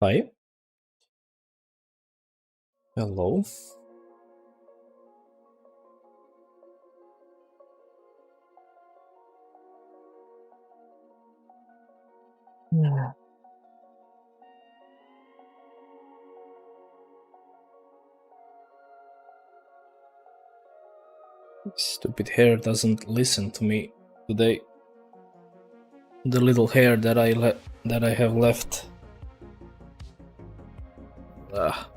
Hi. Hello. Yeah. Stupid hair doesn't listen to me today. The little hair that I have left. Ah.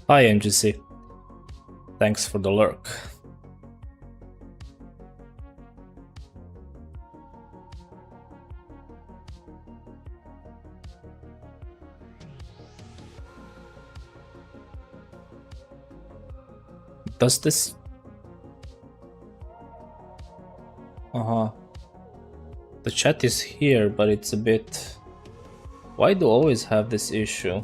Hi, MGC. Thanks for the lurk. Does this? The chat is here, but it's a bit. Why do I always have this issue?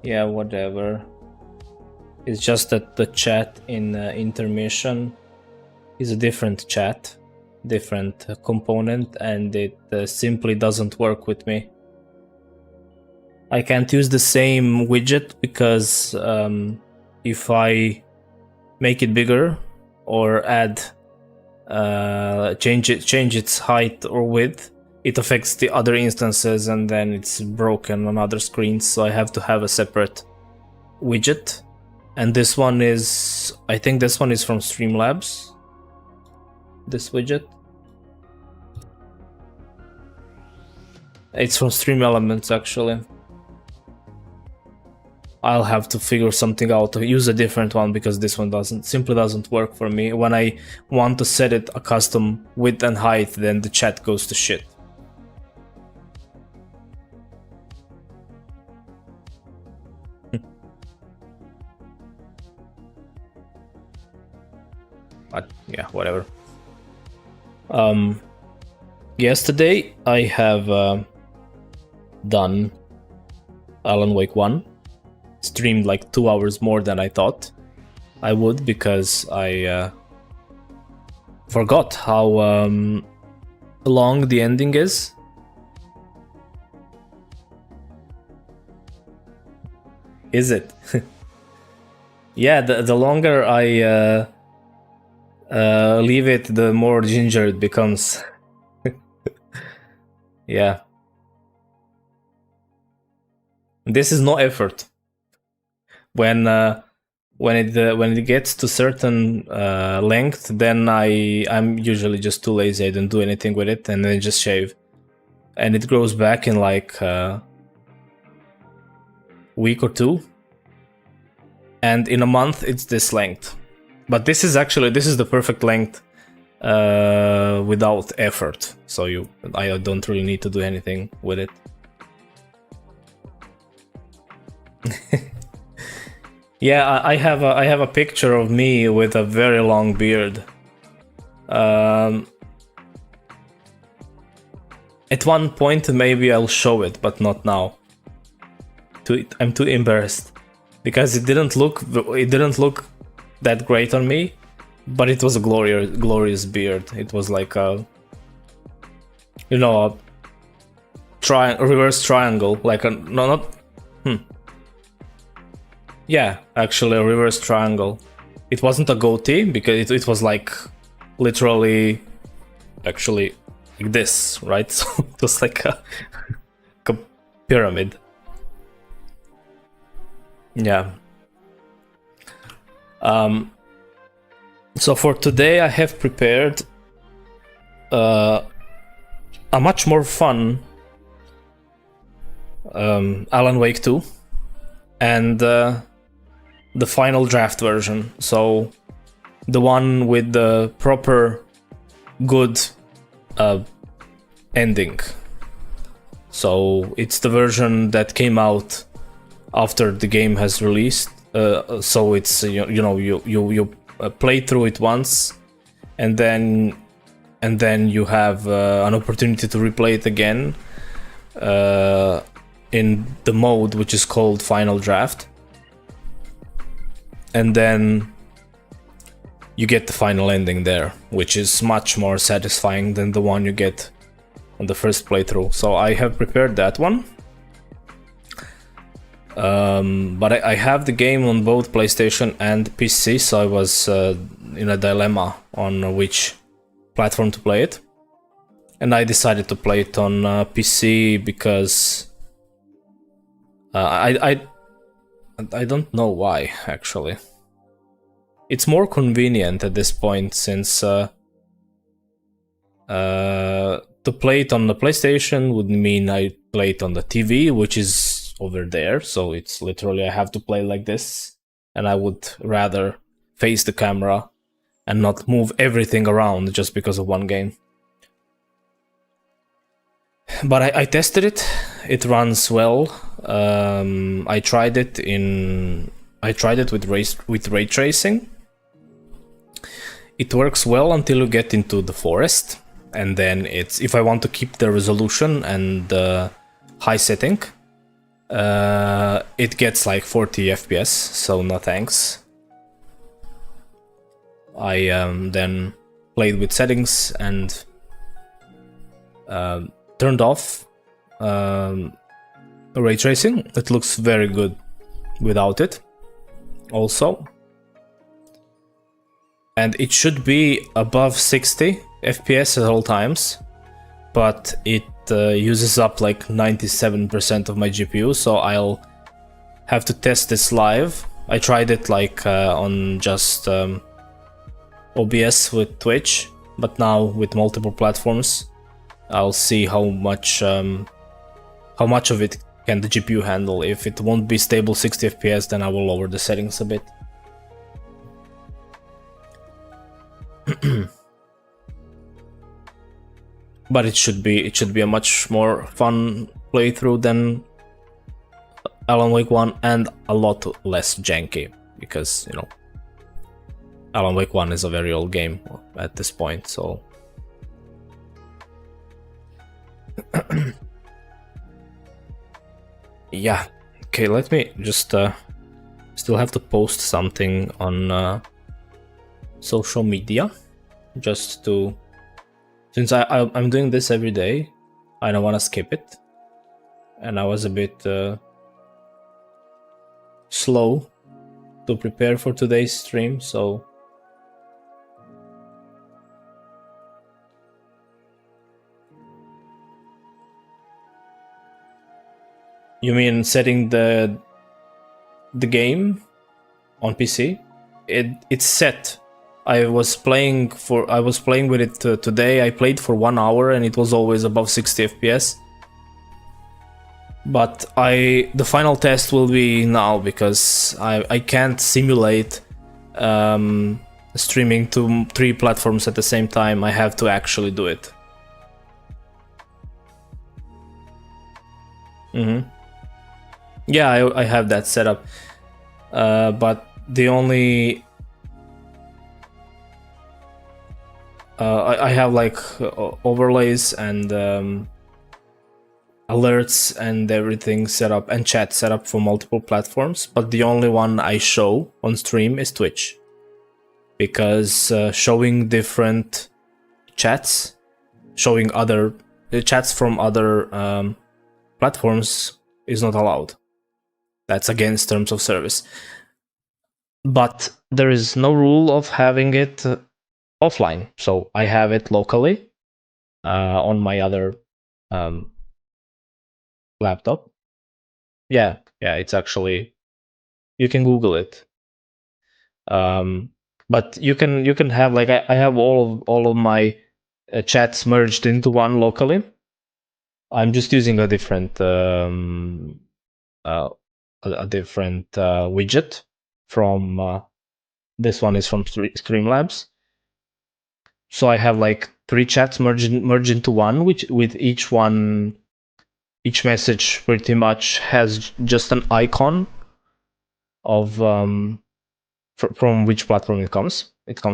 Yeah, whatever. It's just that the chat in intermission is a different chat, different component, and it simply doesn't work with me. I can't use the same widget because if I make it bigger or add change its height or width, it affects the other instances and then it's broken on other screens, so I have to have a separate widget. And this one is, I think this one is from Streamlabs, this widget. It's from Stream Elements actually. I'll have to figure something out to use a different one because this one simply doesn't work for me. When I want to set it a custom width and height, then the chat goes to shit. But yeah, whatever. Yesterday I have done Alan Wake 1. Streamed like 2 hours more than I thought I would because I forgot how long the ending is. Is it? Yeah, the longer I leave it, the more ginger it becomes. Yeah. This is no effort. When it gets to certain length, then I'm usually just too lazy. I don't do anything with it, and then just shave, and it grows back in like a week or two, and in a month it's this length. But this is the perfect length without effort. So I don't really need to do anything with it. Yeah, I have a picture of me with a very long beard. At one point, maybe I'll show it, but not now. I'm too embarrassed because it didn't look that great on me, but it was a glorious beard. It was like a reverse triangle, like a Yeah, actually a reverse triangle. It wasn't a goatee because it was like literally actually like this, right? So it was like a pyramid. Yeah. So for today I have prepared a much more fun Alan Wake 2 and the final draft version, so the one with the proper good ending. So it's the version that came out after the game has released. So it's you play through it once, and then you have an opportunity to replay it again in the mode which is called Final Draft. and then you get the final ending there, which is much more satisfying than the one you get on the first playthrough. So I have prepared that one. But I have the game on both PlayStation and PC, so I was in a dilemma on which platform to play it. And I decided to play it on PC because I don't know why, actually. It's more convenient at this point, since to play it on the PlayStation would mean I play it on the TV, which is over there, so it's literally I have to play like this, and I would rather face the camera and not move everything around just because of one game. But I tested it. It runs well. I tried it with ray tracing. It works well until you get into the forest, and then if I want to keep the resolution and the high setting, it gets like 40 FPS. So no thanks. I then played with settings and turned off ray tracing. It looks very good without it also, and it should be above 60 FPS at all times, but it uses up like 97% of my GPU, so I'll have to test this live. I tried it like on just OBS with Twitch, but now with multiple platforms I'll see how much of it can the GPU handle. If it won't be stable 60 FPS, then I will lower the settings a bit. But it should be a much more fun playthrough than Alan Wake 1, and a lot less janky, because, you know, Alan Wake 1 is a very old game at this point, so yeah. Okay, let me just still have to post something on social media, just to, since I'm doing this every day, I don't want to skip it, and I was a bit slow to prepare for today's stream, so you mean setting the game on PC? It's set. I was playing with it today. I played for 1 hour and it was always above 60 FPS. But the final test will be now, because I can't simulate streaming to 3 platforms at the same time. I have to actually do it. Yeah, I have that set up, but the only I have like overlays and alerts and everything set up, and chat set up for multiple platforms, but the only one I show on stream is Twitch, because showing different chats, showing other chats from other platforms is not allowed. That's against terms of service. But there is no rule of having it offline, so I have it locally on my other laptop. Yeah, it's actually, you can Google it. But you can have, like, I have all of my chats merged into one locally. I'm just using a different widget from this one is from Streamlabs. So I have like 3 chats merged into one, which with each message pretty much has just an icon of from which platform it comes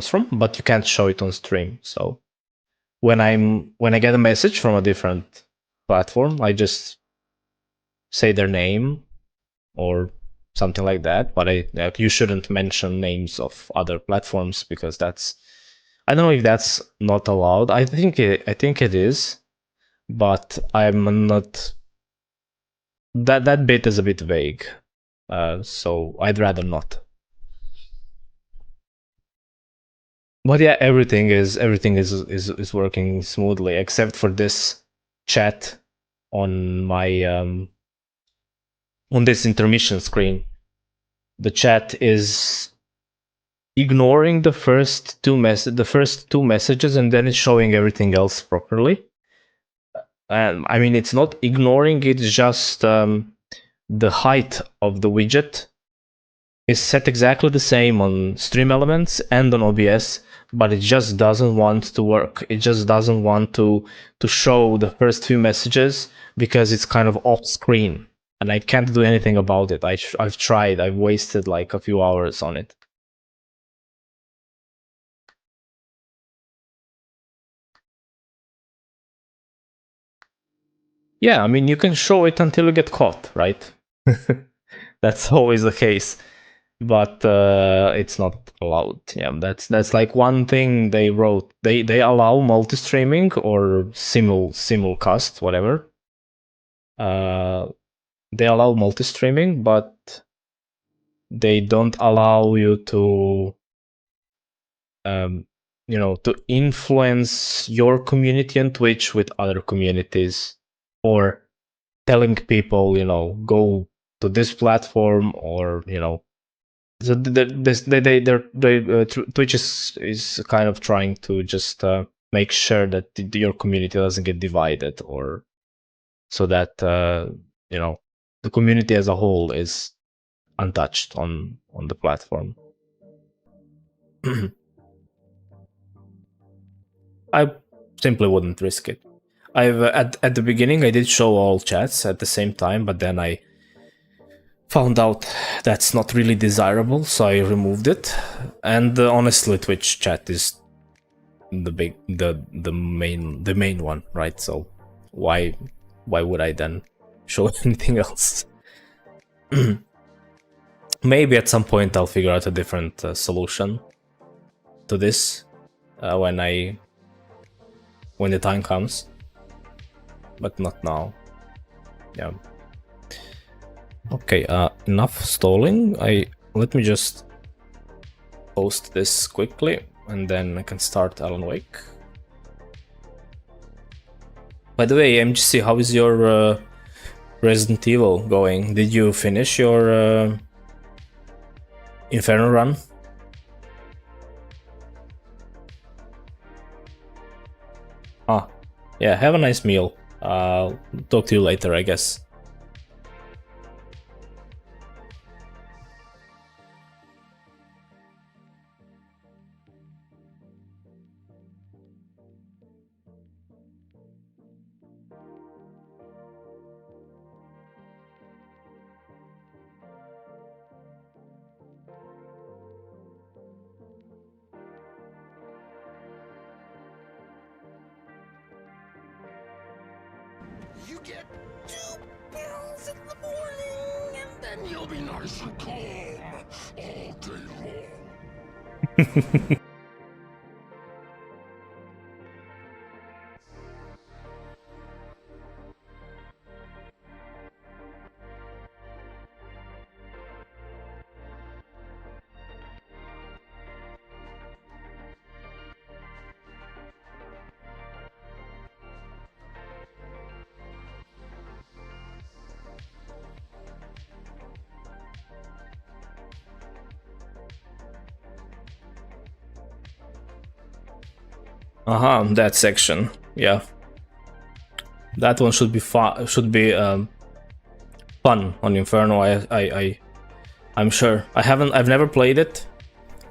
from, but you can't show it on stream. So when I get a message from a different platform, I just say their name or something like that. But you shouldn't mention names of other platforms because I don't know if that's not allowed. I think it is, but I'm not. That bit is a bit vague, so I'd rather not. But yeah, everything is working smoothly except for this chat on my on this intermission screen. The chat is ignoring the first two messages, and then it's showing everything else properly. And I mean, it's not ignoring; it's just the height of the widget is set exactly the same on Stream Elements and on OBS, but it just doesn't want to work. It just doesn't want to show the first few messages because it's kind of off screen, and I can't do anything about it. I've tried. I've wasted like a few hours on it. Yeah, I mean, you can show it until you get caught, right? That's always the case, but it's not allowed. Yeah, that's like one thing they wrote. They allow multi-streaming or simulcast, whatever. Uh, they allow multi-streaming, but they don't allow you to, um, to influence your community on Twitch with other communities, or telling people, go to this platform, or so Twitch is kind of trying to just make sure that your community doesn't get divided, or so that the community as a whole is untouched on the platform. I simply wouldn't risk it. I've at the beginning I did show all chats at the same time, but then I found out that's not really desirable, so I removed it. And honestly, Twitch chat is the main one, right? So why would I then show anything else? Maybe at some point I'll figure out a different solution to this when the time comes, but not now. Yeah. Okay. Enough stalling. Let me just post this quickly, and then I can start Alan Wake. By the way, MGC, how is your Resident Evil going? Did you finish your Inferno run? Ah, yeah, have a nice meal. Talk to you later, I guess. You get 2 pills in the morning, and then you'll be nice and calm all day long. That section. Yeah. That one should be fun. Should be fun on Inferno. I'm sure. I've never played it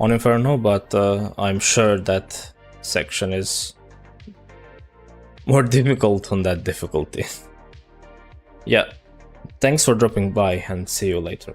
on Inferno, but I'm sure that section is more difficult on that difficulty. Yeah. Thanks for dropping by, and see you later.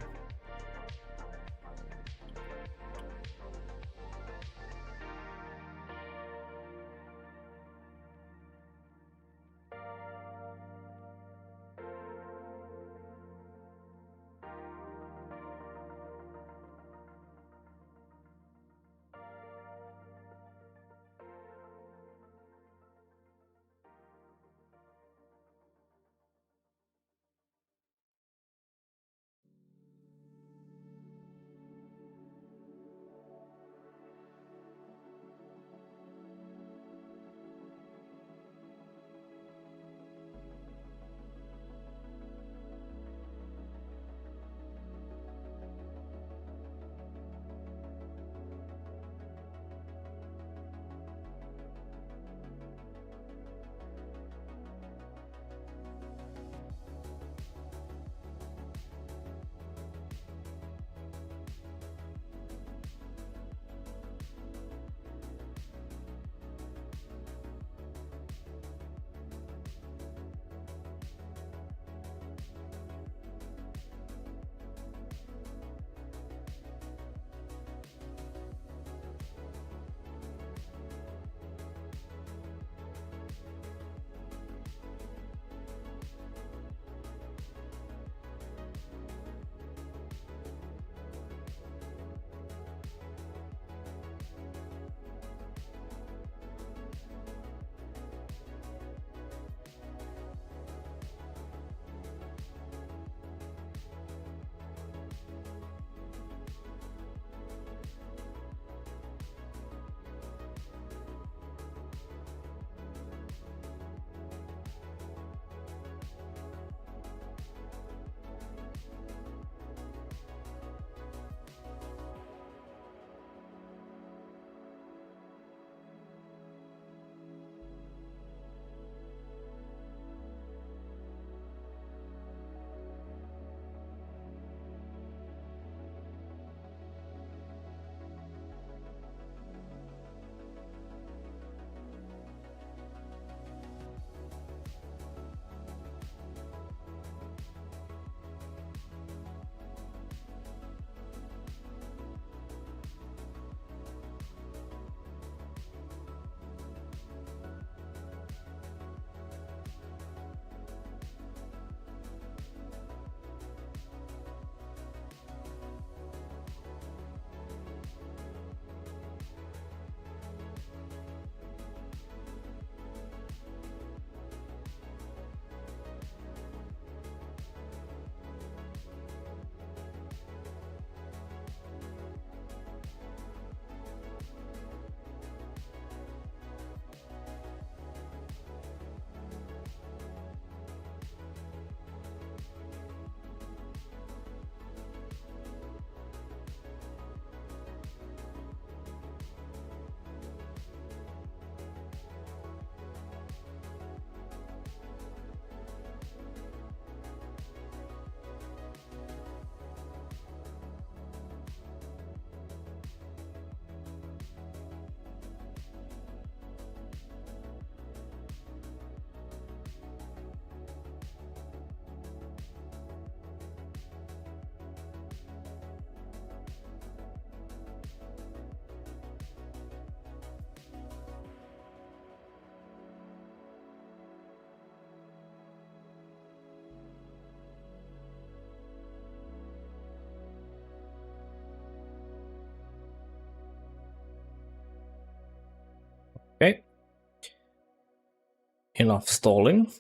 enough stalling.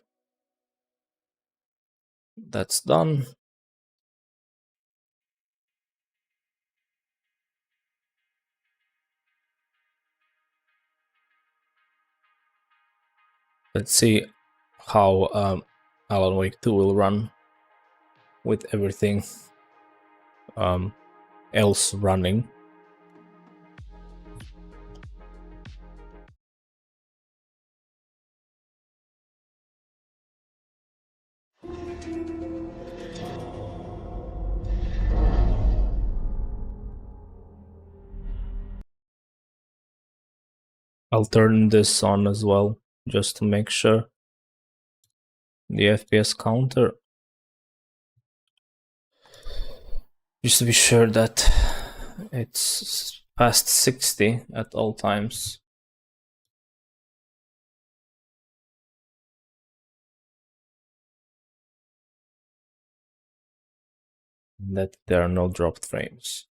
That's done. Let's see how Alan Wake 2 will run with everything else running. I'll turn this on as well, just to make sure. The FPS counter. Just to be sure that it's past 60 at all times. That there are no dropped frames.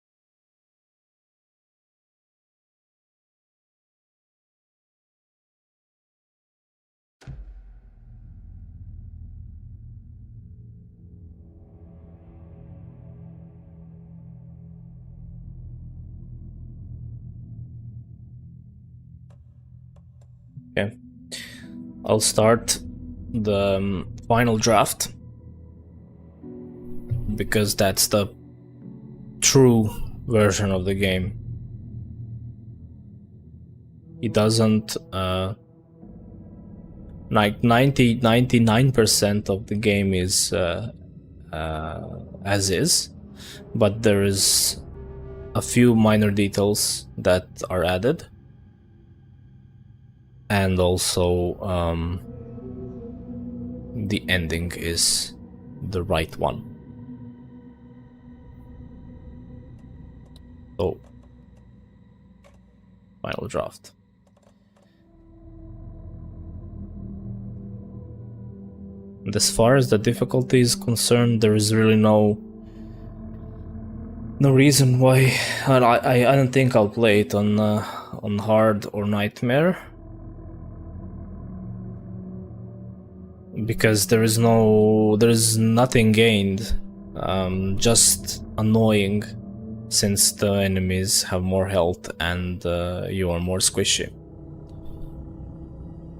Okay, I'll start the final draft, because that's the true version of the game. It doesn't like 99% of the game is as is, but there is a few minor details that are added, and also the ending is the right one. So, final draft. And as far as the difficulty is concerned, there is really no reason why. I don't think I'll play it on hard or nightmare, because there is nothing gained, just annoying, since the enemies have more health and you are more squishy.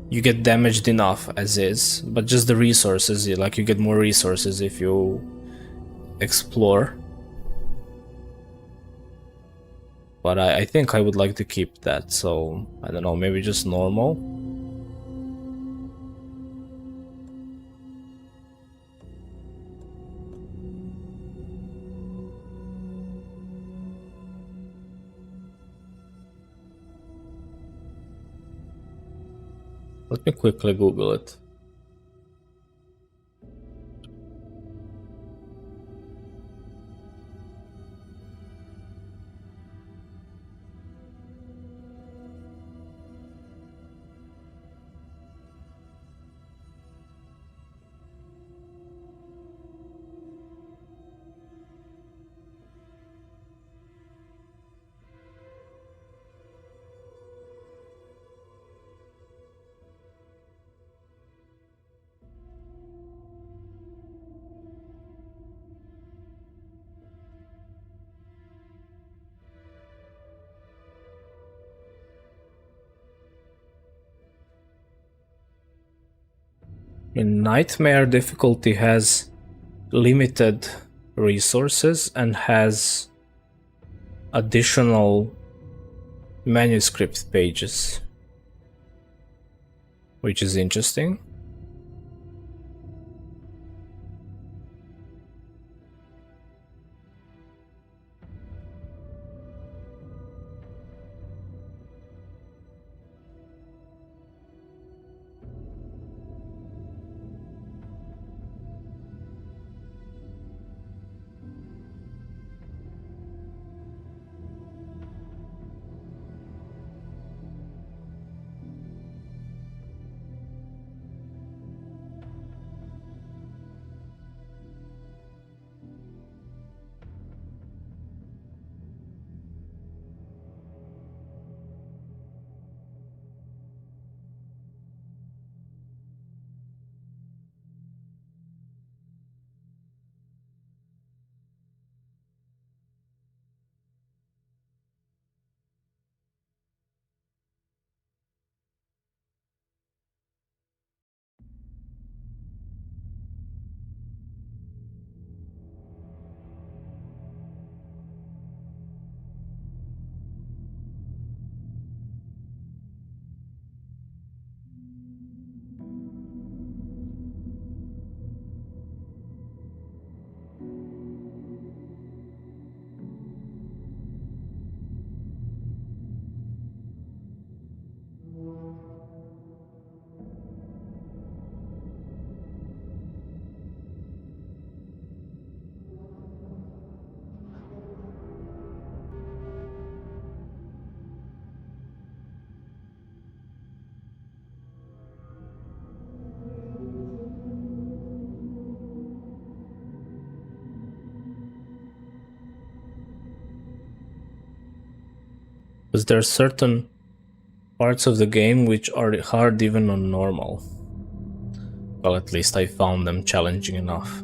You get damaged enough as is, but just the resources, like you get more resources if you explore. But I think I would like to keep that, so I don't know, maybe just normal. Let me quickly Google it. In Nightmare, difficulty has limited resources and has additional manuscript pages, which is interesting. Because there are certain parts of the game which are hard even on normal. Well, at least I found them challenging enough.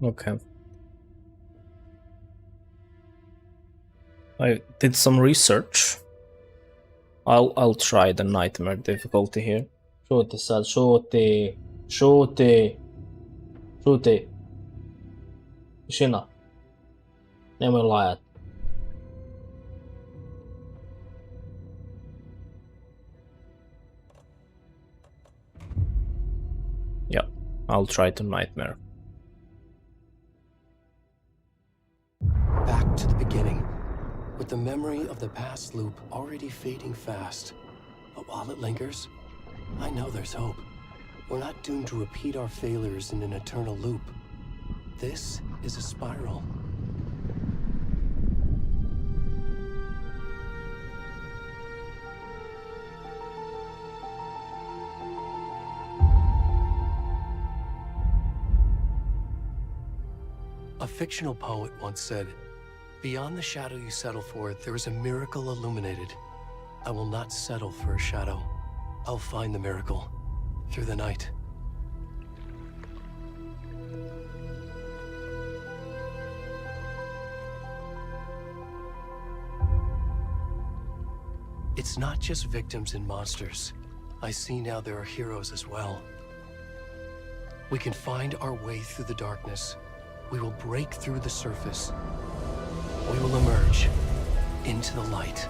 Okay. I did some research. I'll try the nightmare difficulty here. Šuti sad, šuti, šuti, šuti. Tišina. Nemoj lajat. Yeah, I'll try to nightmare. Back to the beginning, with the memory of the past loop already fading fast. But while it lingers, I know there's hope. We're not doomed to repeat our failures in an eternal loop. This is a spiral. A fictional poet once said, "Beyond the shadow you settle for, there is a miracle illuminated. I will not settle for a shadow. I'll find the miracle through the night." It's not just victims and monsters. I see now there are heroes as well. We can find our way through the darkness. We will break through the surface. We will emerge into the light.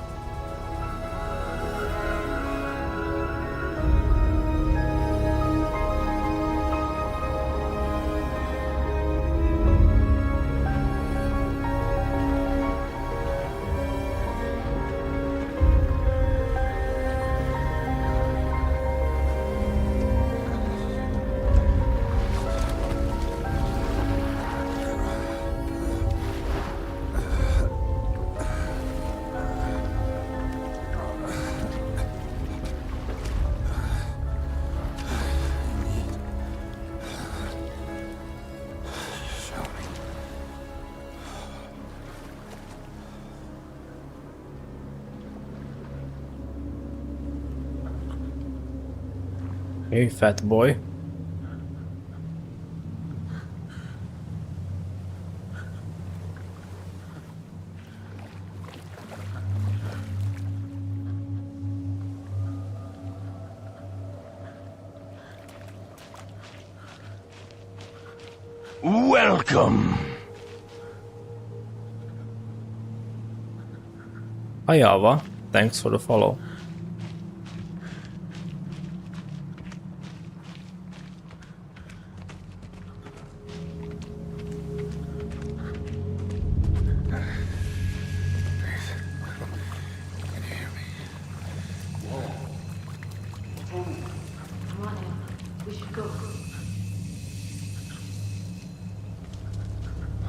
Hey, fat boy. Welcome. Hi, Ava. Thanks for the follow. We should go.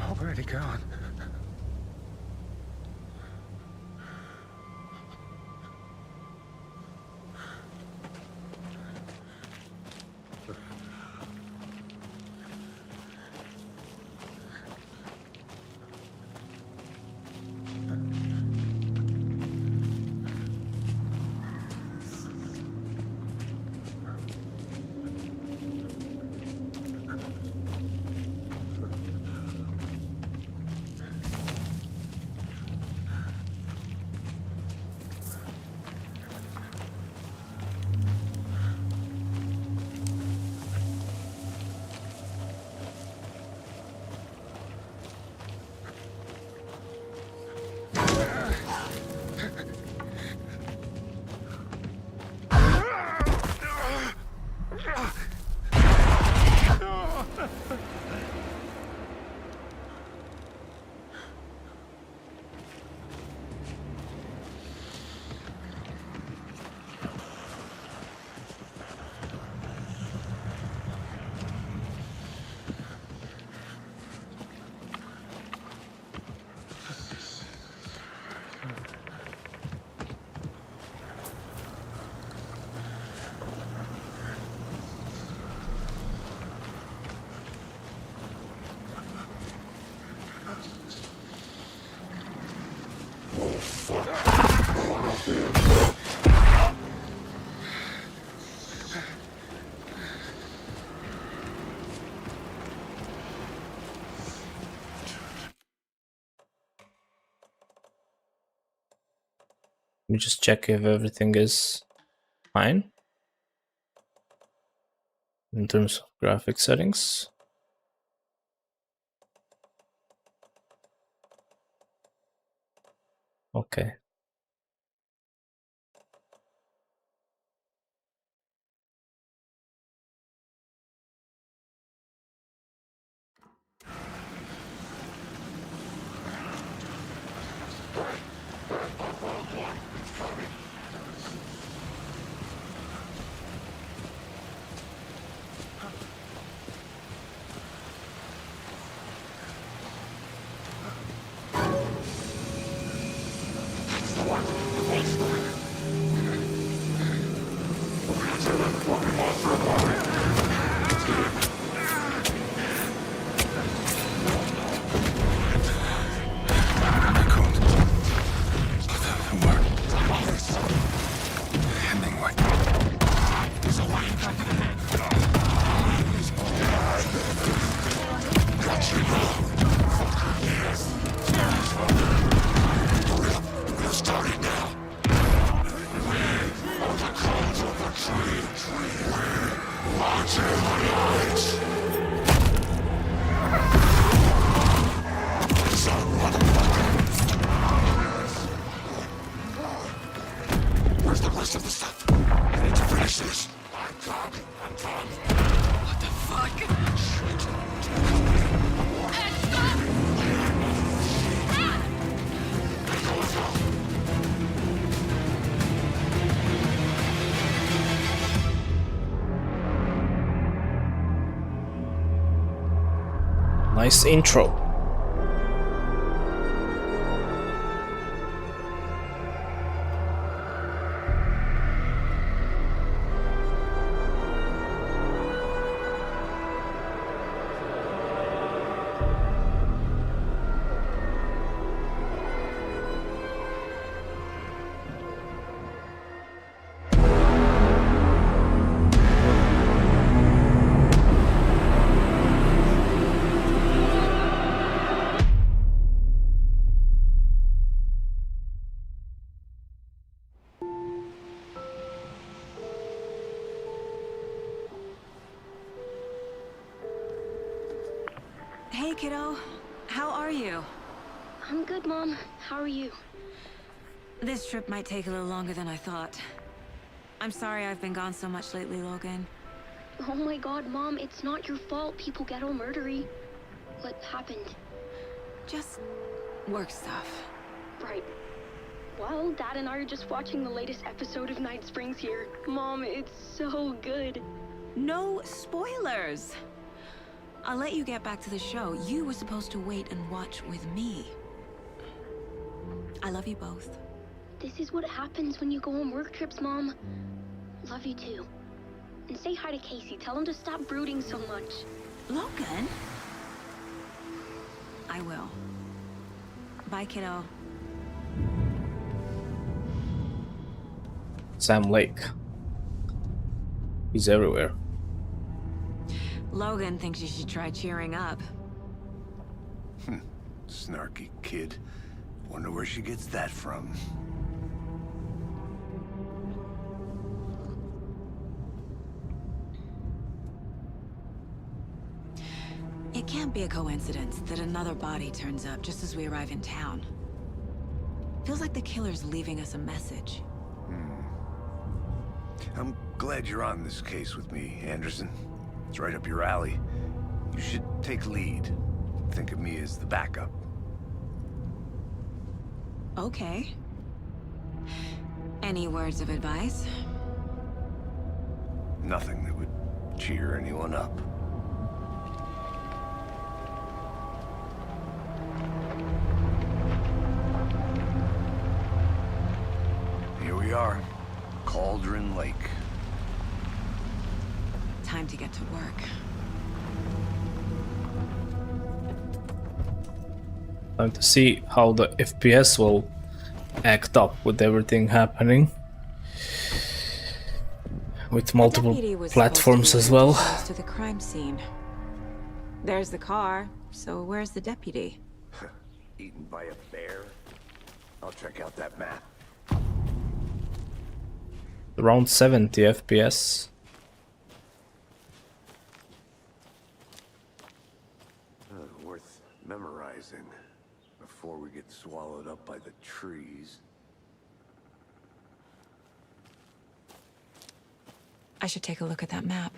Already gone. me just check if everything is fine in terms of graphic settings. Okay. Where's the rest of the stuff? I need to finish this. I'm done. What the fuck? Nice intro. Hey, kiddo. How are you? I'm good, Mom. How are you? This trip might take a little longer than I thought. I'm sorry I've been gone so much lately, Logan. Oh my god, Mom, it's not your fault people get all murdery. What happened? Just work stuff. Right. Well, Dad and I are just watching the latest episode of Night Springs here. Mom, it's so good. No spoilers! I'll let you get back to the show. You were supposed to wait and watch with me. I love you both. This is what happens when you go on work trips, Mom. Love you too. And say hi to Casey. Tell him to stop brooding so much. Logan? I will. Bye, kiddo. Sam Lake. He's everywhere. Logan thinks you should try cheering up. Snarky kid. Wonder where she gets that from. It can't be a coincidence that another body turns up just as we arrive in town. Feels like the killer's leaving us a message. I'm glad you're on this case with me, Anderson. It's right up your alley. You should take lead. Think of me as the backup. Okay. Any words of advice? Nothing that would cheer anyone up. Here we are. Cauldron Lake. Time to get to work. Time to see how the FPS will act up with everything happening. With multiple Deputy was platforms supposed as to be well. close to the crime scene. There's the car, so where's the deputy? Eaten by a bear? I'll check out that map. Around 70 FPS. Worth memorizing before we get swallowed up by the trees. I should take a look at that map.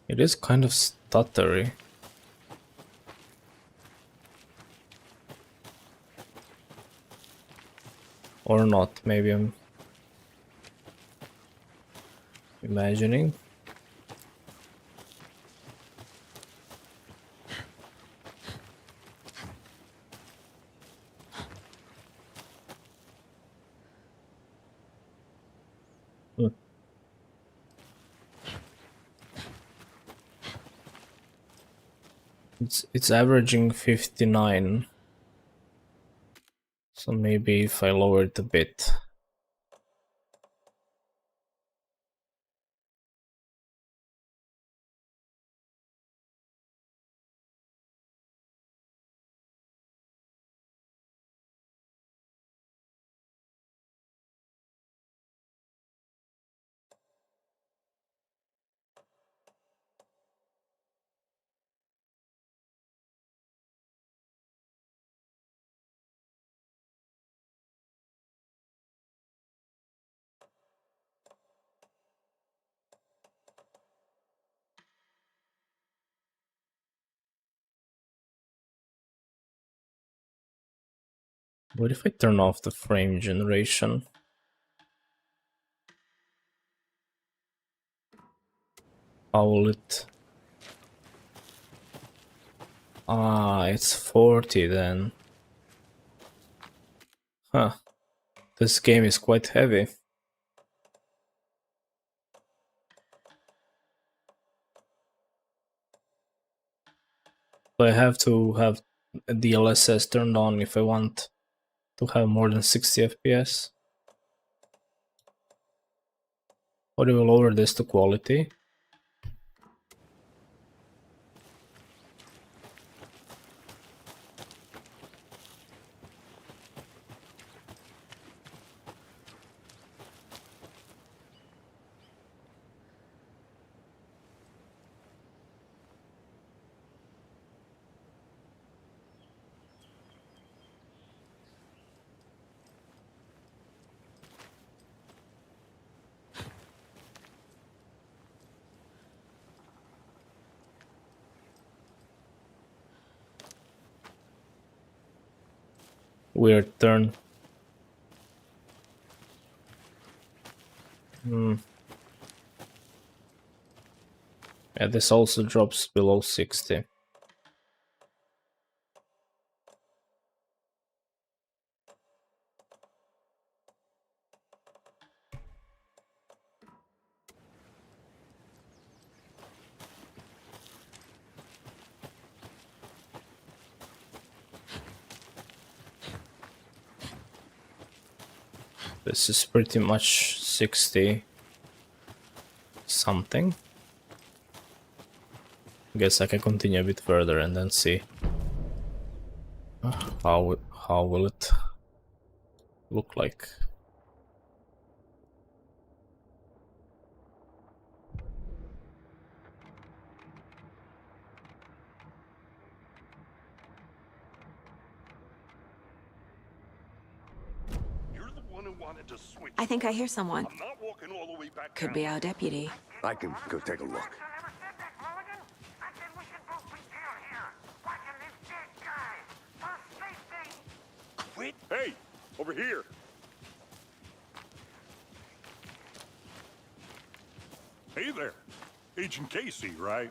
It is kind of stuttery. Or not, maybe I'm imagining. Hmm. It's averaging 59. So maybe if I lower it a bit. What if I turn off the frame generation? How will it? Ah, it's 40 then. Huh. This game is quite heavy. So I have to have a DLSS turned on if I want to have more than 60 FPS. Or do we lower this to quality? Weird turn. Yeah, this also drops below 60. This is pretty much 60 something. Guess I can continue a bit further and then see how will it look like. You're the one who wanted to switch. I think I hear someone. I'm not walking all the way back Could down. be our deputy. I can go take a look. Quit. Hey, over here. Hey there. Agent Casey, right?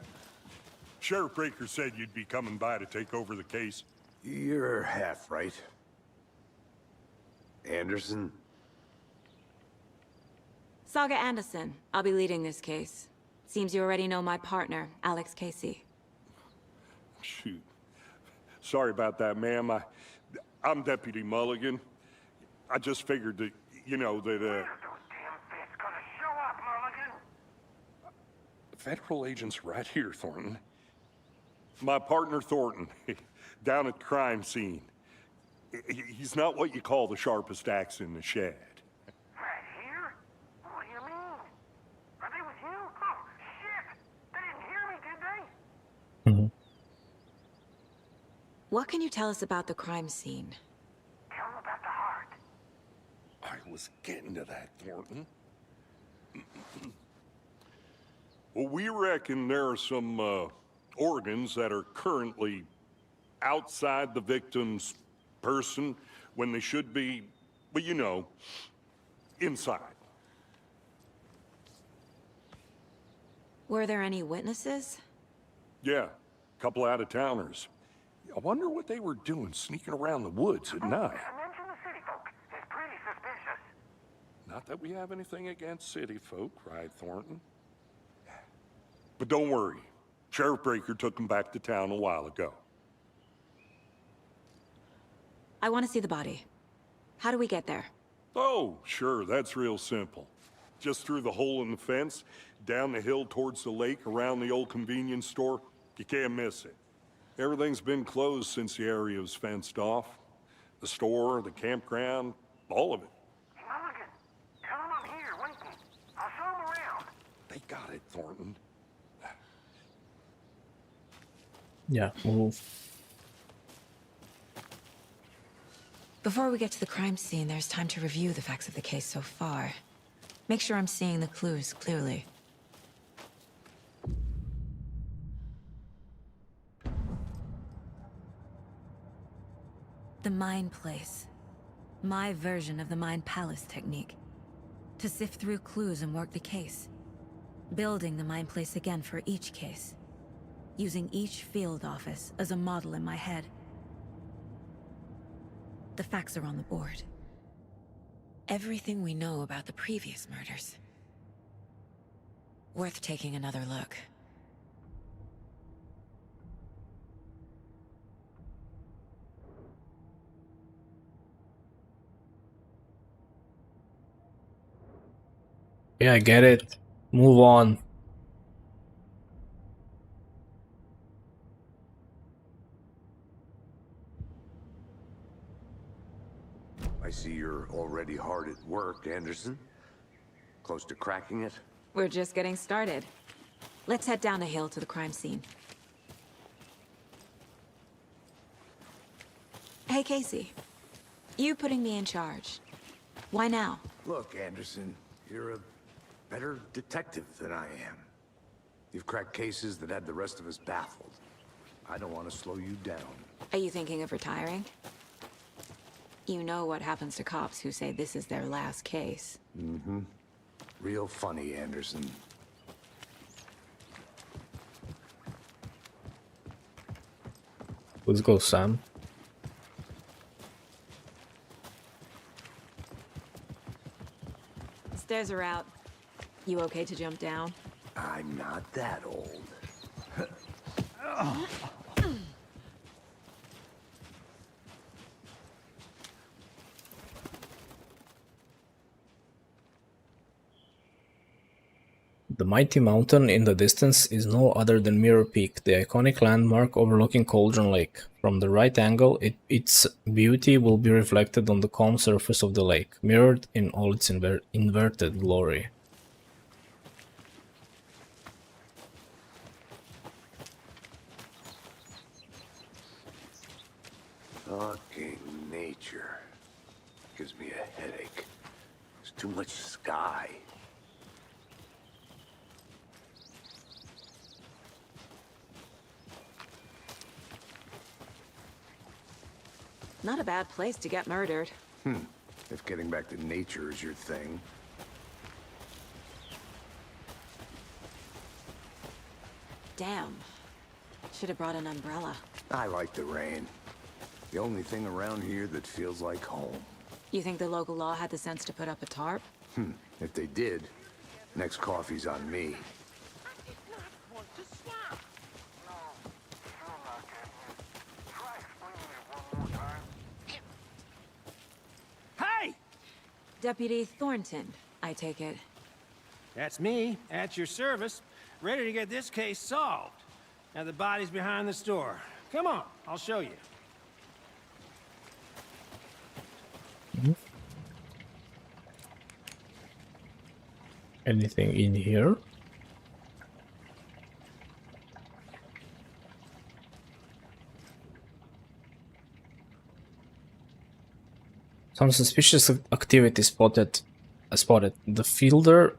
Sheriff Breaker said you'd be coming by to take over the case. You're half right. Anderson? Saga Anderson. I'll be leading this case. Seems you already know my partner, Alex Casey. Shoot. Sorry about that, ma'am. I'm Deputy Mulligan. I just figured that, you know, that, When are those damn fists gonna show up, Mulligan? Federal agents right here, Thornton. My partner, Thornton, down at the crime scene. He's not what you call the sharpest axe in the shed. Right here? What do you mean? Are they with you? Oh, shit! They didn't hear me, did they? Mhm. What can you tell us about the crime scene? Tell them about the heart. I was getting to that, Thornton. Well, we reckon there are some organs that are currently outside the victim's person when they should be, well, you know, inside. Were there any witnesses? Yeah, a couple out-of-towners. I wonder what they were doing sneaking around the woods at night. Mention the city folk. It's pretty suspicious. Not that we have anything against city folk, right, Thornton? But don't worry. Sheriff Breaker took them back to town a while ago. I want to see the body. How do we get there? Oh, sure, that's real simple. Just through the hole in the fence, down the hill towards the lake, around the old convenience store. You can't miss it. Everything's been closed since the area was fenced off. The store, the campground, all of it. Mulligan, tell them I'm here, waiting. I'll show them around. They got it, Thornton. Yeah, move. Before we get to the crime scene, there's time to review the facts of the case so far. Make sure I'm seeing the clues clearly. The Mind Place. My version of the Mind Palace technique. To sift through clues and work the case. Building the Mind Place again for each case. Using each field office as a model in my head. The facts are on the board. Everything we know about the previous murders. Worth taking another look. Yeah, I get it. Move on. I see you're already hard at work, Anderson. Close to cracking it? We're just getting started. Let's head down the hill to the crime scene. Hey, Casey. You putting me in charge. Why now? Look, Anderson, you're a better detective than I am. You've cracked cases that had the rest of us baffled. I don't want to slow you down. Are you thinking of retiring? You know what happens to cops who say this is their last case. Mm-hmm. Real funny, Anderson. Let's go, Sam. Stairs are out. You okay to jump down? I'm not that old. The mighty mountain in the distance is no other than Mirror Peak, the iconic landmark overlooking Cauldron Lake. From the right angle, its beauty will be reflected on the calm surface of the lake, mirrored in all its inverted glory. Fucking nature. Gives me a headache. There's too much sky. Not a bad place to get murdered. If getting back to nature is your thing. Damn. Should have brought an umbrella. I like the rain. The only thing around here that feels like home. You think the local law had the sense to put up a tarp? If they did, next coffee's on me. Hey! Deputy Thornton, I take it. That's me, at your service, ready to get this case solved. Now the body's behind the store. Come on, I'll show you. Anything in here? Some suspicious activity spotted. The fielder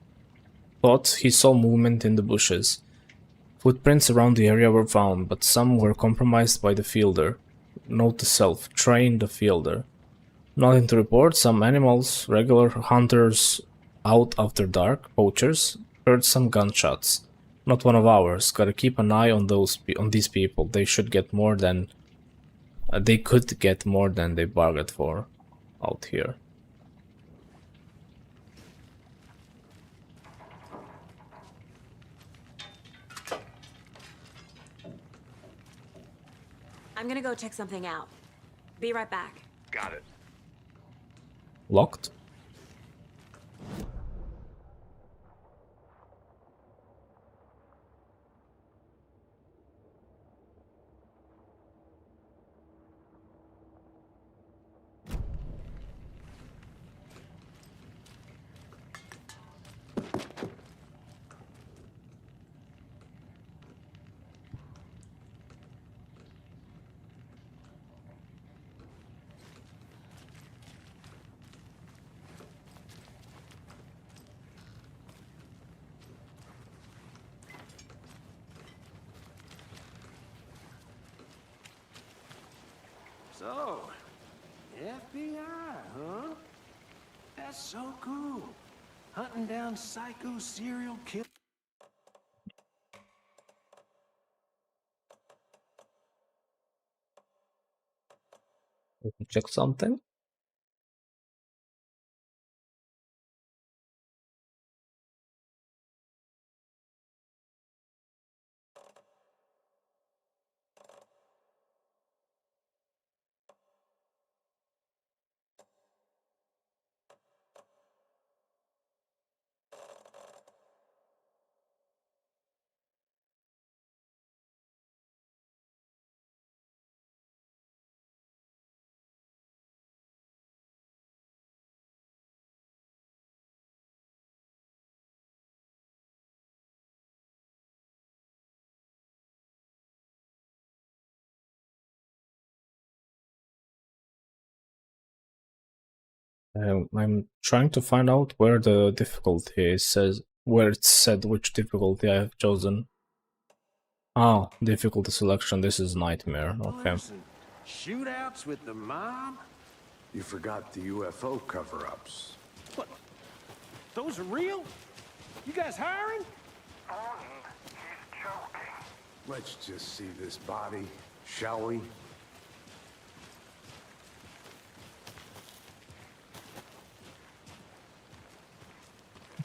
thought he saw movement in the bushes. Footprints around the area were found, but some were compromised by the fielder. Note to self: train the fielder. Nothing to report. Some animals, regular hunters out after dark, poachers, heard some gunshots. Not one of ours. Gotta keep an eye on these people. They should get more than they could get more than they bargained for out here. I'm gonna go check something out. Be right back. Got it. Locked? So, FBI, huh? That's so cool. Hunting down psycho serial killers. Check something. I'm trying to find out where the difficulty is, says where it said which difficulty I have chosen. Oh, difficulty selection. This is nightmare. Okay. Shootouts with the mob? You forgot the UFO cover-ups. What? Those are real? You guys hiring? Let's just see this body, shall we?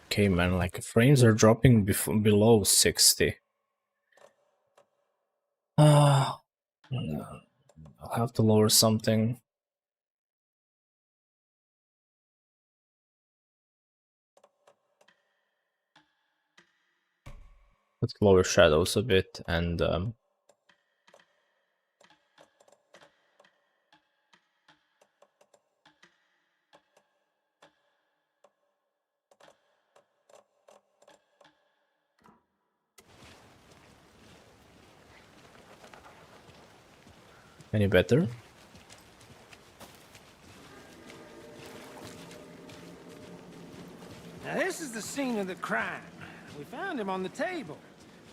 Okay, man, like frames are dropping below 60. I'll have to lower something. Let's lower shadows a bit and any better? Now this is the scene of the crime. We found him on the table.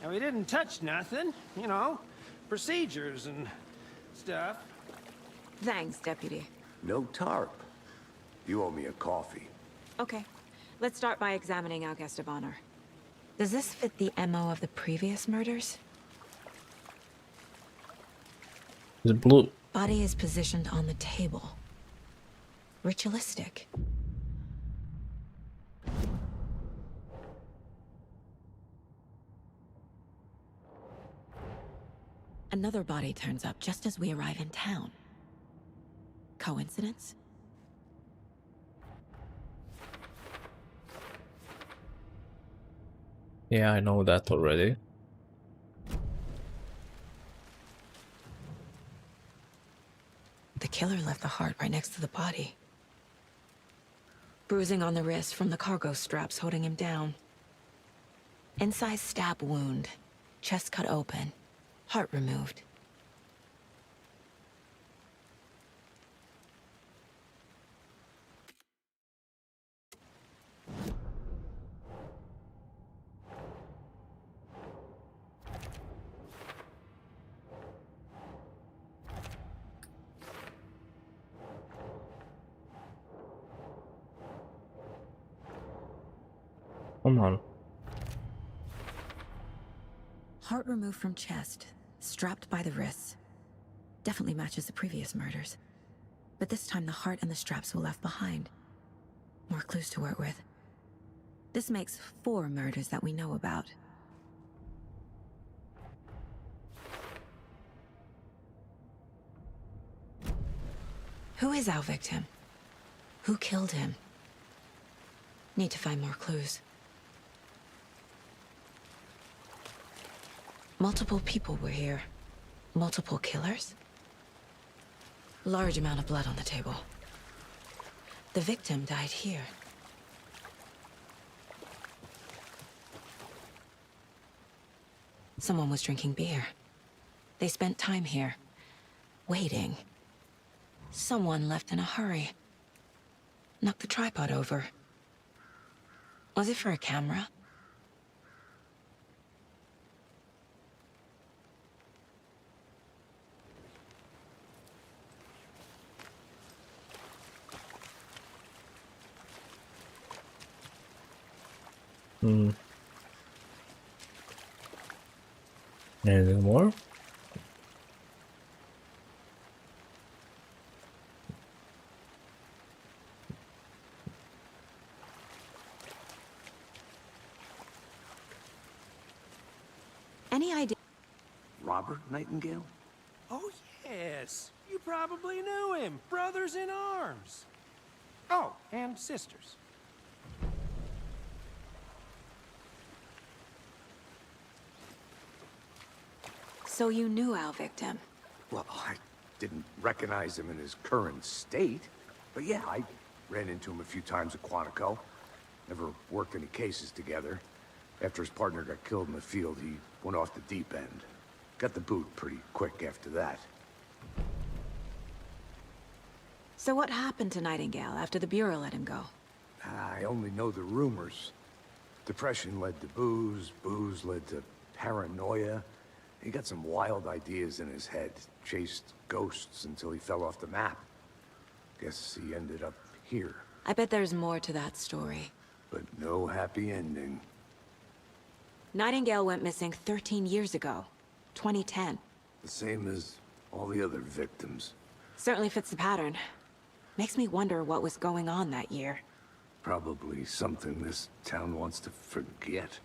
Now we didn't touch nothing, you know, procedures and stuff. Thanks, Deputy. No tarp. You owe me a coffee. Okay, let's start by examining our guest of honor. Does this fit the MO of the previous murders? The blue. Body is positioned on the table. Ritualistic. Another body turns up just as we arrive in town. Coincidence? Yeah, I know that already. The killer left the heart right next to the body. Bruising on the wrist from the cargo straps holding him down. Incised stab wound. Chest cut open. Heart removed. Come on. Heart removed from chest, strapped by the wrists. Definitely matches the previous murders. But this time the heart and the straps were left behind. More clues to work with. This makes 4 murders that we know about. Who is our victim? Who killed him? Need to find more clues. Multiple people were here. Multiple killers? Large amount of blood on the table. The victim died here. Someone was drinking beer. They spent time here, waiting. Someone left in a hurry. Knocked the tripod over. Was it for a camera? Anything more? Any idea? Robert Nightingale? Oh, yes. You probably knew him. Brothers in arms. Oh, and sisters. So you knew our victim? Well, I didn't recognize him in his current state. But yeah, I ran into him a few times at Quantico. Never worked any cases together. After his partner got killed in the field, he went off the deep end. Got the boot pretty quick after that. So what happened to Nightingale after the Bureau let him go? I only know the rumors. Depression led to booze, booze led to paranoia. He got some wild ideas in his head, chased ghosts until he fell off the map. Guess he ended up here, I bet there's more to that story. but no happy ending. Nightingale went missing 13 years ago. 2010. The same as all the other victims. Certainly fits the pattern. Makes me wonder what was going on that year. Probably something this town wants to forget.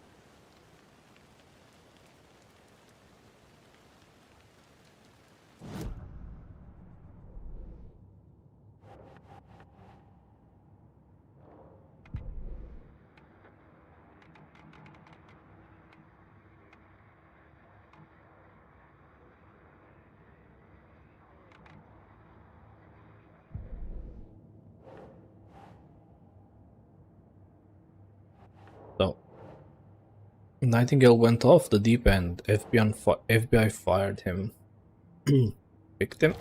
So, Nightingale went off the deep end. FBI fired him. Victim?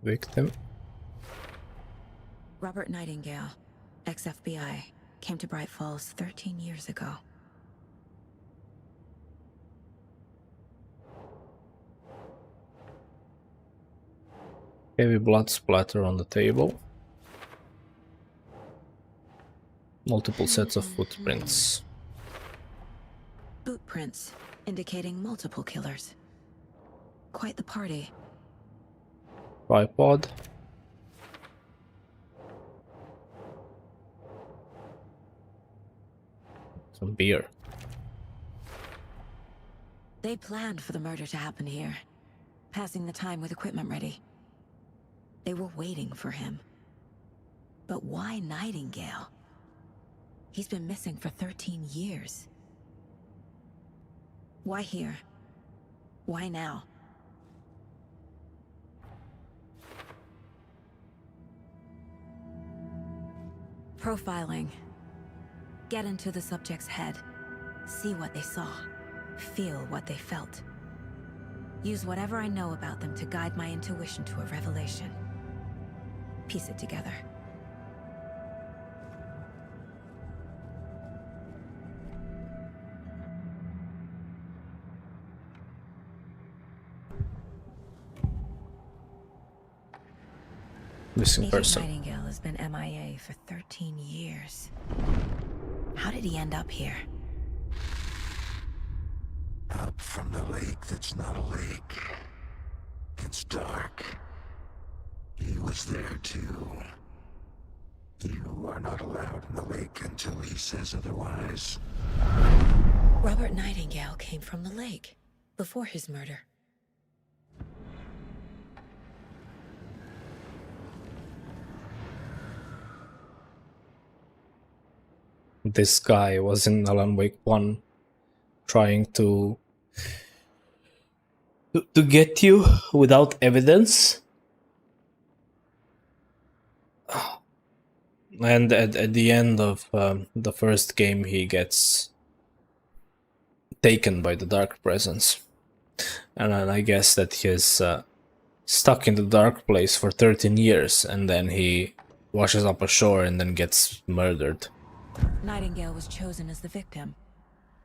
Victim? Robert Nightingale, ex-FBI, came to Bright Falls 13 years ago. Heavy blood splatter on the table. Multiple sets of footprints. Boot prints, indicating multiple killers. Quite the party. Tripod. Some beer. They planned for the murder to happen here, passing the time with equipment ready. They were waiting for him. But why Nightingale? He's been missing for 13 years. Why here? Why now? Profiling. Get into the subject's head. See what they saw. Feel what they felt. Use whatever I know about them to guide my intuition to a revelation. Piece it together. Missing Agent person. Nightingale has been MIA for 13 years. How did he end up here? Up from the lake that's not a lake. It's dark. He was there too. You are not allowed in the lake until he says otherwise. Robert Nightingale came from the lake before his murder. This guy was in Alan Wake 1 trying to get you without evidence. And at the end of the first game, he gets taken by the dark presence. And I guess that he's stuck in the dark place for 13 years, and then he washes up ashore and then gets murdered. Nightingale was chosen as the victim.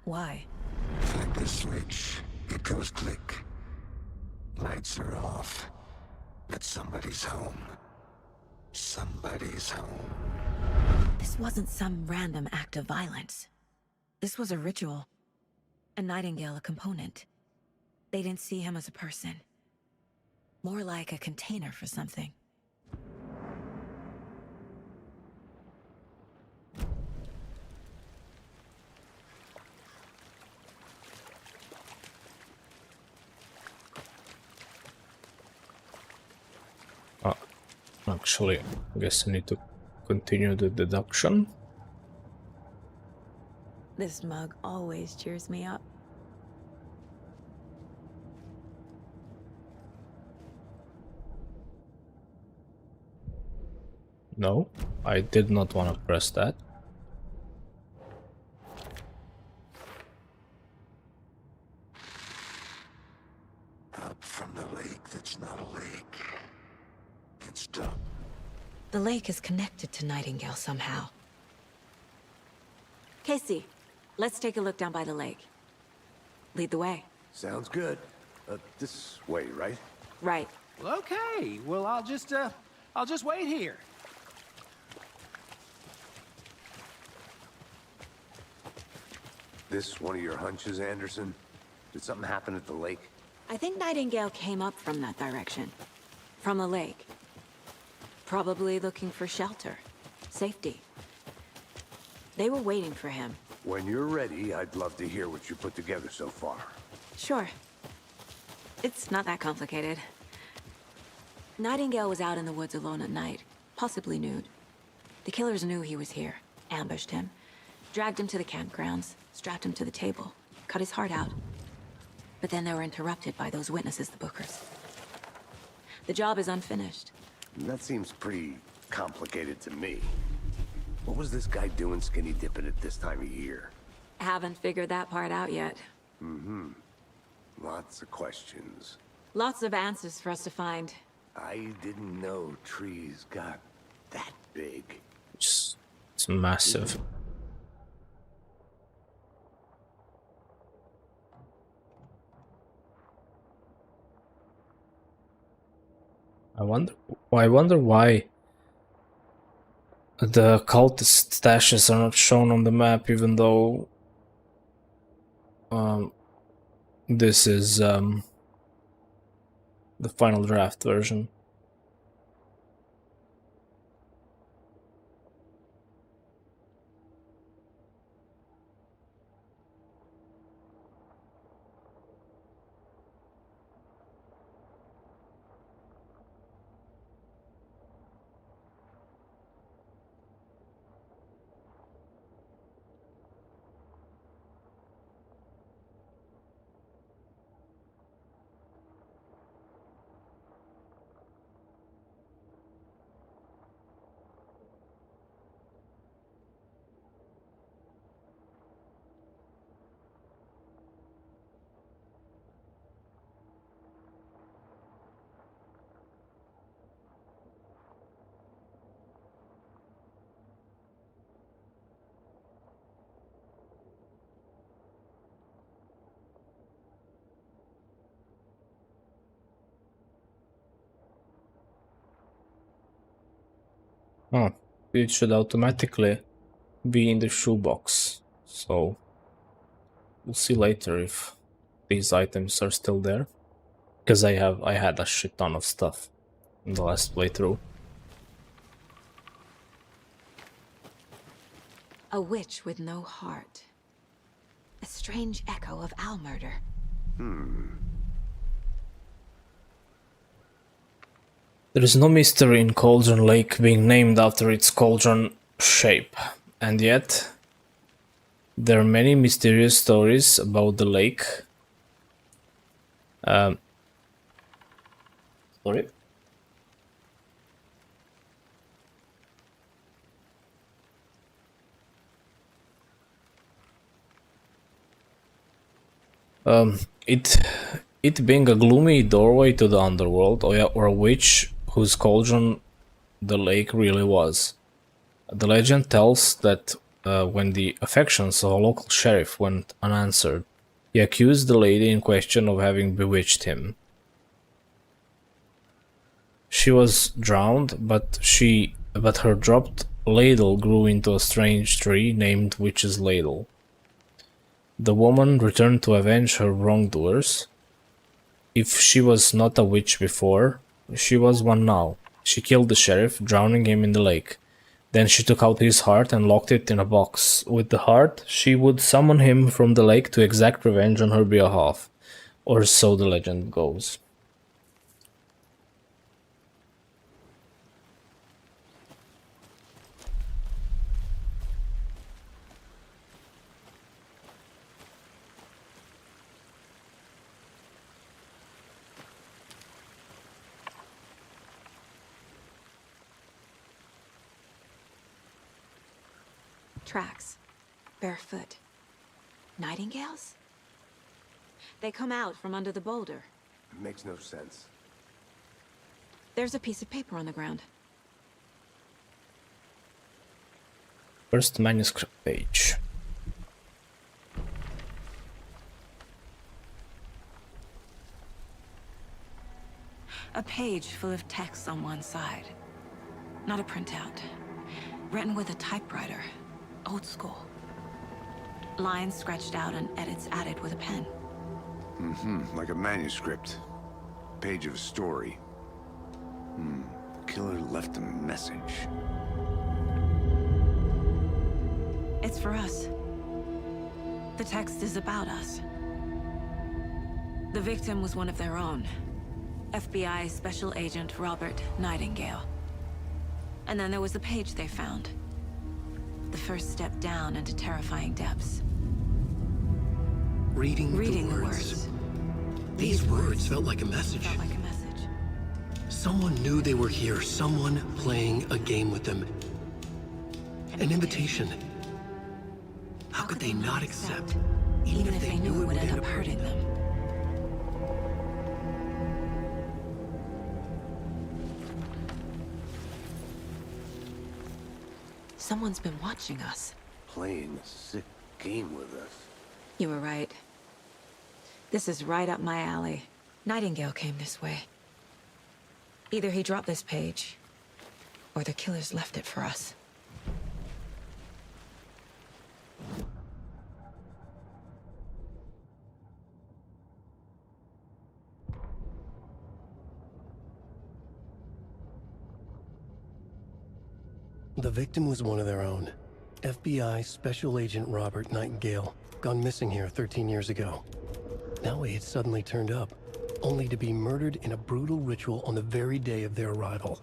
Why? Flick the switch. It goes click. Lights are off. But somebody's home. Somebody's home. This wasn't some random act of violence. This was a ritual. And Nightingale a component. They didn't see him as a person. More like a container for something. Actually, I guess I need to continue the deduction. This mug always cheers me up. No, I did not want to press that. Up from the lake that's not a lake. It's dark. The lake is connected to Nightingale somehow. Casey, let's take a look down by the lake. Lead the way. Sounds good. This way, right? Right. Okay, well, I'll just wait here. This one of your hunches, Anderson? Did something happen at the lake? I think Nightingale came up from that direction. From the lake. Probably looking for shelter. Safety. They were waiting for him. When you're ready, I'd love to hear what you put together so far. Sure. It's not that complicated. Nightingale was out in the woods alone at night, possibly nude. The killers knew he was here, ambushed him, dragged him to the campgrounds, strapped him to the table, cut his heart out. But then they were interrupted by those witnesses, the Bookers. The job is unfinished. That seems pretty complicated to me. What was this guy doing skinny dipping at this time of year? Haven't figured that part out yet. Mm-hmm. Lots of questions. Lots of answers for us to find. I didn't know trees got that big. It's massive. I wonder why the cultist stashes are not shown on the map, even though this is the final draft version. Oh, it should automatically be in the shoebox. So we'll see later if these items are still there. Because I had a shit ton of stuff in the last playthrough. A witch with no heart. A strange echo of owl murder. There is no mystery in Cauldron Lake being named after its cauldron shape, and yet there are many mysterious stories about the lake. Sorry. It being a gloomy doorway to the underworld, or a witch whose cauldron the lake really was. The legend tells that when the affections of a local sheriff went unanswered, he accused the lady in question of having bewitched him. She was drowned, but her dropped ladle grew into a strange tree named Witch's Ladle. The woman returned to avenge her wrongdoers. If she was not a witch before, she was one now. She killed the sheriff, drowning him in the lake. Then she took out his heart and locked it in a box. With the heart, she would summon him from the lake to exact revenge on her behalf. Or so the legend goes. Tracks. Barefoot. Nightingales? They come out from under the boulder. It makes no sense. There's a piece of paper on the ground. First manuscript page. A page full of text on one side. Not a printout. Written with a typewriter. Old school. Lines scratched out and edits added with a pen. Like a manuscript. Page of a story. The killer left a message. It's for us. The text is about us. The victim was one of their own. FBI Special Agent Robert Nightingale. And then there was the page they found. The first step down into terrifying depths. Reading the words. These words felt like a message. Felt like a message. Someone knew they were here. Someone playing a game with them. An invitation. How could they not accept? Even if they knew it would end up hurting them. Someone's been watching us. Playing a sick game with us. You were right. This is right up my alley. Nightingale came this way. Either he dropped this page, or the killers left it for us. The victim was one of their own. FBI Special Agent Robert Nightingale, gone missing here 13 years ago. Now he had suddenly turned up, only to be murdered in a brutal ritual on the very day of their arrival.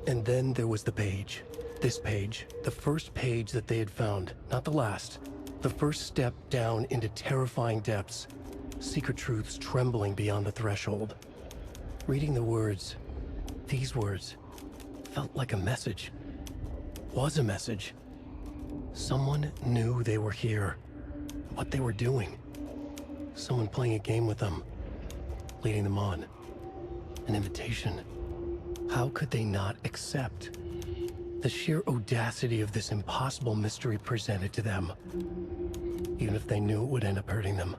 And then there was the page. This page, the first page that they had found, not the last. The first step down into terrifying depths. Secret truths trembling beyond the threshold. Reading the words, these words, felt like a message. Was a message. Someone knew they were here. What they were doing. Someone playing a game with them. Leading them on. An invitation. How could they not accept? The sheer audacity of this impossible mystery presented to them. Even if they knew it would end up hurting them.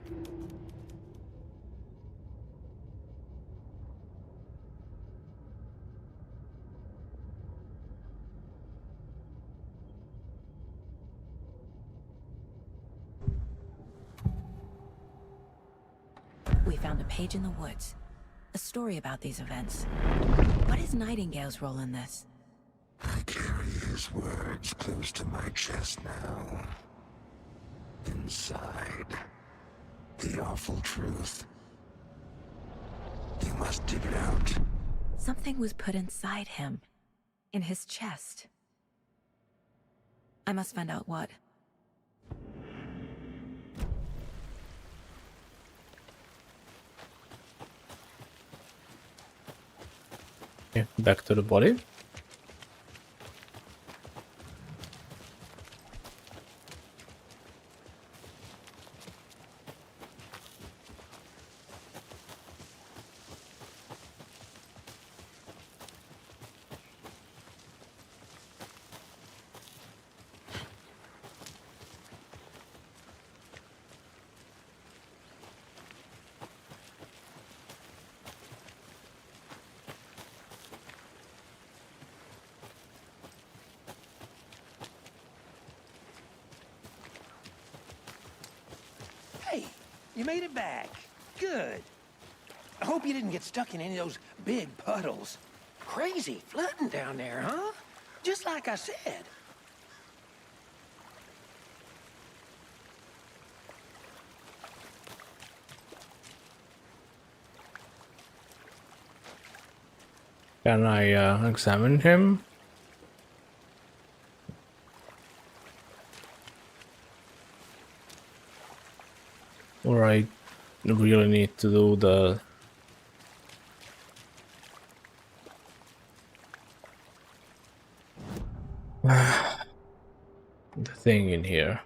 found a page in the woods. A story about these events. What is Nightingale's role in this? I carry his words close to my chest now. Inside, the awful truth. You must dig it out. Something was put inside him. In his chest. I must find out what. Okay, back to the body. Hey, you made it back. Good. I hope you didn't get stuck in any of those big puddles. Crazy flooding down there, huh? Just like I said. Can I examine him? Or I really need to do the thing in here.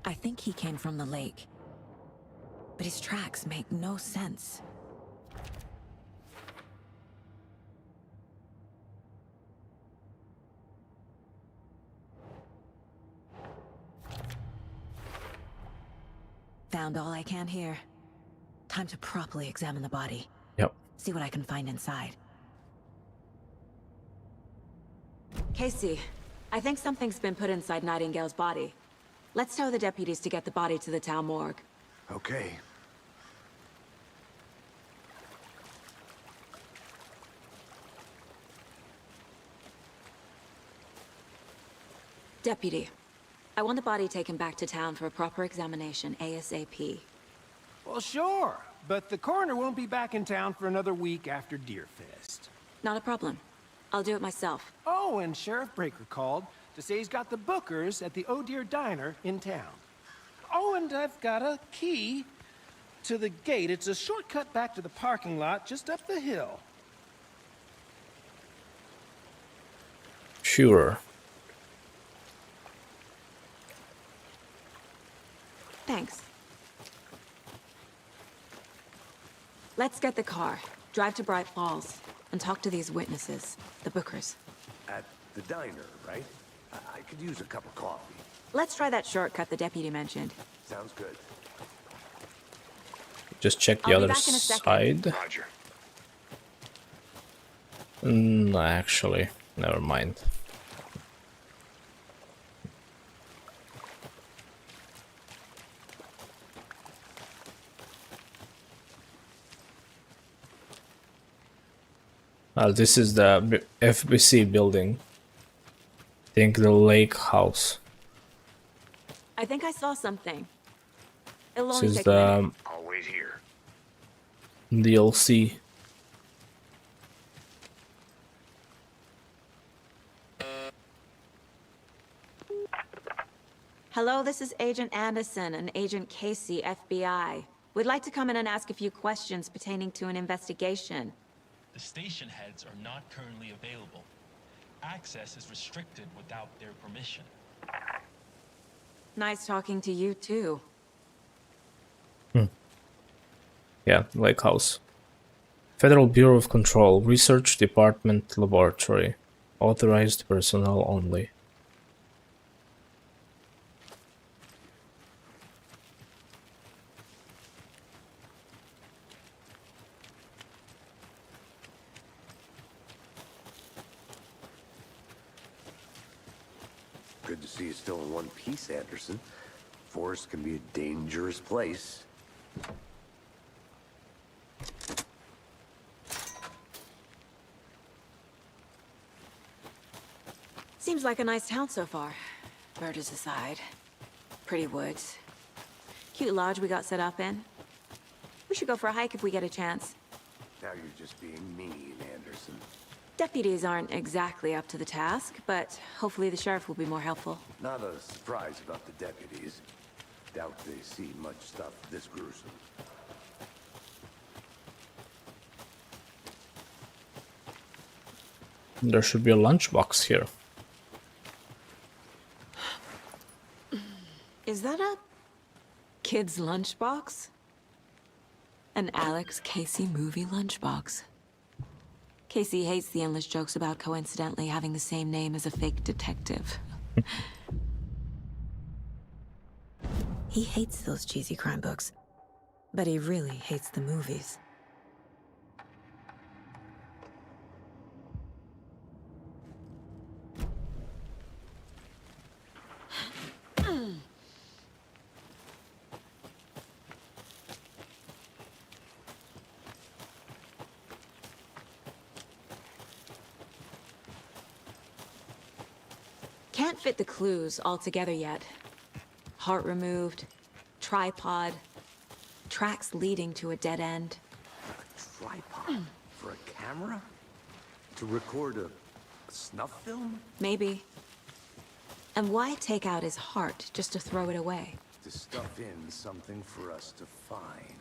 I think he came from the lake. But his tracks make no sense. Found all I can here. Time to properly examine the body. Yep. See what I can find inside. Casey, I think something's been put inside Nightingale's body. Let's tell the deputies to get the body to the town morgue. Okay. Deputy, I want the body taken back to town for a proper examination ASAP. Well, sure. But the coroner won't be back in town for another week after Deerfest. Not a problem. I'll do it myself. Oh, and Sheriff Breaker called to say he's got the Bookers at the Oh Dear Diner in town. Oh, and I've got a key to the gate. It's a shortcut back to the parking lot just up the hill. Sure. Thanks. Let's get the car, drive to Bright Falls, and talk to these witnesses, the Bookers. At the diner, right? I could use a cup of coffee. Let's try that shortcut the deputy mentioned. Sounds good. Just check the I'll be other back in a second. side. Roger. Actually, never mind. This is the FBC building. I think the lake house. I think I saw something. It'll This only is take a minute. the I'll wait here. DLC. Hello, this is Agent Anderson and Agent Casey, FBI. We'd like to come in and ask a few questions pertaining to an investigation. The station heads are not currently available. Access is restricted without their permission. Nice talking to you, too. Yeah, lake house. Federal Bureau of Control, Research Department Laboratory. Authorized personnel only. Good to see you still in one piece, Anderson. Forest can be a dangerous place. Seems like a nice town so far. Murders aside. Pretty woods. Cute lodge we got set up in. We should go for a hike if we get a chance. Now you're just being mean, Anderson. Deputies aren't exactly up to the task, but hopefully the sheriff will be more helpful. Not a surprise about the deputies. Doubt they see much stuff this gruesome. There should be a lunchbox here. Is that a kid's lunchbox? An Alex Casey movie lunchbox. Casey hates the endless jokes about coincidentally having the same name as a fake detective. He hates those cheesy crime books, but he really hates the movies. Can't fit the clues all together yet. Heart removed, tripod, tracks leading to a dead end. A tripod? For a camera? To record a snuff film? Maybe. And why take out his heart just to throw it away? To stuff in something for us to find.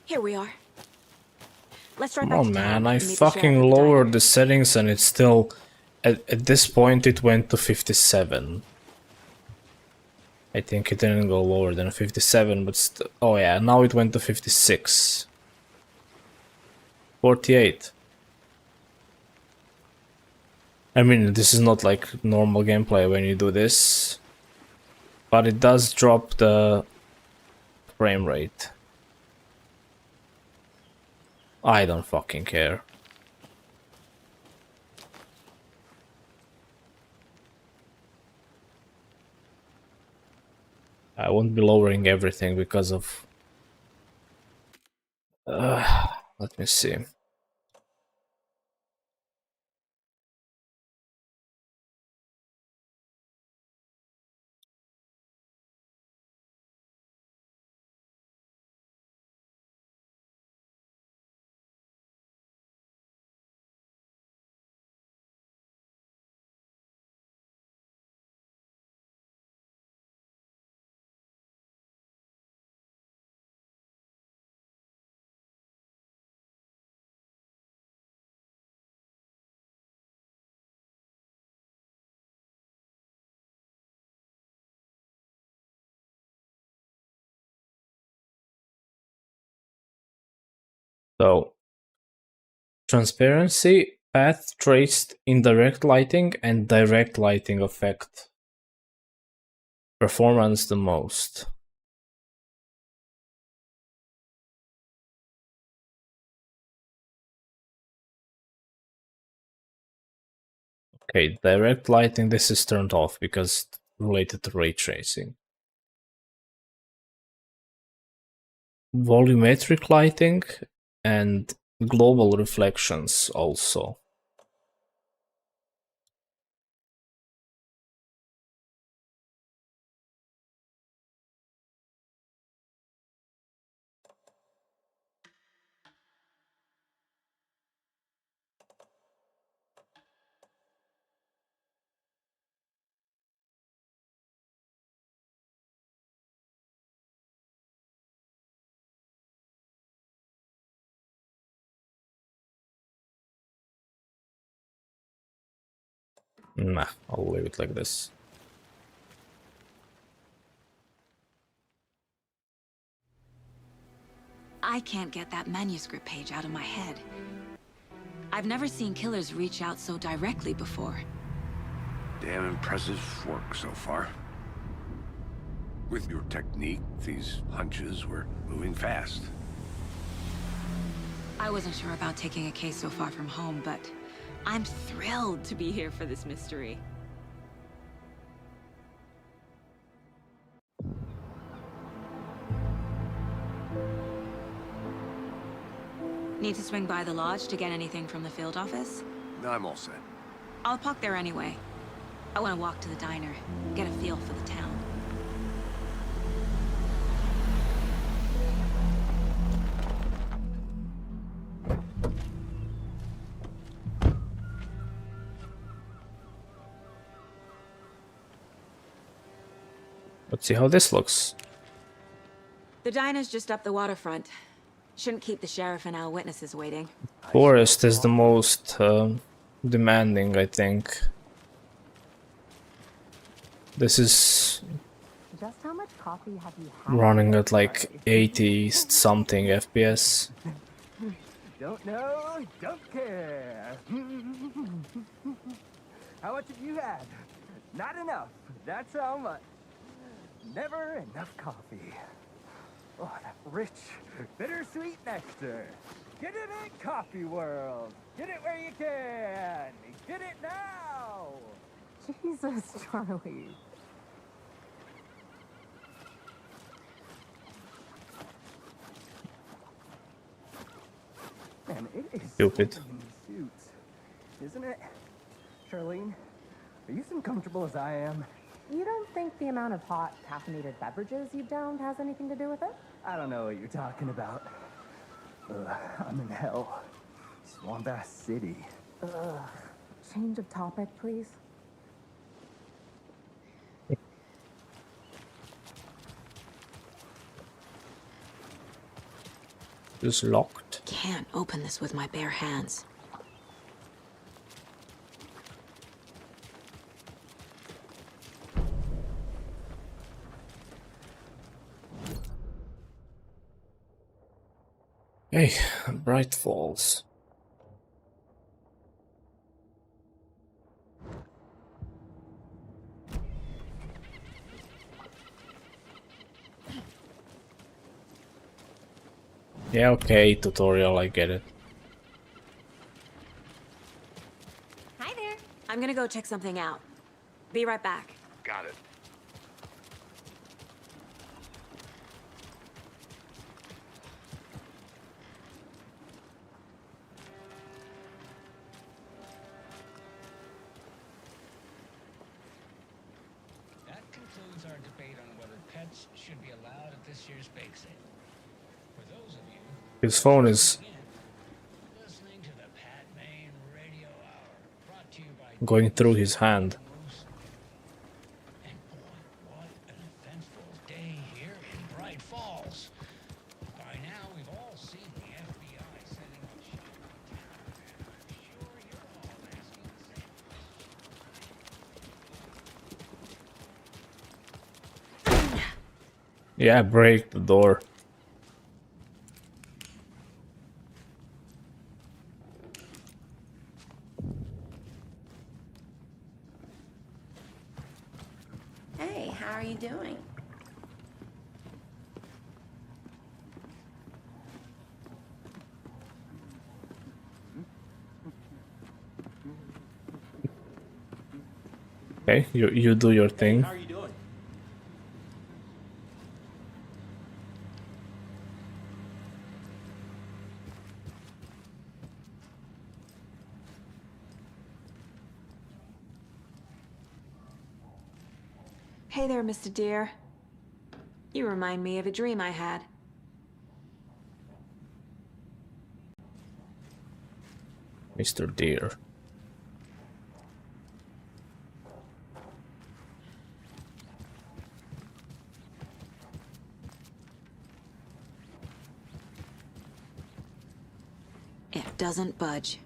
Here we are. Let's drive back Oh to town man, I and meet the sheriff fucking at the lowered diner. the settings and it's still... At this point it went to 57. I think it didn't go lower than 57, but oh yeah, now it went to 56. 48. I mean, this is not like normal gameplay when you do this, but it does drop the frame rate. I don't fucking care. I won't be lowering everything because of... let me see. So, transparency, path traced, indirect lighting, and direct lighting effect. Performance the most. Okay, direct lighting, this is turned off because it's related to ray tracing. Volumetric lighting and global reflections also. Nah, I'll leave it like this. I can't get that manuscript page out of my head. I've never seen killers reach out so directly before. Damn impressive work so far. With your technique, these hunches were moving fast. I wasn't sure about taking a case so far from home, but I'm thrilled to be here for this mystery. Need to swing by the lodge to get anything from the field office? No, I'm all set. I'll park there anyway. I want to walk to the diner, get a feel for the town. Let's see how this looks. The diner's just up the waterfront. Shouldn't keep the sheriff and our witnesses waiting. Forest is the most demanding, I think. This is Just how much coffee have you had? running at like 80 something FPS. Don't know, don't care. How much have you had? Not enough. That's how much. Never enough coffee. Oh, that rich, bittersweet nectar. Get it in Coffee World. Get it where you can. Get it now. Jesus, Charlie. Man, it is Stupid. so in these suits, isn't it? Charlene, are you as uncomfortable as I am? You don't think the amount of hot, caffeinated beverages you've downed has anything to do with it? I don't know what you're talking about. I'm in hell. Swamp Ass City. Change of topic, please. It's locked. Can't open this with my bare hands. Hey, Bright Falls. Yeah, okay, tutorial, I get it. Hi there. I'm gonna go check something out. Be right back. Got it. That concludes our debate on whether pets should be allowed at this year's bake sale. For those of you His phone is listening to the Pat Main Radio Hour, brought to you by going through his hand. And boy, what an eventful day here in Bright Falls. By now, we've all seen the FBI setting up shop in town, and I'm sure you're all asking the same question. Yeah, break the door. Hey, how are you doing? Okay, you do your thing. How are you doing? Hey there, Mr. Deer. You remind me of a dream I had. Mr. Deer. It doesn't budge.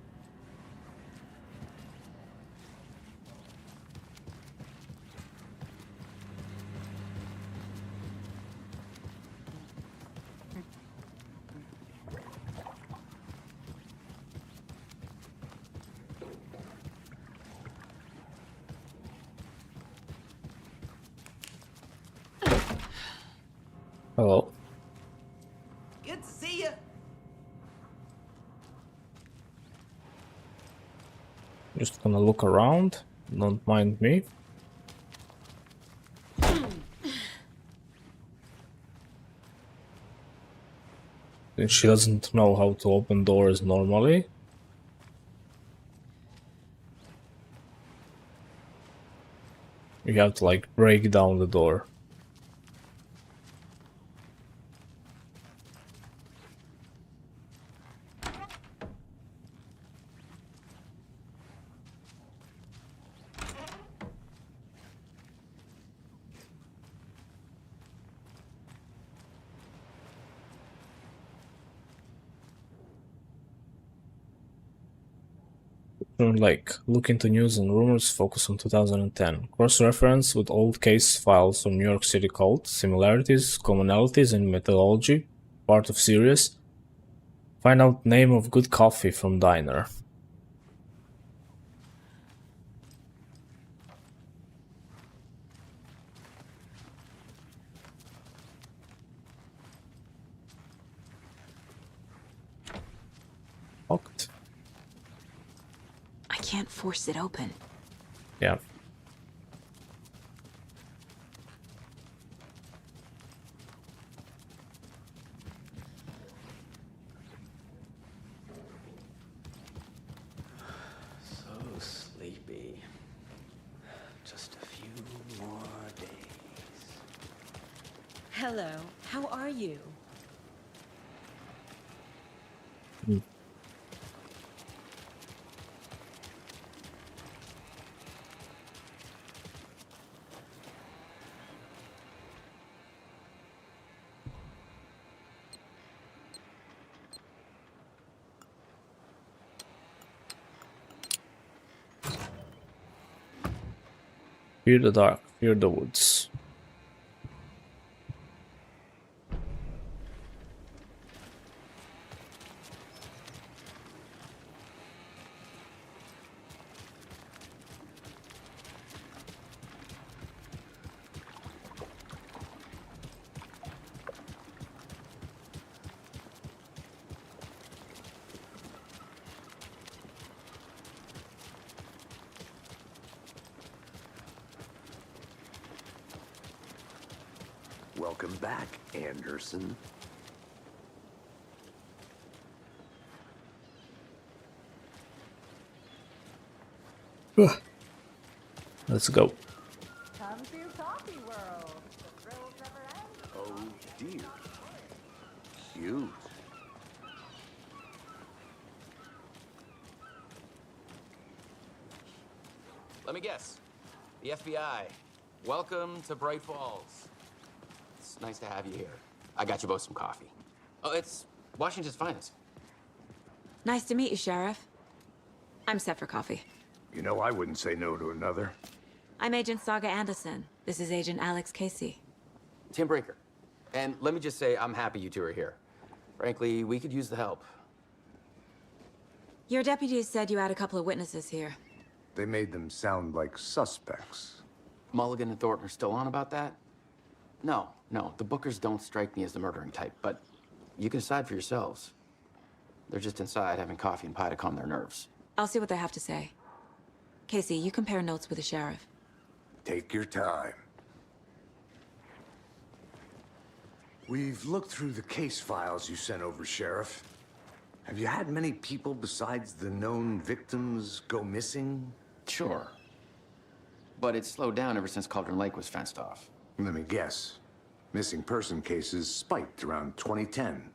Just gonna look around. Don't mind me. And she doesn't know how to open doors normally. You have to like break down the door. Like, look into news and rumors, focus on 2010. Cross-reference with old case files on New York City cult, similarities, commonalities in methodology, part of series. Find out name of good coffee from diner. Locked. I can't force it open. Yeah. So sleepy. Just a few more days. Hello, how are you? Fear the dark, fear the woods. Welcome back, Anderson. Let's go. Come to Coffee World. The thrills never end. Oh dear. Cute. Let me guess. The FBI. Welcome to Bright Falls. It's nice to have you here. I got you both some coffee. Oh, it's Washington's finest. Nice to meet you, Sheriff. I'm set for coffee. You know, I wouldn't say no to another. I'm Agent Saga Anderson. This is Agent Alex Casey. Tim Brinker. And let me just say, I'm happy you two are here. Frankly, we could use the help. Your deputies said you had a couple of witnesses here. They made them sound like suspects. Mulligan and Thornton are still on about that? No, the Bookers don't strike me as the murdering type, but you can decide for yourselves. They're just inside having coffee and pie to calm their nerves. I'll see what they have to say. Casey, you compare notes with the sheriff. Take your time. We've looked through the case files you sent over, Sheriff. Have you had many people besides the known victims go missing? Sure. But it's slowed down ever since Cauldron Lake was fenced off. Let me guess. Missing person cases spiked around 2010.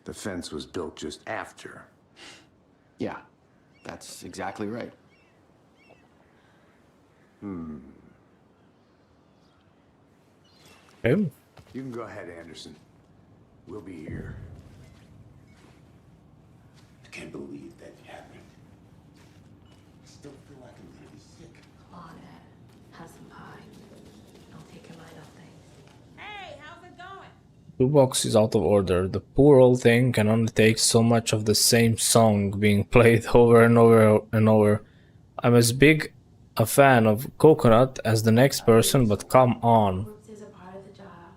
The fence was built just after. Yeah, that's exactly right. Okay. You can go ahead, Anderson. We'll be here. I can't believe that happened. I still feel like I'm gonna be sick. Claudette, have some pie. Don't take your mind off things. Hey, how's it going? Toolbox is out of order. The poor old thing can only take so much of the same song being played over and over and over. I'm as big a fan of Coconut as the next person, but come on.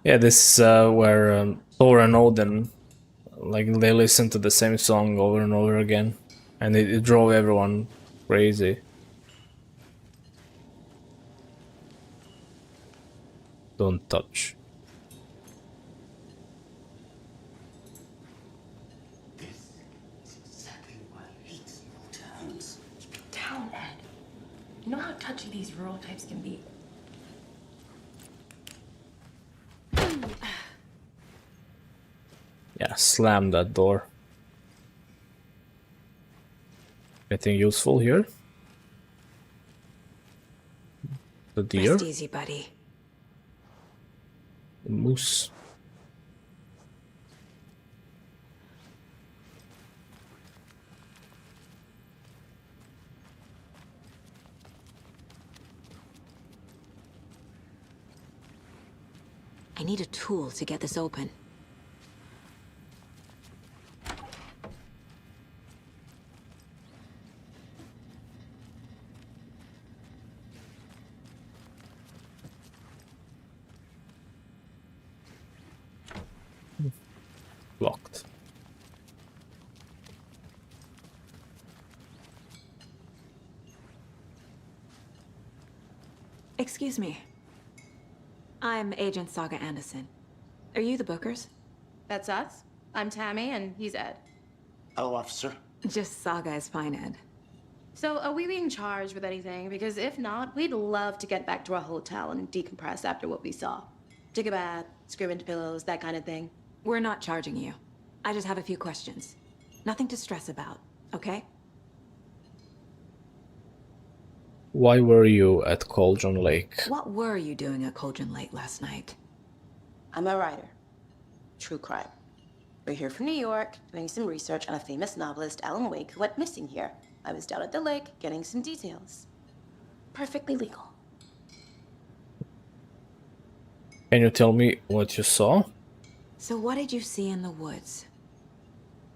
Yeah, this is where Thor and Odin, like, they listen to the same song over and over again, and it drove everyone Crazy. Don't touch. This is exactly why I hate small towns. Town, Ed. You know how touchy these rural types can be. Yeah, slam that door. Anything useful here? The deer? Rest easy, buddy. The moose. I need a tool to get this open. Locked. Excuse me. I'm Agent Saga Anderson. Are you the Bookers? That's us. I'm Tammy, and he's Ed. Hello, officer. Just Saga is fine, Ed. So, are we being charged with anything? Because if not, we'd love to get back to our hotel and decompress after what we saw. Take a bath, scream into pillows, that kind of thing. We're not charging you. I just have a few questions. Nothing to stress about, okay? Why were you at Cauldron Lake? What were you doing at Cauldron Lake last night? I'm a writer. True crime. We're here from New York, doing some research on a famous novelist, Alan Wake, who went missing here. I was down at the lake, getting some details. Perfectly legal. Can you tell me what you saw? So what did you see in the woods?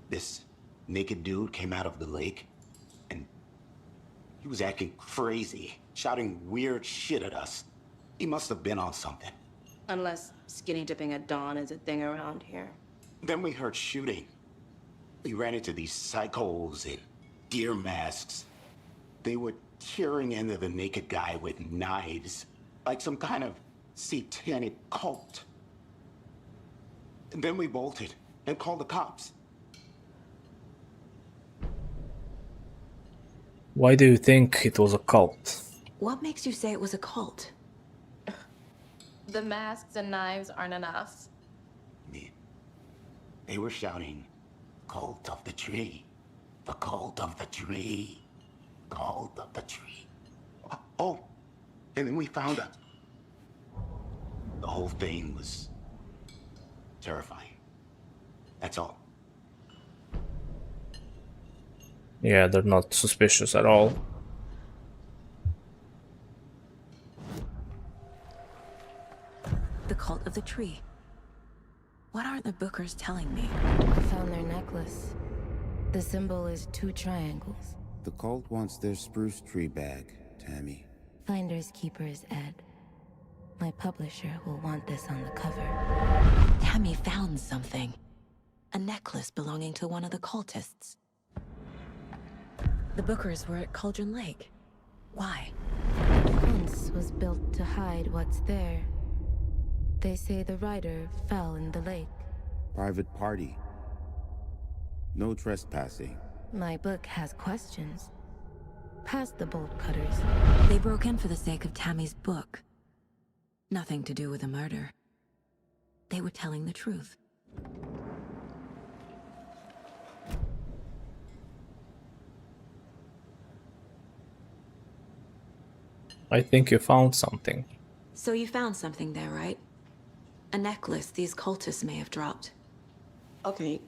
This naked dude came out of the lake, and he was acting crazy, shouting weird shit at us. He must have been on something. Unless skinny dipping at dawn is a thing around here. Then we heard shooting. We ran into these psychos in deer masks. They were tearing into the naked guy with knives, like some kind of satanic cult. And then we bolted and called the cops. Why do you think it was a cult? What makes you say it was a cult? The masks and knives aren't enough. They were shouting, "Cult of the tree, the cult of the tree, cult of the tree." Oh, and then we found out. The whole thing was terrifying. That's all. Yeah, they're not suspicious at all. The cult of the tree. What aren't the Bookers telling me? I found their necklace. The symbol is 2 triangles. The cult wants their spruce tree bag, Tammy. Finders keepers, Ed. My publisher will want this on the cover. Tammy found something. A necklace belonging to one of the cultists. The Bookers were at Cauldron Lake. Why? The fence was built to hide what's there. They say the writer fell in the lake. Private party. No trespassing. My book has questions. Past the bolt cutters. They broke in for the sake of Tammy's book. Nothing to do with a murder. They were telling the truth. I think you found something. So you found something there, right? A necklace these cultists may have dropped. Okay.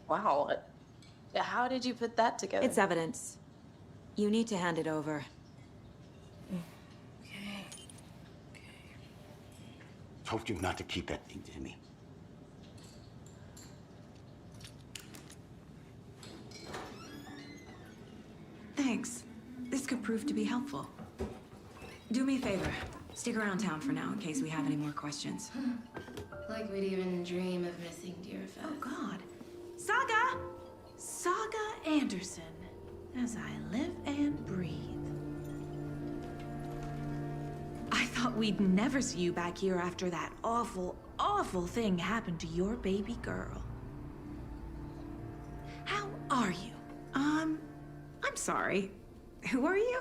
Wow. How did you put that together? It's evidence. You need to hand it over. Told you not to keep that thing, Tammy. Thanks. This could prove to be helpful. Do me a favor. Stick around town for now in case we have any more questions. Like we'd even dream of missing deer fest. Oh, God. Saga! Saga Anderson. as I live and breathe. I thought we'd never see you back here after that awful, awful thing happened to your baby girl. How are you? I'm sorry. Who are you?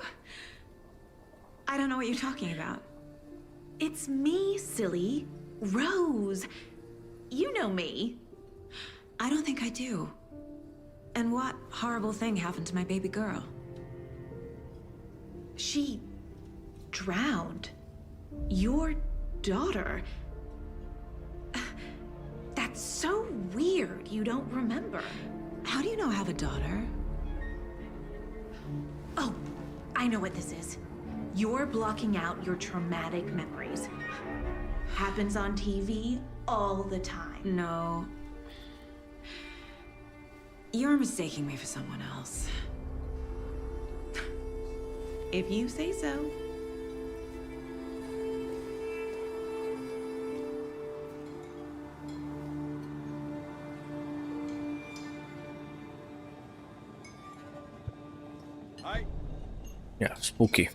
I don't know what you're talking about. It's me, silly. Rose. You know me. I don't think I do. And what horrible thing happened to my baby girl? She drowned. Your daughter. That's so weird you don't remember. How do you know I have a daughter? Oh, I know what this is. You're blocking out your traumatic memories. Happens on TV all the time. No. You're mistaking me for someone else. If you say so. Yeah, spooky.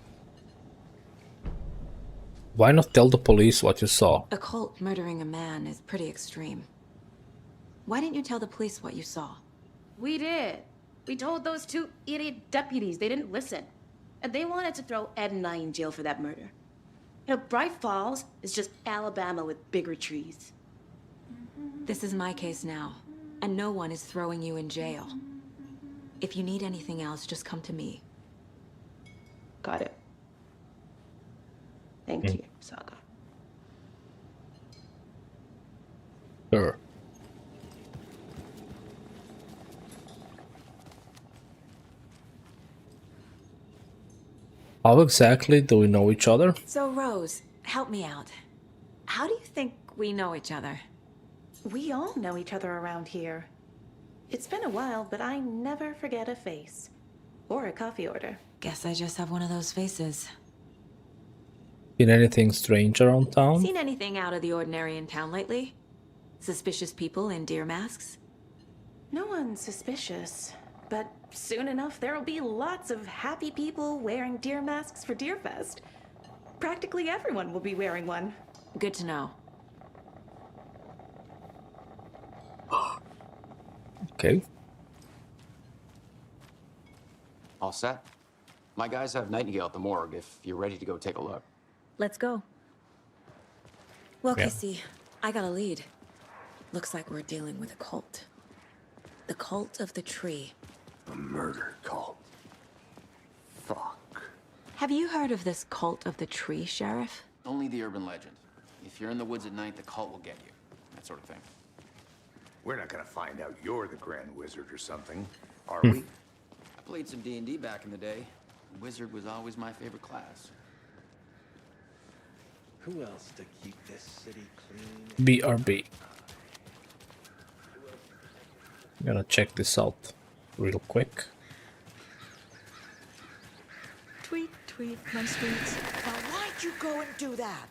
Why not tell the police what you saw? A cult murdering a man is pretty extreme. Why didn't you tell the police what you saw? We did. We told those two idiot deputies. They didn't listen. And they wanted to throw Ed and I in jail for that murder. You know, Bright Falls is just Alabama with bigger trees. This is my case now, and no one is throwing you in jail. If you need anything else, just come to me. Got it. Thank you, Saga. Sure. How exactly do we know each other? So, Rose, help me out. How do you think we know each other? We all know each other around here. It's been a while, but I never forget a face. Or a coffee order. Guess I just have one of those faces. Seen anything strange around town? Seen anything out of the ordinary in town lately? Suspicious people in deer masks? No one's suspicious. But soon enough, there'll be lots of happy people wearing deer masks for Deerfest. Practically everyone will be wearing one. Good to know. Okay. All set? My guys have Nightingale at the morgue if you're ready to go take a look. Let's go. Well, Yeah. Casey, I got a lead. Looks like we're dealing with a cult. The cult of the tree. A murder cult. Fuck. Have you heard of this cult of the tree, Sheriff? Only the urban legend. If you're in the woods at night, the cult will get you. That sort of thing. We're not gonna find out you're the Grand Wizard or something, are Hmm. we? I played some D&D back in the day. Wizard was always my favorite class. Who else to keep this city clean? BRB. Gotta check this out real quick. Tweet, tweet, my sweets. Now why'd you go and do that?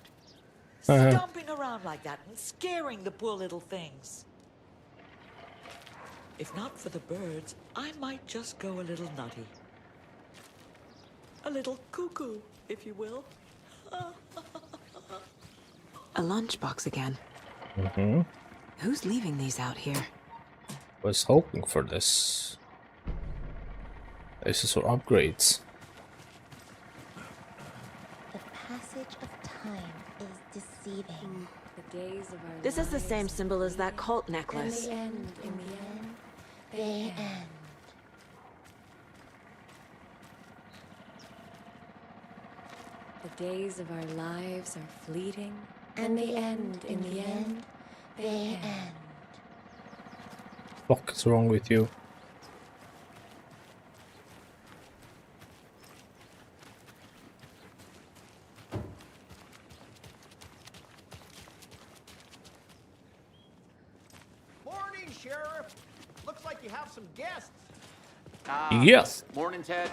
Uh-huh. Stomping around like that and scaring the poor little things. If not for the birds, I might just go a little nutty. A little cuckoo, if you will. A lunchbox again. Mm-hmm. Who's leaving these out here? Was hoping for this. This is for upgrades. The passage of time is deceiving. The days of our This is the same symbol as that cult necklace. in the end, they end. The days of our lives are fleeting, and they end in the end, they end. What is wrong with you? Morning, Sheriff. Looks like you have some guests. Yes. Morning, Ted.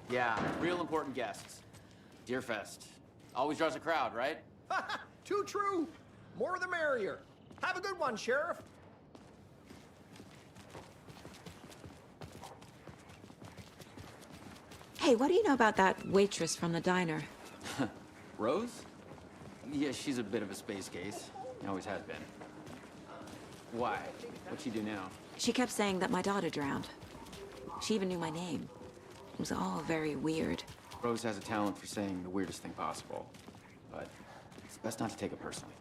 Yeah, real important guests. Deerfest. Always draws a crowd, right? Too true. More the merrier. Have a good one, Sheriff. Hey, what do you know about that waitress from the diner? Rose? Yeah, she's a bit of a space case. Always has been. Why? What'd she do now? She kept saying that my daughter drowned. She even knew my name. It was all very weird. Rose has a talent for saying the weirdest thing possible. But it's best not to take it personally.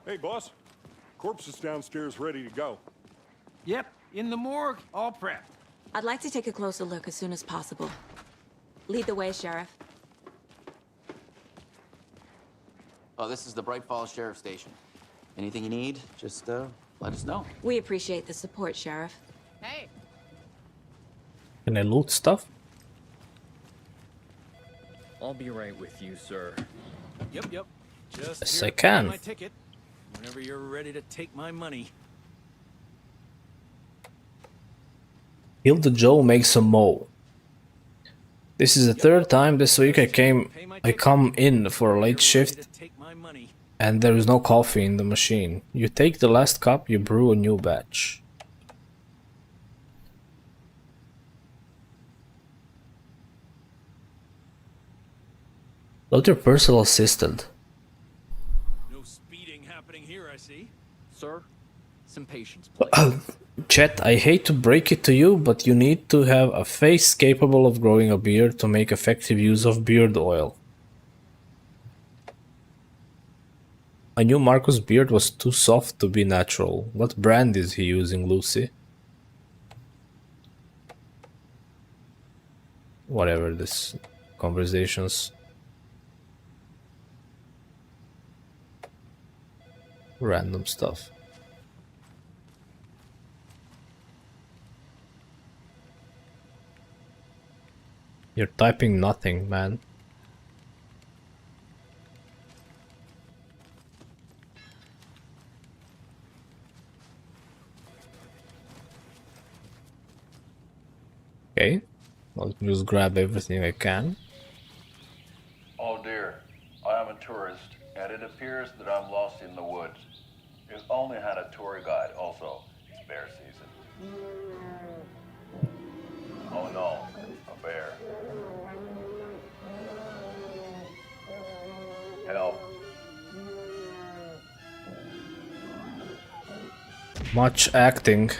Hey, boss. Corpse is downstairs ready to go. Yep, in the morgue, all prepped. I'd like to take a closer look as soon as possible. Lead the way, Sheriff. Oh, this is the Bright Falls Sheriff Station. Anything you need, just let us know. We appreciate the support, Sheriff. Hey. Can I loot stuff? I'll be right with you, sir. Yep. Just Yes, here I to can. buy my ticket. Whenever you're ready to take my money. Hilda Joe makes a mo. This is the third time this week I come in for a late shift and there is no coffee in the machine. You take the last cup, you brew a new batch. Not your personal assistant. No speeding happening here, I see. Sir, some patience, please. Chet, I hate to break it to you, but you need to have a face capable of growing a beard to make effective use of beard oil. I knew Marco's beard was too soft to be natural. What brand is he using, Lucy? Whatever this conversations. Random stuff. You're typing nothing, man. Okay, I'll just grab everything I can. Oh dear, I am a tourist, and it appears that I'm lost in the woods. You've only had a tour guide, also. It's bear season. Oh no, a bear. Help. Much acting.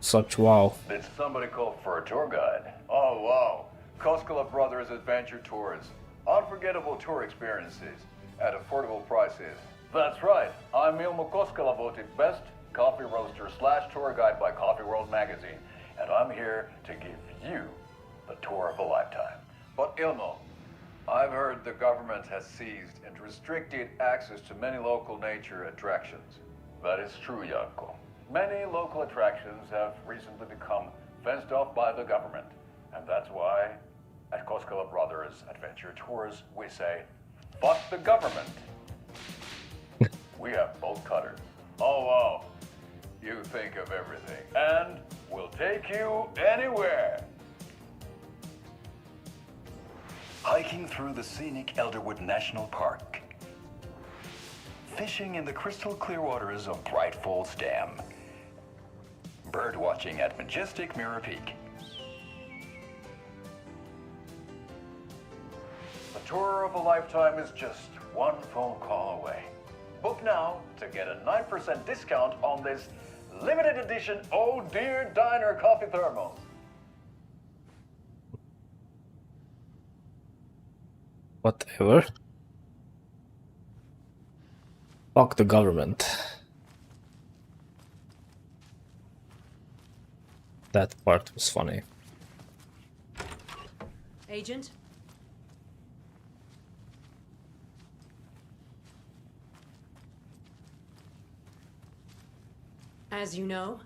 Such wow. Did somebody call for a tour guide? Oh wow, Koskela Brothers Adventure Tours. Unforgettable tour experiences at affordable prices. That's right, I'm Ilmo Koskela, voted best coffee roaster / tour guide by Coffee World magazine, and I'm here to give you the tour of a lifetime. But Ilmo, I've heard the government has seized and restricted access to many local nature attractions. That is true, Janko. Many local attractions have recently become fenced off by the government, and that's why at Koskela Brothers Adventure Tours we say, fuck the government. We have bolt cutters. Oh wow, you think of everything, and we'll take you anywhere. Hiking through the scenic Elderwood National Park. Fishing in the crystal clear waters of Bright Falls Dam. Bird watching at majestic Mirror Peak. The tour of a lifetime is just one phone call away. Book now to get a 9% discount on this limited edition Oh Dear Diner coffee thermos. Whatever. Fuck the government. That part was funny. Agent? As you know,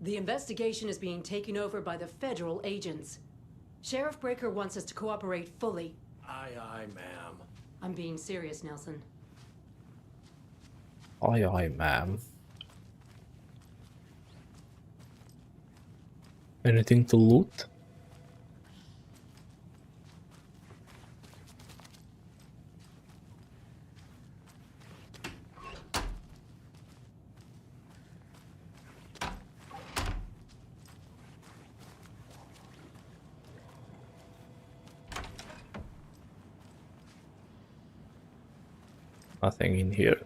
the investigation is being taken over by the federal agents. Sheriff Breaker wants us to cooperate fully. Aye, ma'am. I'm being serious, Nelson. Aye, ma'am. Anything to loot? Nothing in here.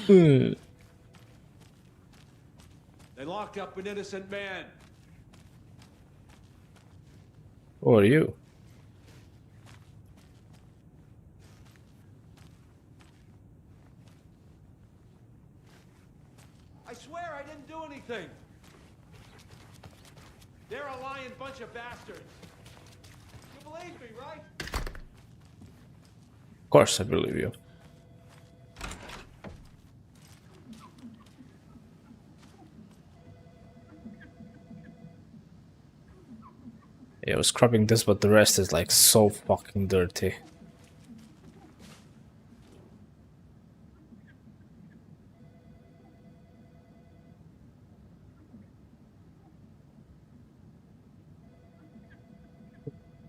They locked up an innocent man. Who are you? I swear I didn't do anything. They're a lying bunch of bastards. You believe me, right? Of course I believe you. Yeah, I was scrubbing this, but the rest is like so fucking dirty.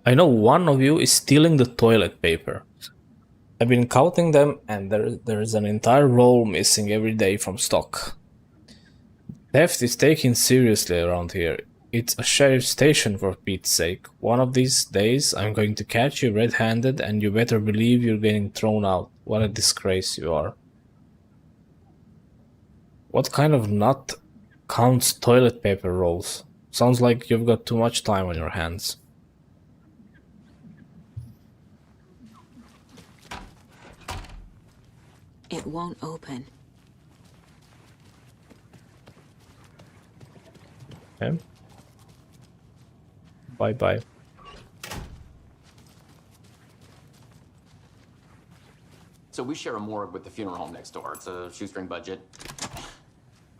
I know one of you is stealing the toilet paper. I've been counting them, and there's an entire roll missing every day from stock. Theft is taken seriously around here. It's a sheriff's station, for Pete's sake. One of these days I'm going to catch you red-handed, and you better believe you're getting thrown out. What a disgrace you are. What kind of nut counts toilet paper rolls? Sounds like you've got too much time on your hands. It won't open. Okay. Bye-bye. So we share a morgue with the funeral home next door. It's a shoestring budget.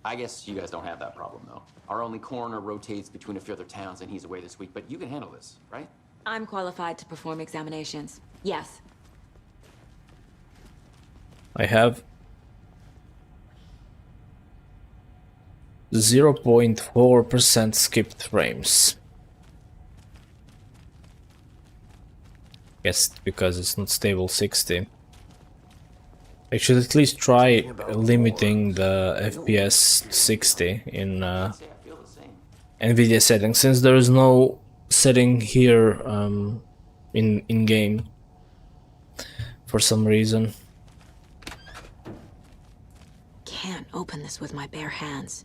I guess you guys don't have that problem, though. Our only coroner rotates between a few other towns, and he's away this week. But you can handle this, right? I'm qualified to perform examinations. Yes. I have 0.4% skipped frames. Yes, because it's not stable 60. I should at least try limiting the FPS to 60 in NVIDIA settings, since there is no setting here in game for some reason. Can't open this with my bare hands.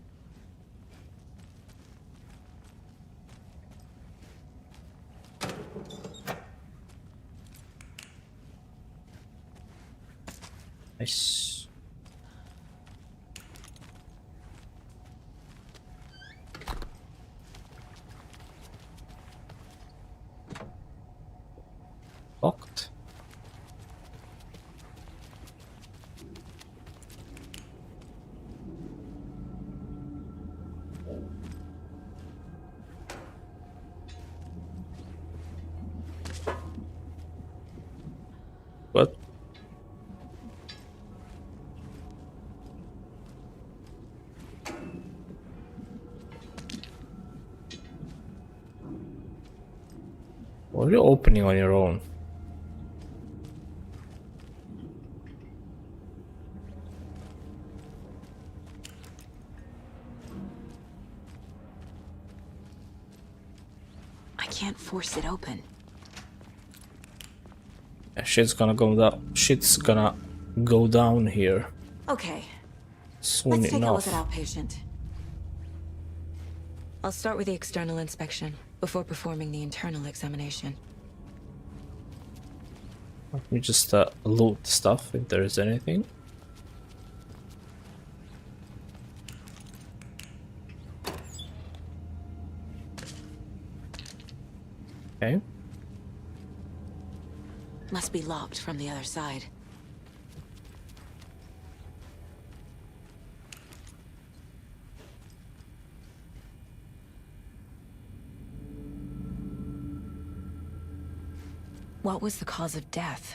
Nice. Locked. What? What are you opening on your own? I can't force it open. Yeah, shit's gonna go down. Shit's gonna go down here Okay, soon let's take a look enough. at outpatient. I'll start with the external inspection before performing the internal examination. Let me just loot stuff if there is anything. Okay. Must be locked from the other side. What was the cause of death?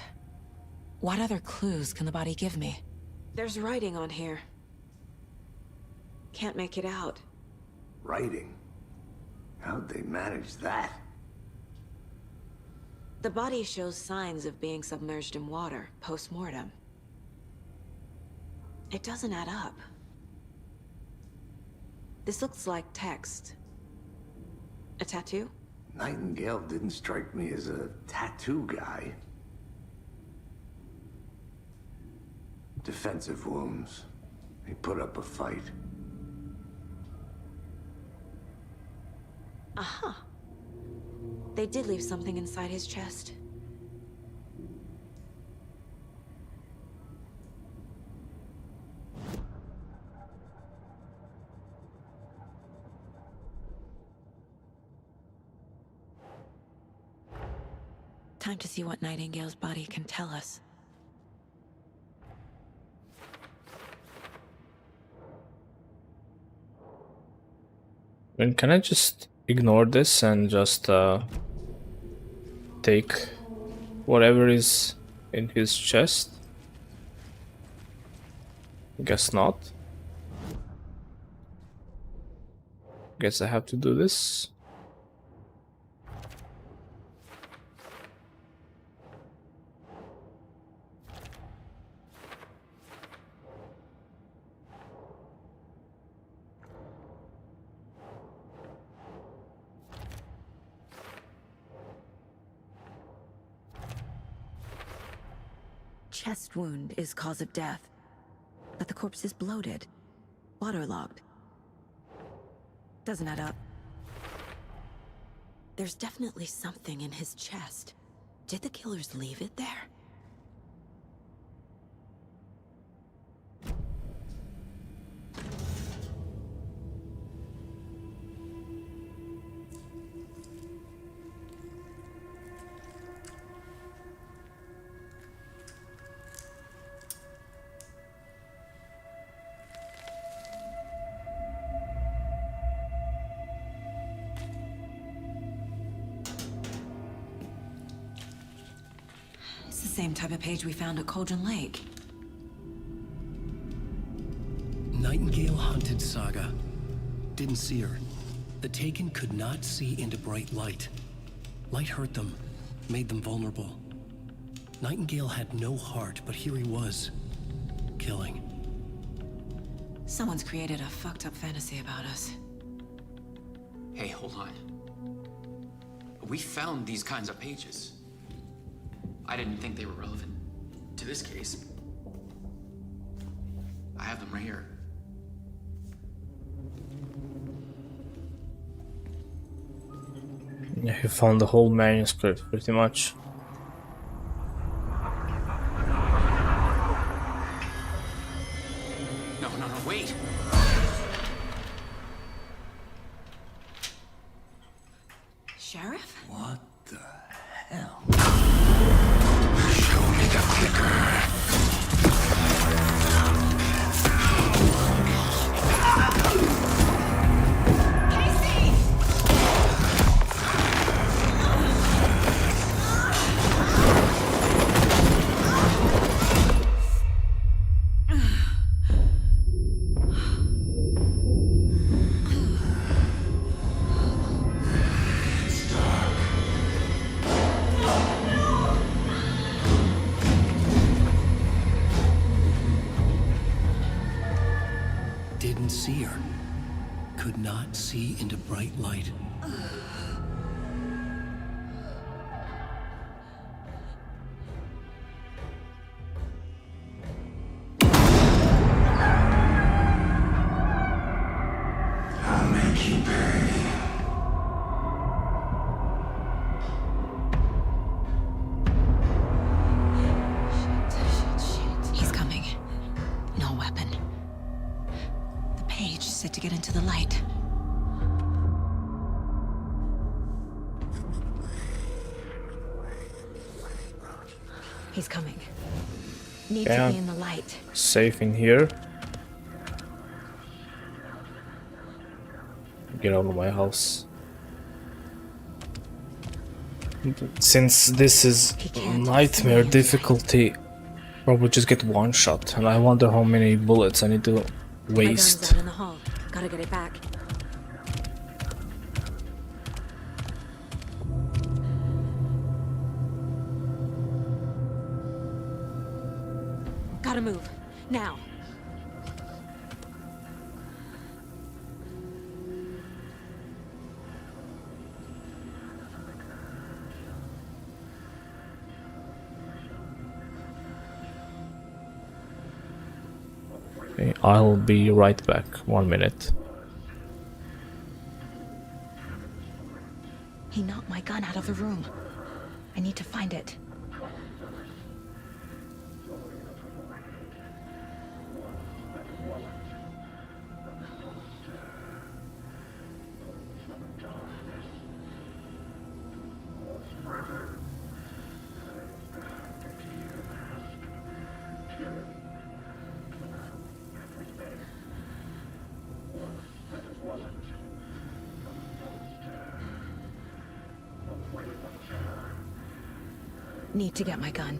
What other clues can the body give me? There's writing on here. Can't make it out. Writing? How'd they manage that? The body shows signs of being submerged in water post-mortem. It doesn't add up. This looks like text. A tattoo? Nightingale didn't strike me as a tattoo guy. Defensive wounds. He put up a fight. Aha. They did leave something inside his chest. Time to see what Nightingale's body can tell us. And can I just ignore this and just take whatever is in his chest? Guess not. Guess I have to do this. Chest wound is cause of death, but the corpse is bloated, waterlogged. Doesn't add up. There's definitely something in his chest. Did the killers leave it there? It's the same type of page we found at Cauldron Lake. Nightingale hunted Saga. Didn't see her. The Taken could not see into bright light. Light hurt them, made them vulnerable. Nightingale had no heart, but here he was, killing. Someone's created a fucked up fantasy about us. Hey, hold on. We found these kinds of pages. I didn't think they were relevant to this case. I have them right here. Yeah, he found the whole manuscript, pretty much. No, wait! Sheriff? What the hell? Show me the clicker. Didn't see her. Could not see into bright light. I'll make you pay. He's coming. No weapon. The page said to get into the light. He's coming. Need Yeah. to be in the light. Safe in here. Get out of my house. Since this is nightmare difficulty, probably just get one shot, and I wonder how many bullets I need to My gun's waste. out in the hall. Gotta get it back. Gotta move. Now. Okay, I'll be right back. 1 minute. He knocked my gun out of the room. I need to find it. Need to get my gun.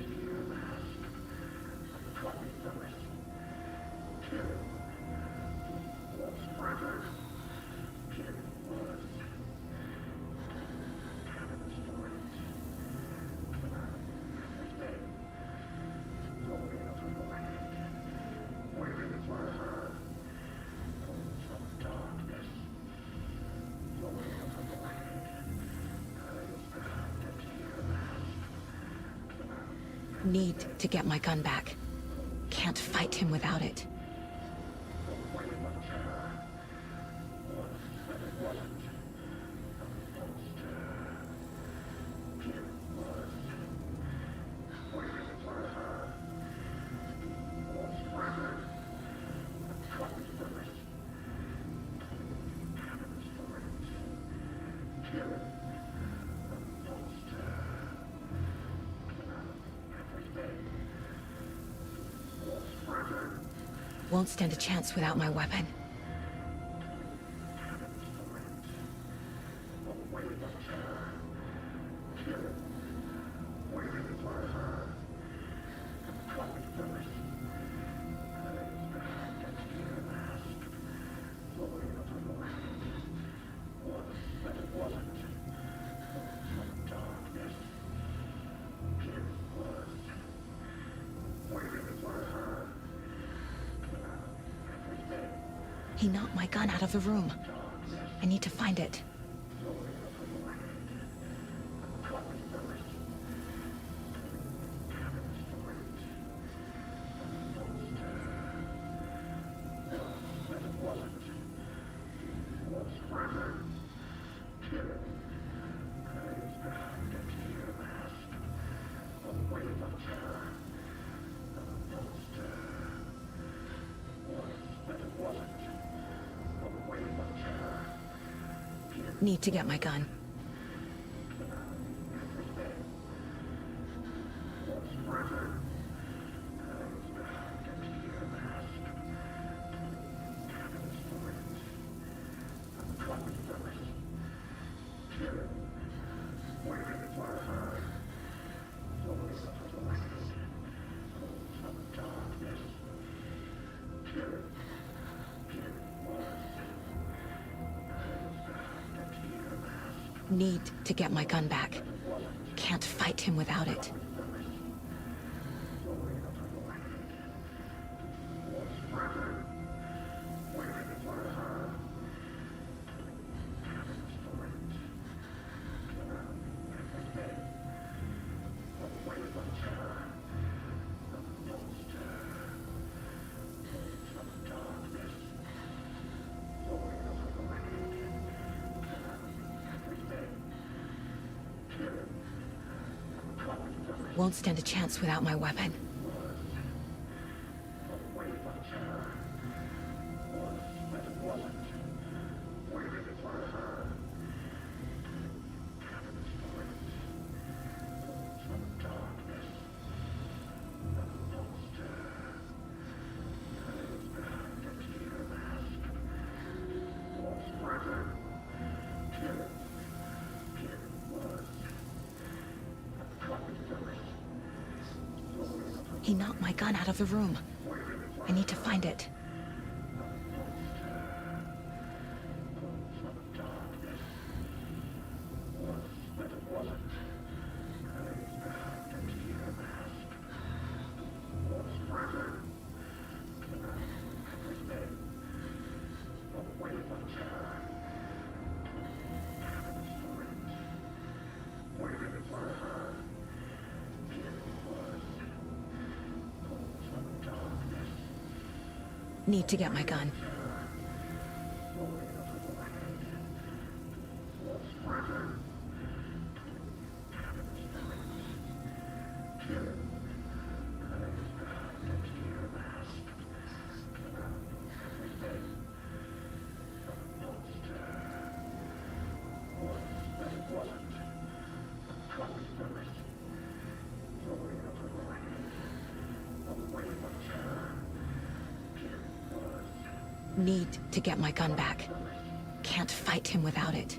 Need to get my gun back. Can't fight him without it. Won't stand a chance without my weapon. He knocked my gun out of the room. I need to find it. Need to get my gun. Need to get my gun back. Can't fight him without it. Won't stand a chance without my weapon. He knocked my gun out of the room. I need to find it. Need to get my gun. Need to get my gun back. Can't fight him without it.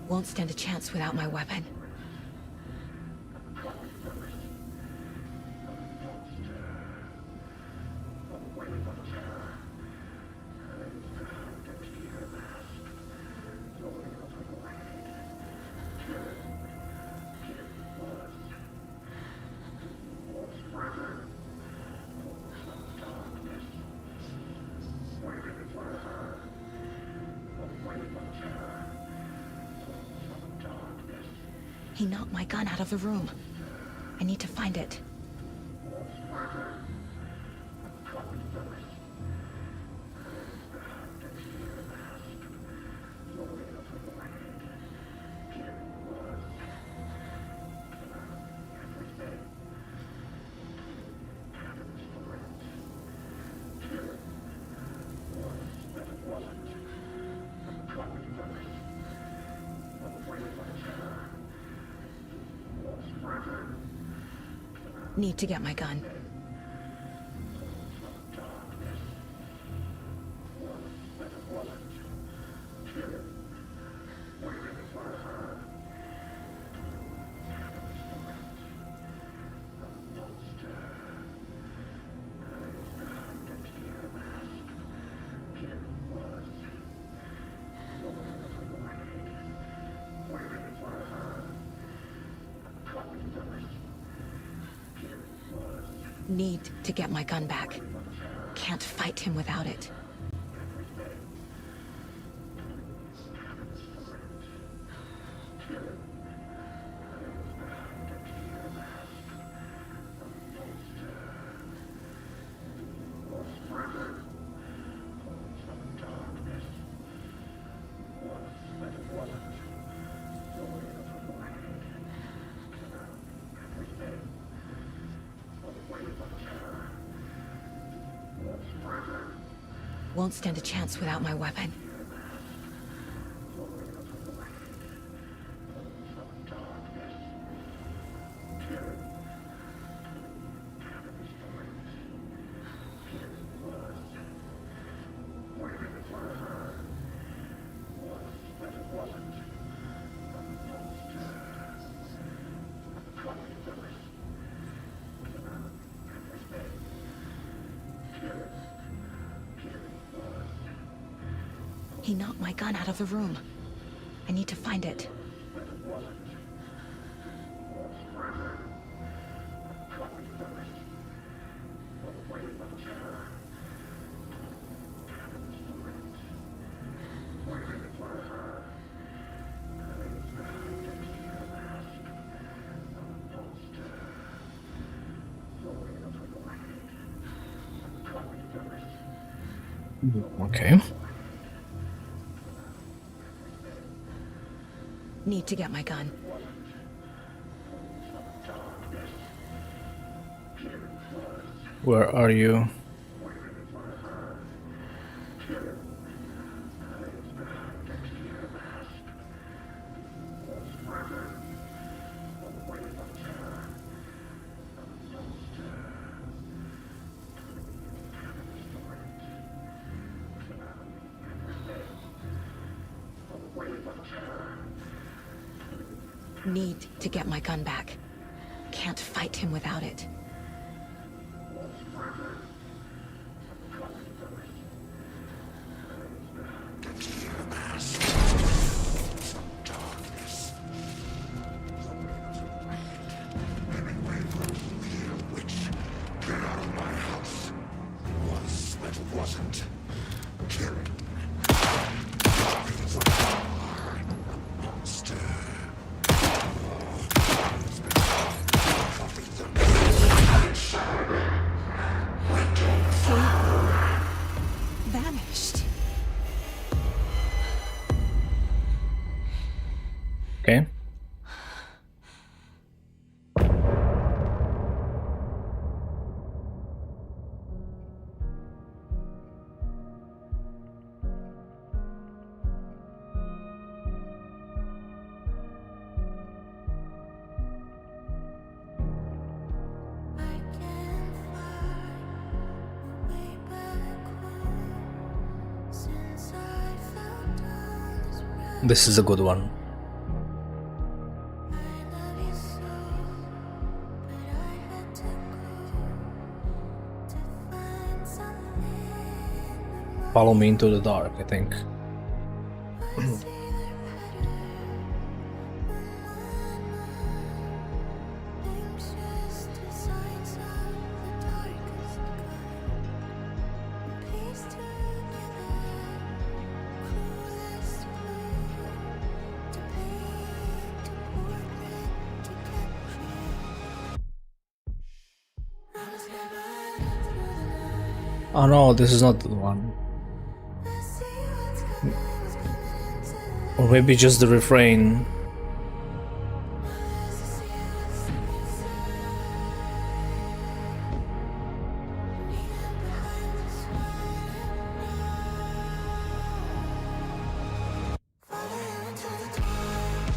Won't stand a chance without my weapon. He knocked my gun out of the room. I need to find it. Need to get my gun. Need to get my gun back. Can't fight him without it. Won't stand a chance without my weapon. He knocked my gun out of the room. I need to find it. Okay. Need to get my gun. Where are you? Need to get my gun back. Can't fight him without it. Okay. This is a good one. Follow me into the dark, I think. Oh no, this is not the one. Or maybe just the refrain.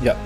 Yeah.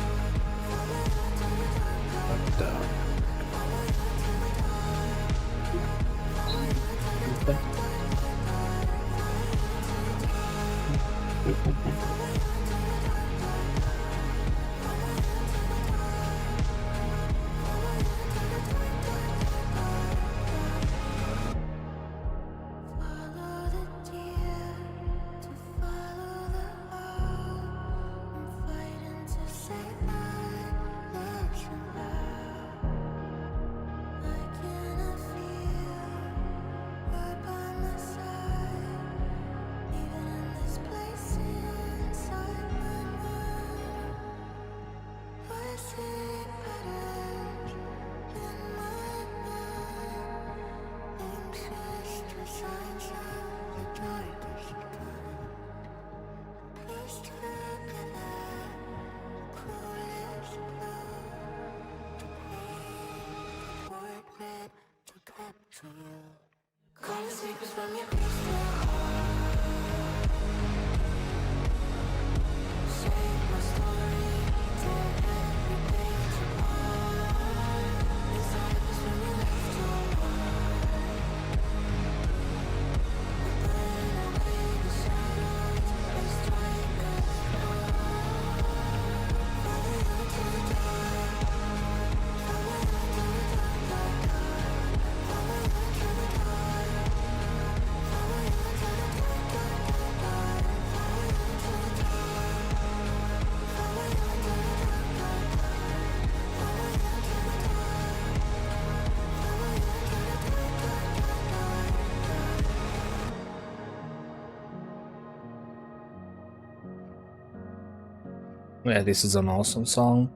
Yeah, this is an awesome song.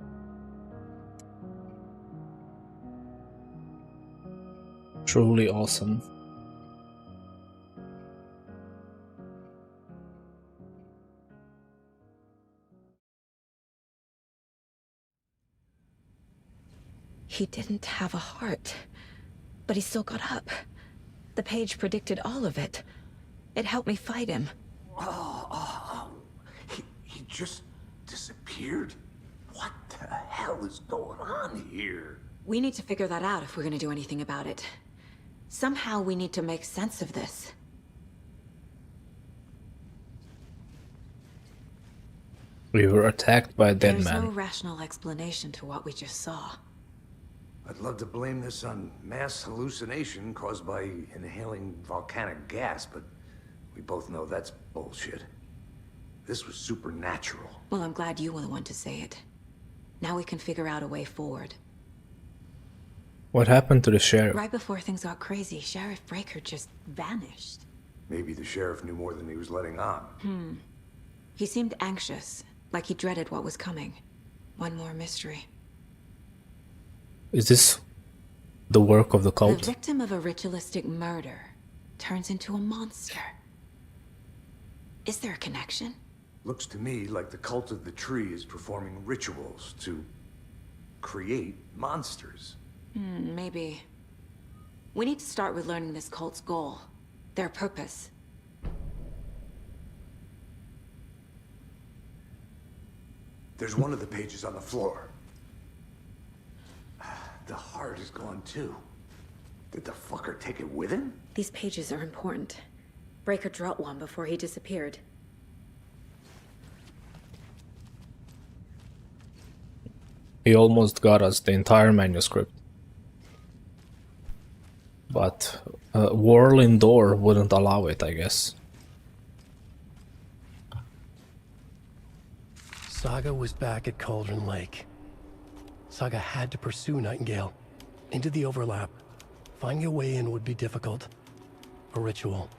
Truly awesome. He didn't have a heart, but he still got up. The page predicted all of it. It helped me fight him. He just disappeared? What the hell is going on here? We need to figure that out if we're gonna do anything about it. Somehow we need to make sense of this. We were attacked by a dead There's man. no rational explanation to what we just saw. I'd love to blame this on mass hallucination caused by inhaling volcanic gas, but we both know that's bullshit. This was supernatural. Well, I'm glad you were the one to say it. Now we can figure out a way forward. What happened to the sheriff? Right before things got crazy, Sheriff Breaker just vanished. Maybe the sheriff knew more than he was letting on. He seemed anxious, like he dreaded what was coming. One more mystery. Is this the work of the The cult? victim of a ritualistic murder turns into a monster. Is there a connection? Looks to me like the cult of the tree is performing rituals to create monsters. Maybe. We need to start with learning this cult's goal, their purpose. There's one of the pages on the floor. The heart is gone too. Did the fucker take it with him? These pages are important. Breaker dropped one before he disappeared. He almost got us the entire manuscript. But Whirling Door wouldn't allow it, I guess. Saga was back at Cauldron Lake. Saga had to pursue Nightingale into the overlap. Finding a way in would be difficult. A ritual.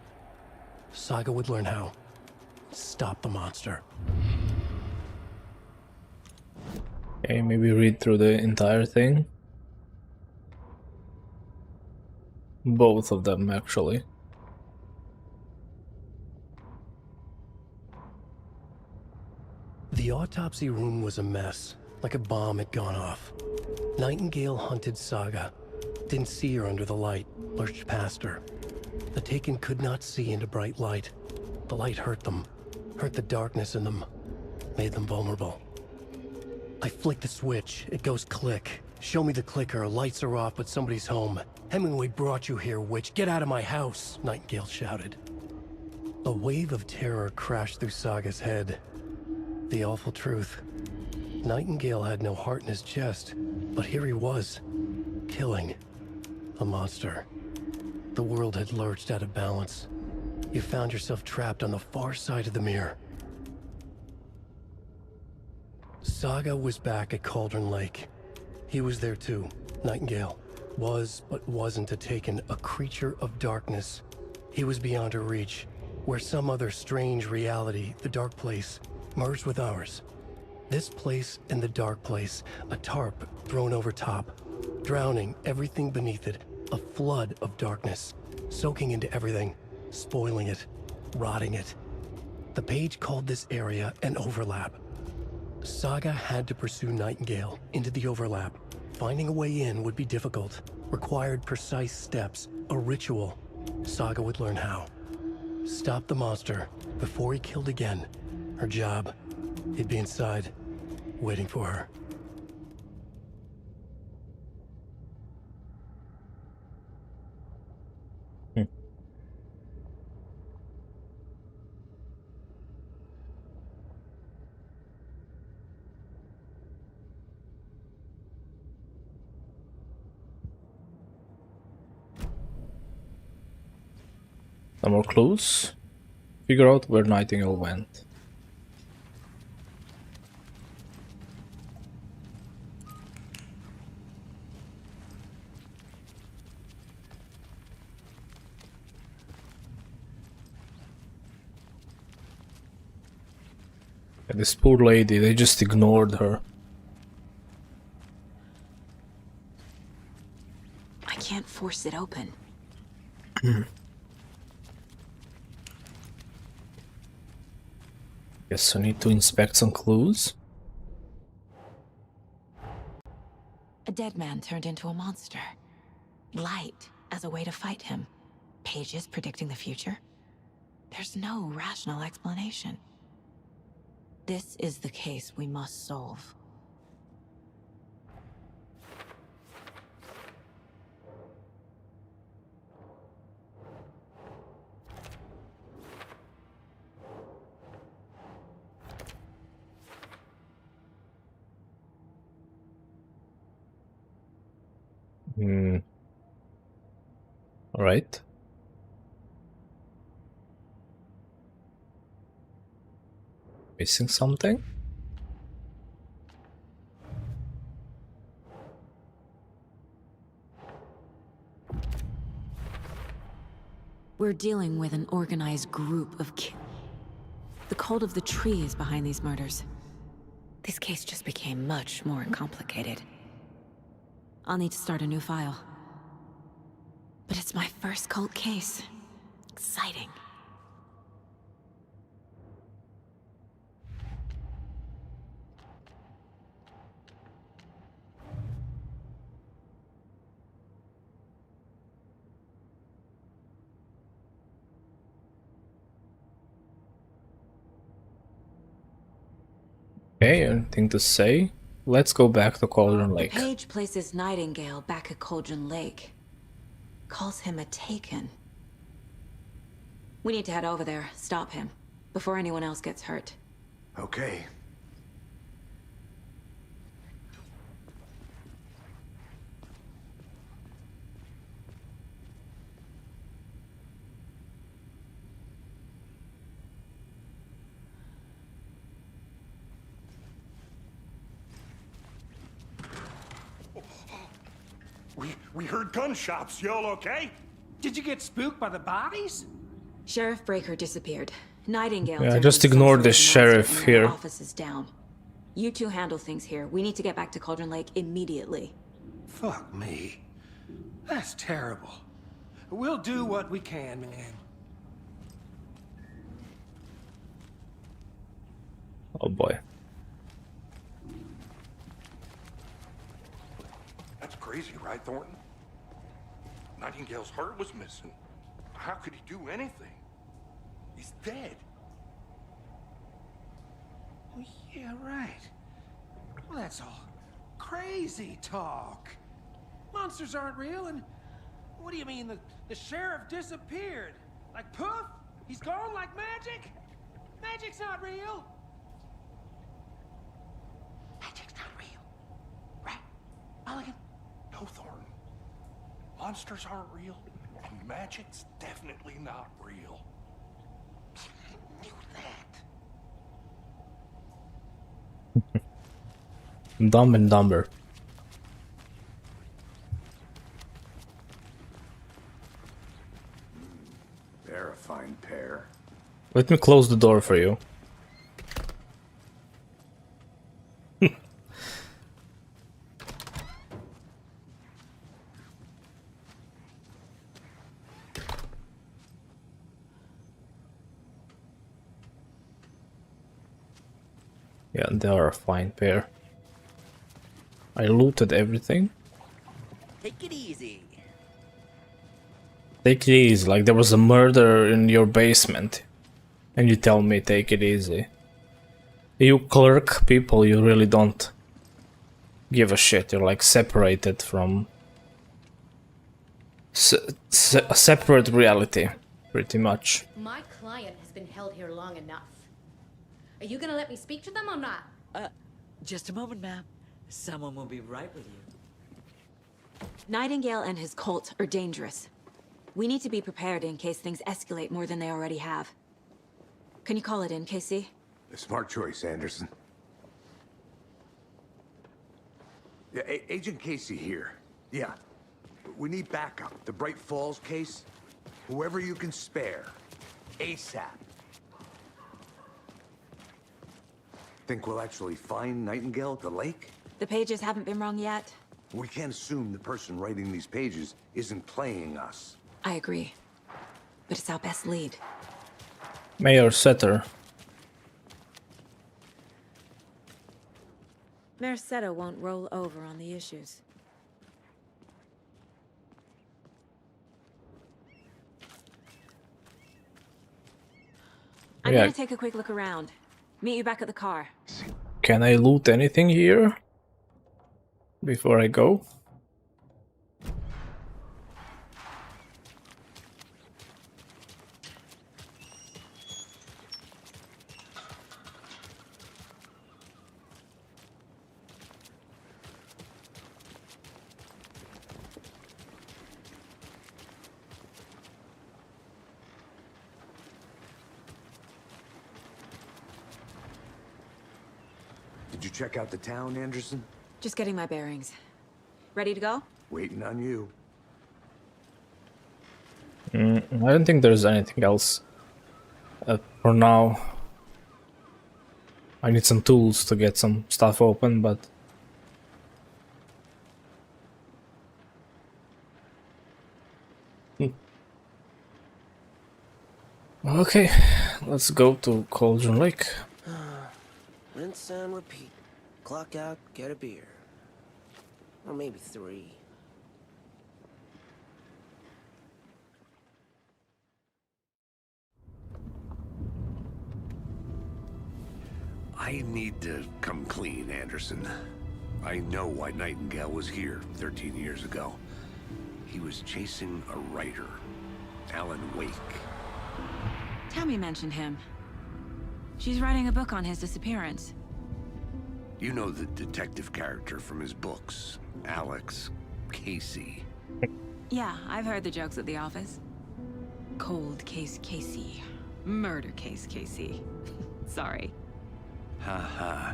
Saga would learn how. Stop the monster. Okay, maybe read through the entire thing. Both of them, actually. The autopsy room was a mess, like a bomb had gone off. Nightingale hunted Saga. Didn't see her under the light, lurched past her. The Taken could not see into bright light. The light hurt them, hurt the darkness in them, made them vulnerable. I flick the switch, it goes click. Show me the clicker, lights are off, but somebody's home. Hemingway brought you here, witch. Get out of my house, Nightingale shouted. A wave of terror crashed through Saga's head. The awful truth. Nightingale had no heart in his chest, but here he was, killing a monster. The world had lurched out of balance. You found yourself trapped on the far side of the mirror. Saga was back at Cauldron Lake. He was there too, Nightingale. Was, but wasn't a Taken, a creature of darkness. He was beyond her reach, where some other strange reality, the dark place, merged with ours. This place and the dark place, a tarp thrown over top, drowning everything beneath it, a flood of darkness, soaking into everything, spoiling it, rotting it. The page called this area an overlap. Saga had to pursue Nightingale into the overlap. Finding a way in would be difficult, required precise steps, a ritual. Saga would learn how. Stop the monster before he killed again. Her job, he'd be inside, waiting for her. Some more clues. Figure out where Nightingale went. And this poor lady, they just ignored her. I can't force it open. Guess I need to inspect some clues. A dead man turned into a monster. Light as a way to fight him. Pages predicting the future. There's no rational explanation. This is the case we must solve. All right. Missing something? We're dealing with an organized group of The cult of the tree is behind these murders. This case just became much more complicated. I'll need to start a new file. But it's my first cult case. Exciting. Okay, anything to say? Let's go back to Cauldron The Lake. page places Nightingale back at Cauldron Lake. Calls him a Taken. We need to head over there, stop him, before anyone else gets hurt. Okay. We heard gunshots. Y'all okay? Did you get spooked by the bodies? Sheriff Breaker disappeared. Nightingale. Yeah, turned just himself ignore into this a monster sheriff and here. our office is down. You two handle things here. We need to get back to Cauldron Lake immediately. Fuck me. That's terrible. We'll do what we can, man. Oh boy. That's crazy, right, Thornton? Nightingale's heart was missing. How could he do anything? He's dead. Well, yeah, right. Well, that's all crazy talk. Monsters aren't real, and what do you mean the sheriff disappeared? Like poof? He's gone like magic? Magic's not real. Magic's not real. Right, Mulligan? No, Thornton. Monsters aren't real, and magic's definitely not real. Knew that. Dumb and Dumber. They're a fine pair. Let me close the door for you. Yeah, they are a fine pair. I looted everything. Take it easy. Take it easy, like there was a murder in your basement. And you tell me take it easy. You clerk people, you really don't give a shit. You're like separated from a separate reality, pretty much. My client has been held here long enough. Are you gonna let me speak to them or not? Just a moment, ma'am. Someone will be right with you. Nightingale and his cult are dangerous. We need to be prepared in case things escalate more than they already have. Can you call it in, Casey? A smart choice, Anderson. Yeah, Agent Casey here. Yeah. We need backup. The Bright Falls case. Whoever you can spare. ASAP. Think we'll actually find Nightingale at the lake? The pages haven't been wrong yet. We can't assume the person writing these pages isn't playing us. I agree. But it's our best lead. Mayor Setter. Mayor Setter won't roll over on the issues. I'm gonna take a quick look around. Meet you back at the car. Can I loot anything here before I go? Did you check out the town, Anderson? Just getting my bearings. Ready to go? Waiting on you. I don't think there's anything else for now. I need some tools to get some stuff open, but okay, let's go to Cauldron Lake. Rinse and repeat. Clock out, get a beer. Or maybe 3. I need to come clean, Anderson. I know why Nightingale was here 13 years ago. He was chasing a writer, Alan Wake. Tammy mentioned him. She's writing a book on his disappearance. You know the detective character from his books, Alex Casey. Yeah, I've heard the jokes at the office. Cold case Casey. Murder case Casey. Sorry. Haha.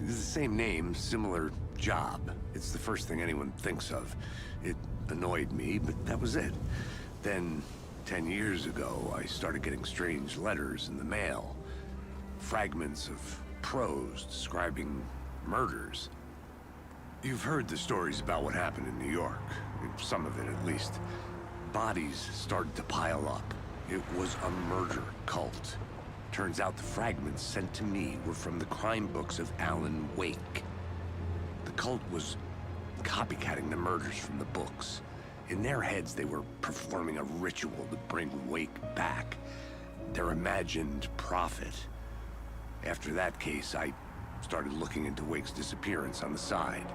It's the same name, similar job. It's the first thing anyone thinks of. It annoyed me, but that was it. Then, 10 years ago, I started getting strange letters in the mail. Fragments of prose describing murders. You've heard the stories about what happened in New York. Some of it, at least. Bodies started to pile up. It was a murder cult. Turns out the fragments sent to me were from the crime books of Alan Wake. The cult was copycatting the murders from the books. In their heads, they were performing a ritual to bring Wake back. Their imagined prophet. After that case, I started looking into Wake's disappearance on the side.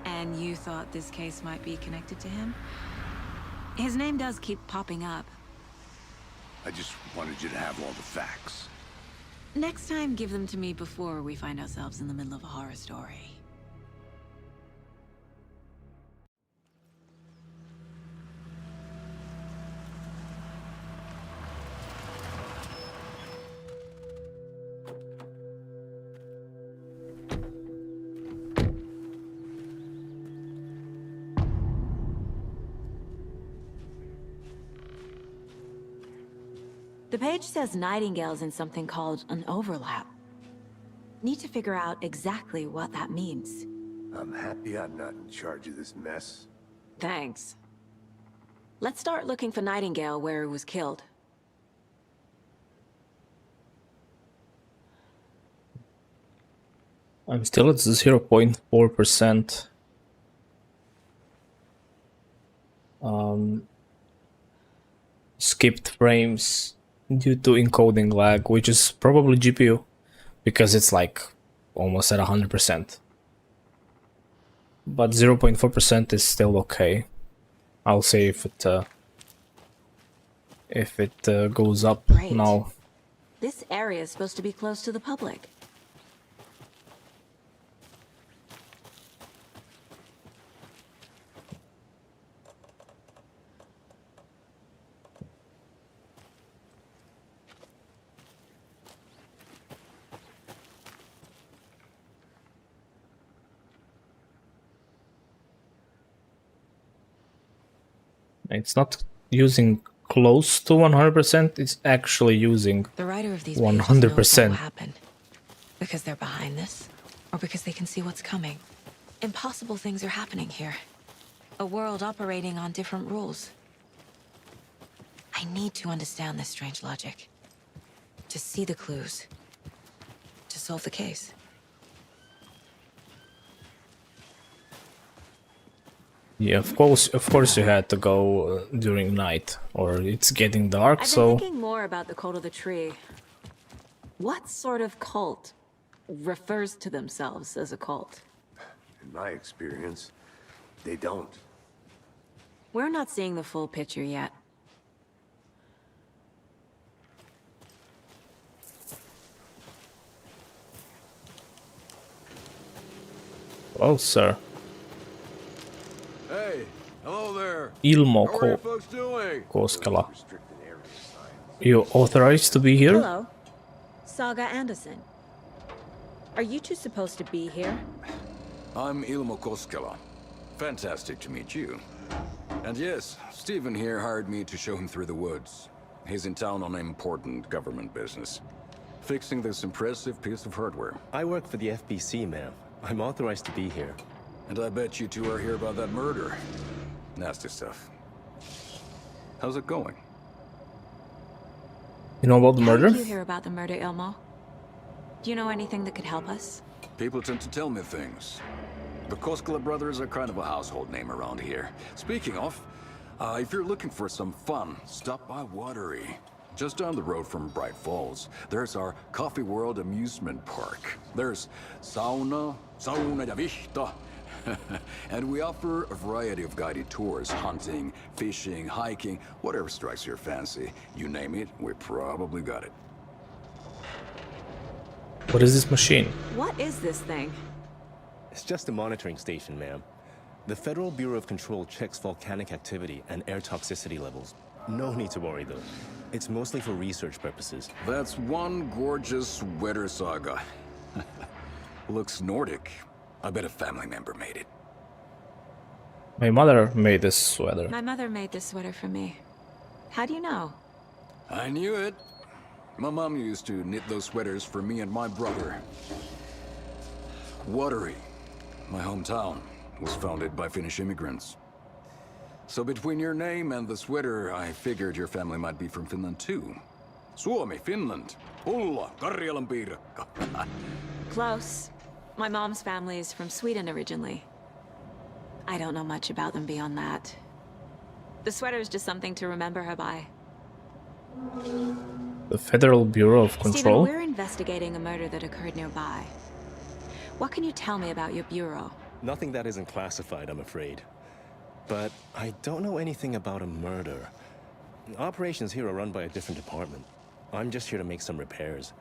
And you thought this case might be connected to him? His name does keep popping up. I just wanted you to have all the facts. Next time, give them to me before we find ourselves in the middle of a horror story. The page says Nightingale's in something called an overlap. Need to figure out exactly what that means. I'm happy I'm not in charge of this mess. Thanks. Let's start looking for Nightingale where he was killed. I'm still at 0.4%. Skipped frames due to encoding lag, which is probably GPU, because it's like almost at 100%. But 0.4% is still okay. I'll say if it goes up Great. now. This area is supposed to be close to the public. It's not using close to 100%, it's actually using The writer of these 100%. pages knows what happened. Because they're behind this, or because they can see what's coming. Impossible things are happening here. A world operating on different rules. I need to understand this strange logic. To see the clues. To solve the case. Yeah, of course you had to go during night, or it's getting dark, I've been so... thinking more about the cult of the tree. What sort of cult refers to themselves as a cult? In my experience, they don't. We're not seeing the full picture yet. Well, sir. Hey, hello there. Ilmo How are you folks doing? Koskela. You authorized to be here? Hello. Saga Anderson. Are you two supposed to be here? I'm Ilmo Koskela. Fantastic to meet you. And yes, Stephen here hired me to show him through the woods. He's in town on important government business. Fixing this impressive piece of hardware. I work for the FBC, ma'am. I'm authorized to be here. And I bet you two are here about that murder. Nasty stuff. How's it going? You know about the How murder? did you hear about the murder, Ilmo? Do you know anything that could help us? People tend to tell me things. The Koskela brothers are kind of a household name around here. Speaking of, if you're looking for some fun, stop by Watery. Just down the road from Bright Falls, there's our Coffee World amusement park. There's sauna ja vihta. And we offer a variety of guided tours, hunting, fishing, hiking, whatever strikes your fancy. You name it, we probably got it. What is this machine? What is this thing? It's just a monitoring station, ma'am. The Federal Bureau of Control checks volcanic activity and air toxicity levels. No need to worry, though. It's mostly for research purposes. That's one gorgeous sweater, Saga. Looks Nordic. I bet a family member made it. My mother made this sweater. My mother made this sweater for me. How do you know? I knew it. My mom used to knit those sweaters for me and my brother. Watery, my hometown, was founded by Finnish immigrants. So between your name and the sweater, I figured your family might be from Finland too. Suomi, Finland. Ulla, Karjalan piirakka. Close. My mom's family is from Sweden originally. I don't know much about them beyond that. The sweater is just something to remember her by. The Federal Bureau of Control? Stephen, we're investigating a murder that occurred nearby. What can you tell me about your bureau? Nothing that isn't classified, I'm afraid. But I don't know anything about a murder. Operations here are run by a different department. I'm just here to make some repairs.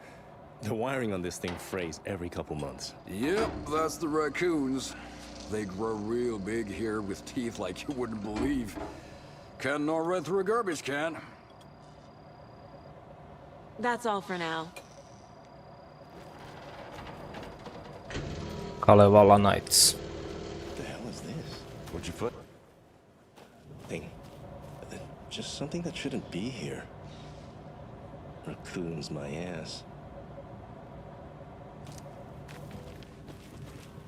The wiring on this thing frays every couple months. Yep, that's the raccoons. They grow real big here with teeth like you wouldn't believe. Can nor run through a garbage can. That's all for now. Kalevala Nights. What the hell is this? What'd you put? Thing. Just something that shouldn't be here. Raccoons, my ass.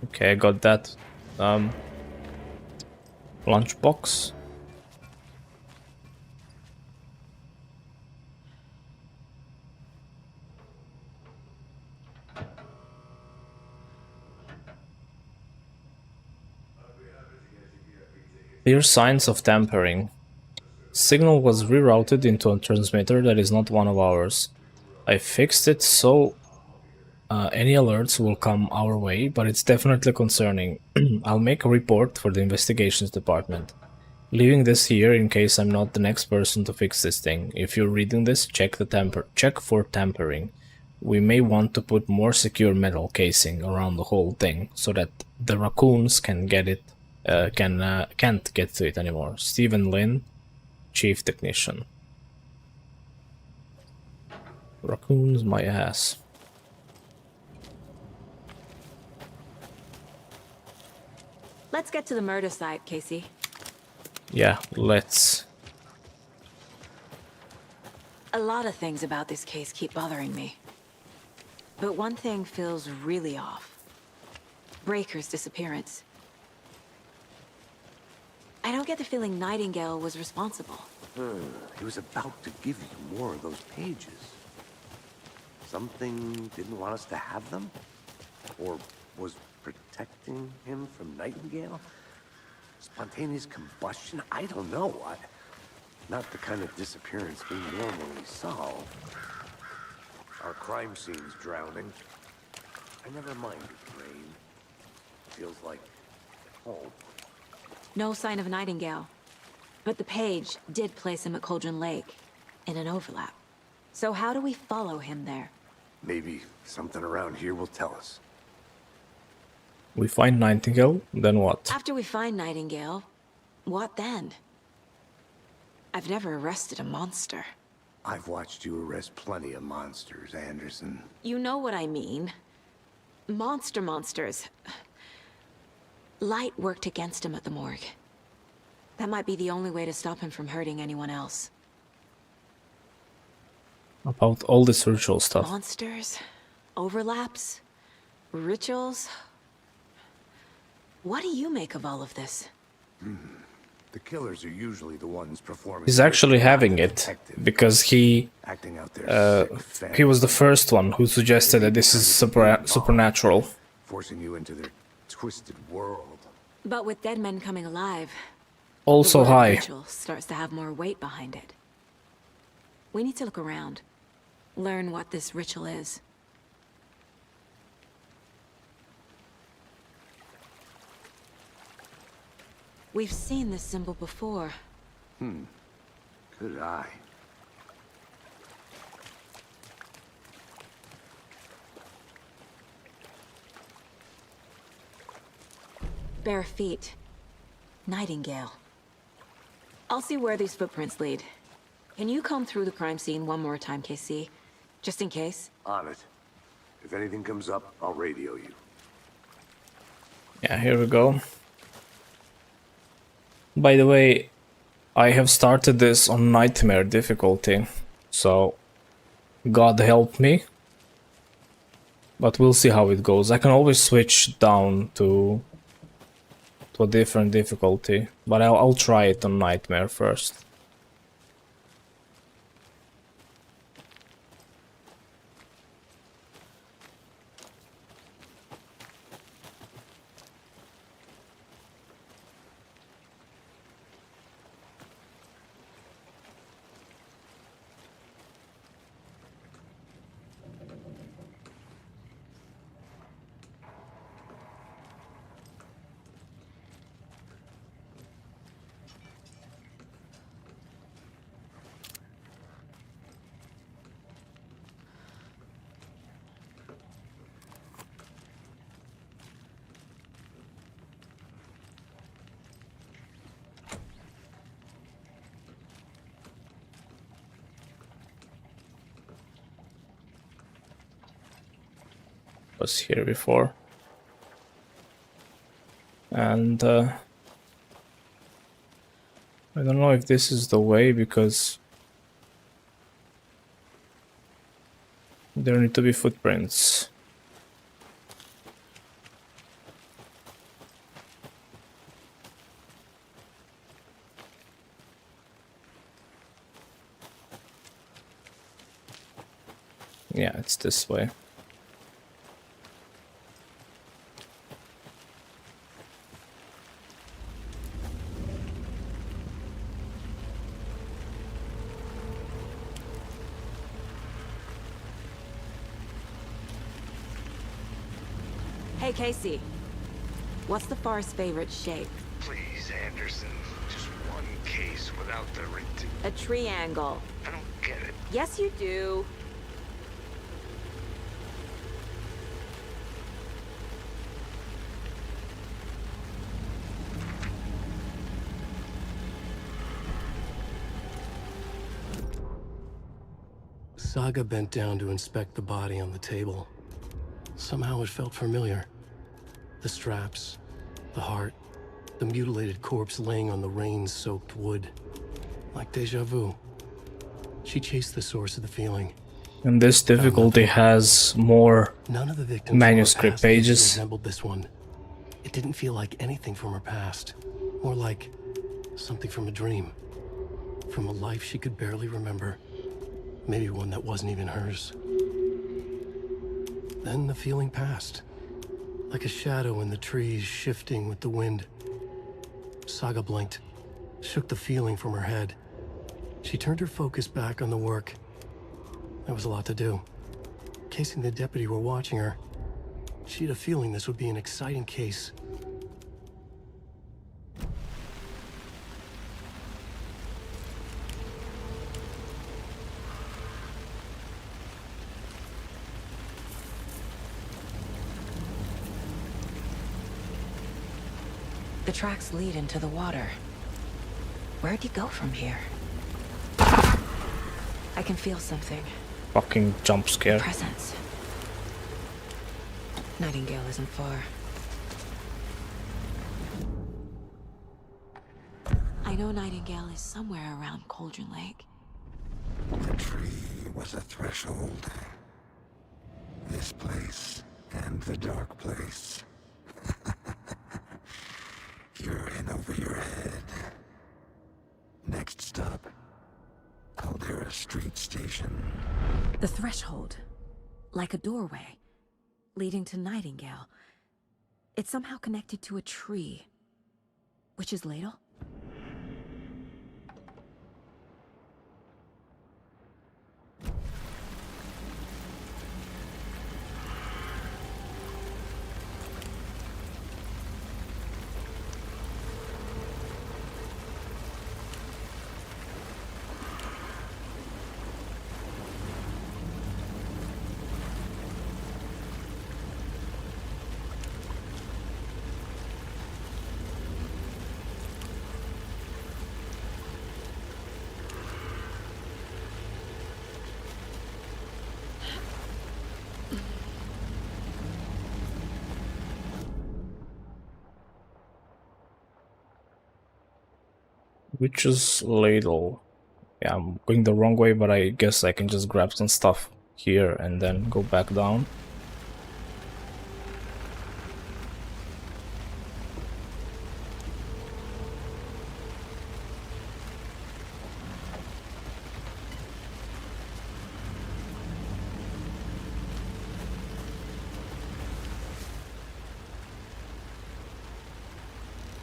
Okay, I got that. Lunchbox. Clear signs of tampering. Signal was rerouted into a transmitter that is not one of ours. I fixed it so any alerts will come our way, but it's definitely concerning. I'll make a report for the investigations department. Leaving this here in case I'm not the next person to fix this thing. If you're reading this, check for tampering. We may want to put more secure metal casing around the whole thing so that the raccoons can get it. Can't get to it anymore. Stephen Lynn, Chief Technician. Raccoons, my ass. Let's get to the murder site, Casey. Yeah, let's. A lot of things about this case keep bothering me. But one thing feels really off. Breaker's disappearance. I don't get the feeling Nightingale was responsible. He was about to give you more of those pages. Something didn't want us to have them? Or was protecting him from Nightingale? Spontaneous combustion? I don't know. Not the kind of disappearance we normally solve. Our crime scene's drowning. I never minded rain. Feels like home. No sign of Nightingale. But the page did place him at Cauldron Lake, in an overlap. So how do we follow him there? Maybe something around here will tell us. We find Nightingale, then what? After we find Nightingale, what then? I've never arrested a monster. I've watched you arrest plenty of monsters, Anderson. You know what I mean. Monsters. Light worked against him at the morgue. That might be the only way to stop him from hurting anyone else. About all this ritual stuff. Monsters? Overlaps? Rituals? What do you make of all of this? The killers are usually the ones performing. He's actually having it because he was the first one who suggested that this is supernatural. Forcing you into their twisted world. But with dead men coming alive, Also the word high. ritual starts to have more weight behind it. We need to look around. Learn what this ritual is. We've seen this symbol before. Good eye. Bare feet. Nightingale. I'll see where these footprints lead. Can you comb through the crime scene one more time, KC? Just in case? On it. If anything comes up, I'll radio you. Yeah, here we go. By the way, I have started this on Nightmare difficulty, so God help me. But we'll see how it goes. I can always switch down to a different difficulty, but I'll try it on Nightmare first. Was here before, and I don't know if this is the way, because there need to be footprints. Yeah, it's this way. Hey, Casey. What's the far's favorite shape? Please, Anderson. Just one case without the A triangle. I don't get it. Yes, you do. Saga bent down to inspect the body on the table. Somehow it felt familiar. The straps, the heart, the mutilated corpse laying on the rain-soaked wood. Like deja vu. She chased the source of the feeling. And this difficulty has more None of the victims manuscript from her past pages. resembled this one. It didn't feel like anything from her past. More like something from a dream. From a life she could barely remember. Maybe one that wasn't even hers. Then the feeling passed. Like a shadow in the trees shifting with the wind. Saga blinked, shook the feeling from her head. She turned her focus back on the work. There was a lot to do. Casey and the deputy were watching her. She had a feeling this would be an exciting case. The tracks lead into the water. Where'd he go from here? I can feel something. Fucking jump scare. Presence. Nightingale isn't far. I know Nightingale is somewhere around Cauldron Lake. The tree was a threshold. This place and the dark place. You're in over your head. Next stop, Caldera Street Station. The threshold. Like a doorway. Leading to Nightingale. It's somehow connected to a tree. Witch's Ladle? Witch's Ladle. Yeah, I'm going the wrong way, but I guess I can just grab some stuff here and then go back down.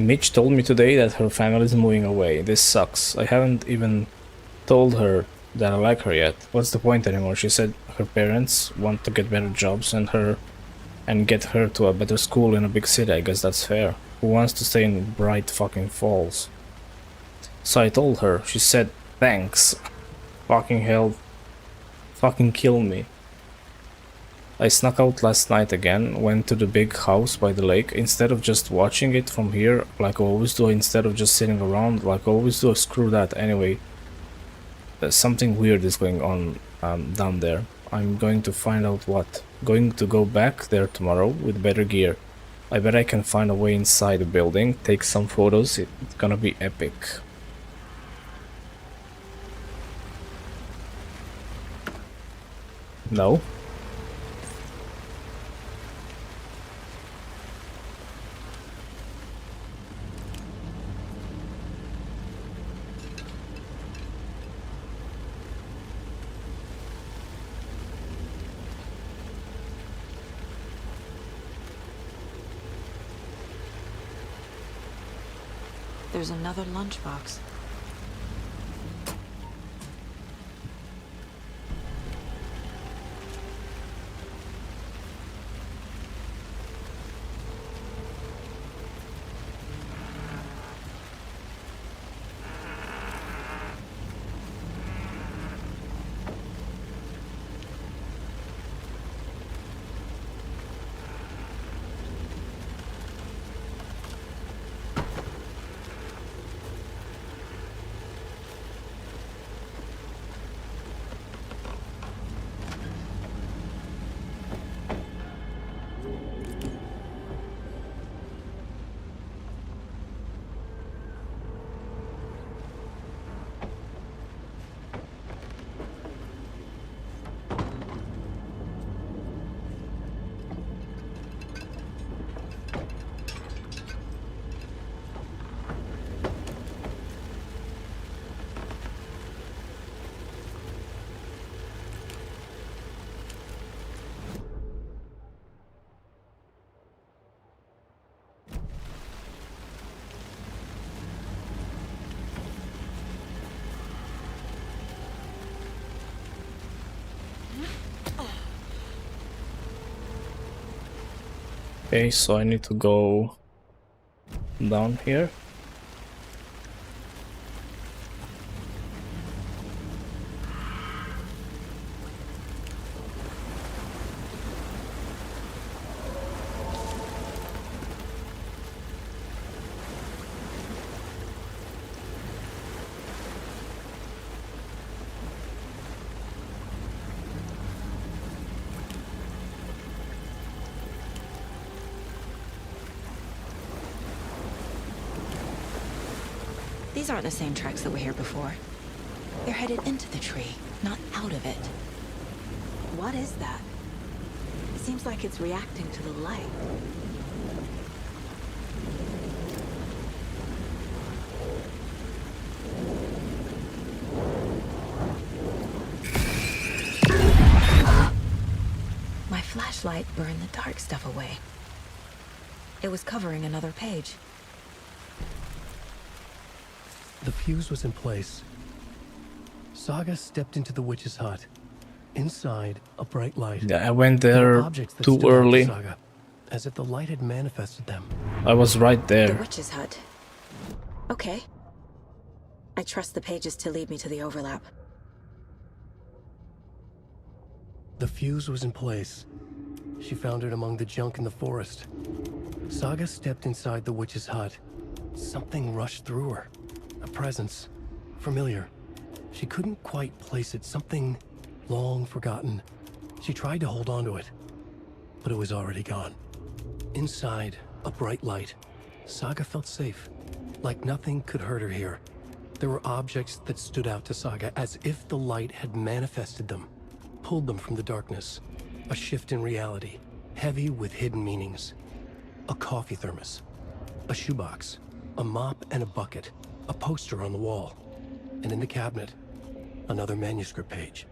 Mitch told me today that her family is moving away. This sucks. I haven't even told her that I like her yet. What's the point anymore? She said her parents want to get better jobs and get her to a better school in a big city. I guess that's fair. Who wants to stay in Bright fucking Falls? So I told her. She said thanks. Fucking hell. Fucking kill me. I snuck out last night again, went to the big house by the lake. Instead of just watching it from here, like I always do, instead of just sitting around, like I always do, screw that. Anyway, something weird is going on down there. I'm going to find out what. Going to go back there tomorrow with better gear. I bet I can find a way inside the building, take some photos. It's gonna be epic. No? There's another lunchbox. Okay, so I need to go down here. These aren't the same tracks that were here before. They're headed into the tree, not out of it. What is that? It seems like it's reacting to the light. My flashlight burned the dark stuff away. It was covering another page. The fuse was in place. Saga stepped into the witch's hut. Inside, a bright light. Yeah, I went there too early. Saga, as if the light had manifested them. I was right there. The witch's hut. Okay. I trust the pages to lead me to the overlap. The fuse was in place. She found it among the junk in the forest. Saga stepped inside the witch's hut. Something rushed through her. A presence. Familiar. She couldn't quite place it. Something long forgotten. She tried to hold on to it, but it was already gone. Inside, a bright light. Saga felt safe, like nothing could hurt her here. There were objects that stood out to Saga as if the light had manifested them, pulled them from the darkness. A shift in reality, heavy with hidden meanings. A coffee thermos, a shoebox, a mop and a bucket, a poster on the wall, and in the cabinet, another manuscript page.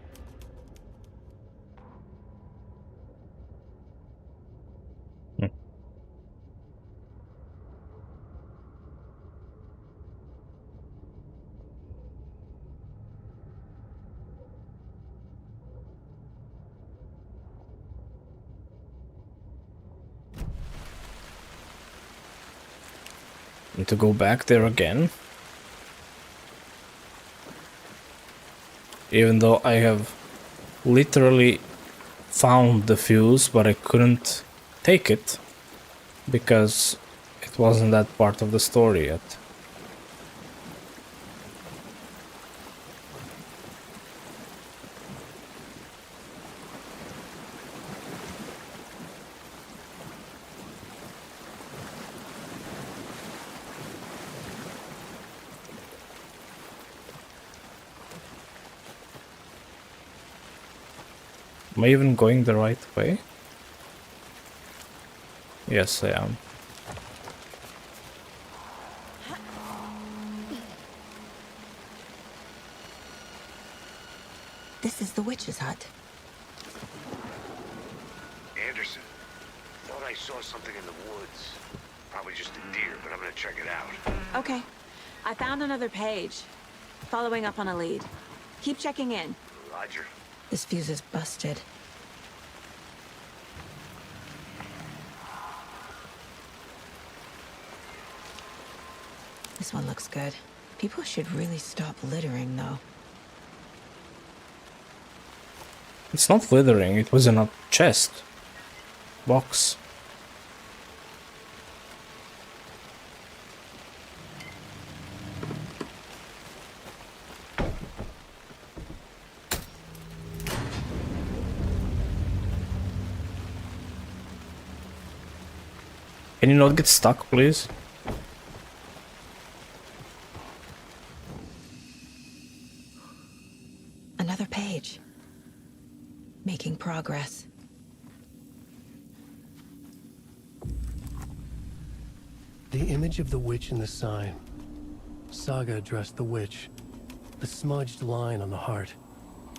Need to go back there again. Even though I have literally found the fuse, but I couldn't take it because it wasn't that part of the story yet. Am I even going the right way? Yes, I am. This is the witch's hut. Anderson, thought I saw something in the woods. Probably just a deer, but I'm gonna check it out. Okay. I found another page. Following up on a lead. Keep checking in. Roger. This fuse is busted. This one looks good. People should really stop littering, though. It's not littering, it was in a chest. Box. Can you not get stuck, please? Another page. Making progress. The image of the witch in the sign. Saga addressed the witch. The smudged line on the heart.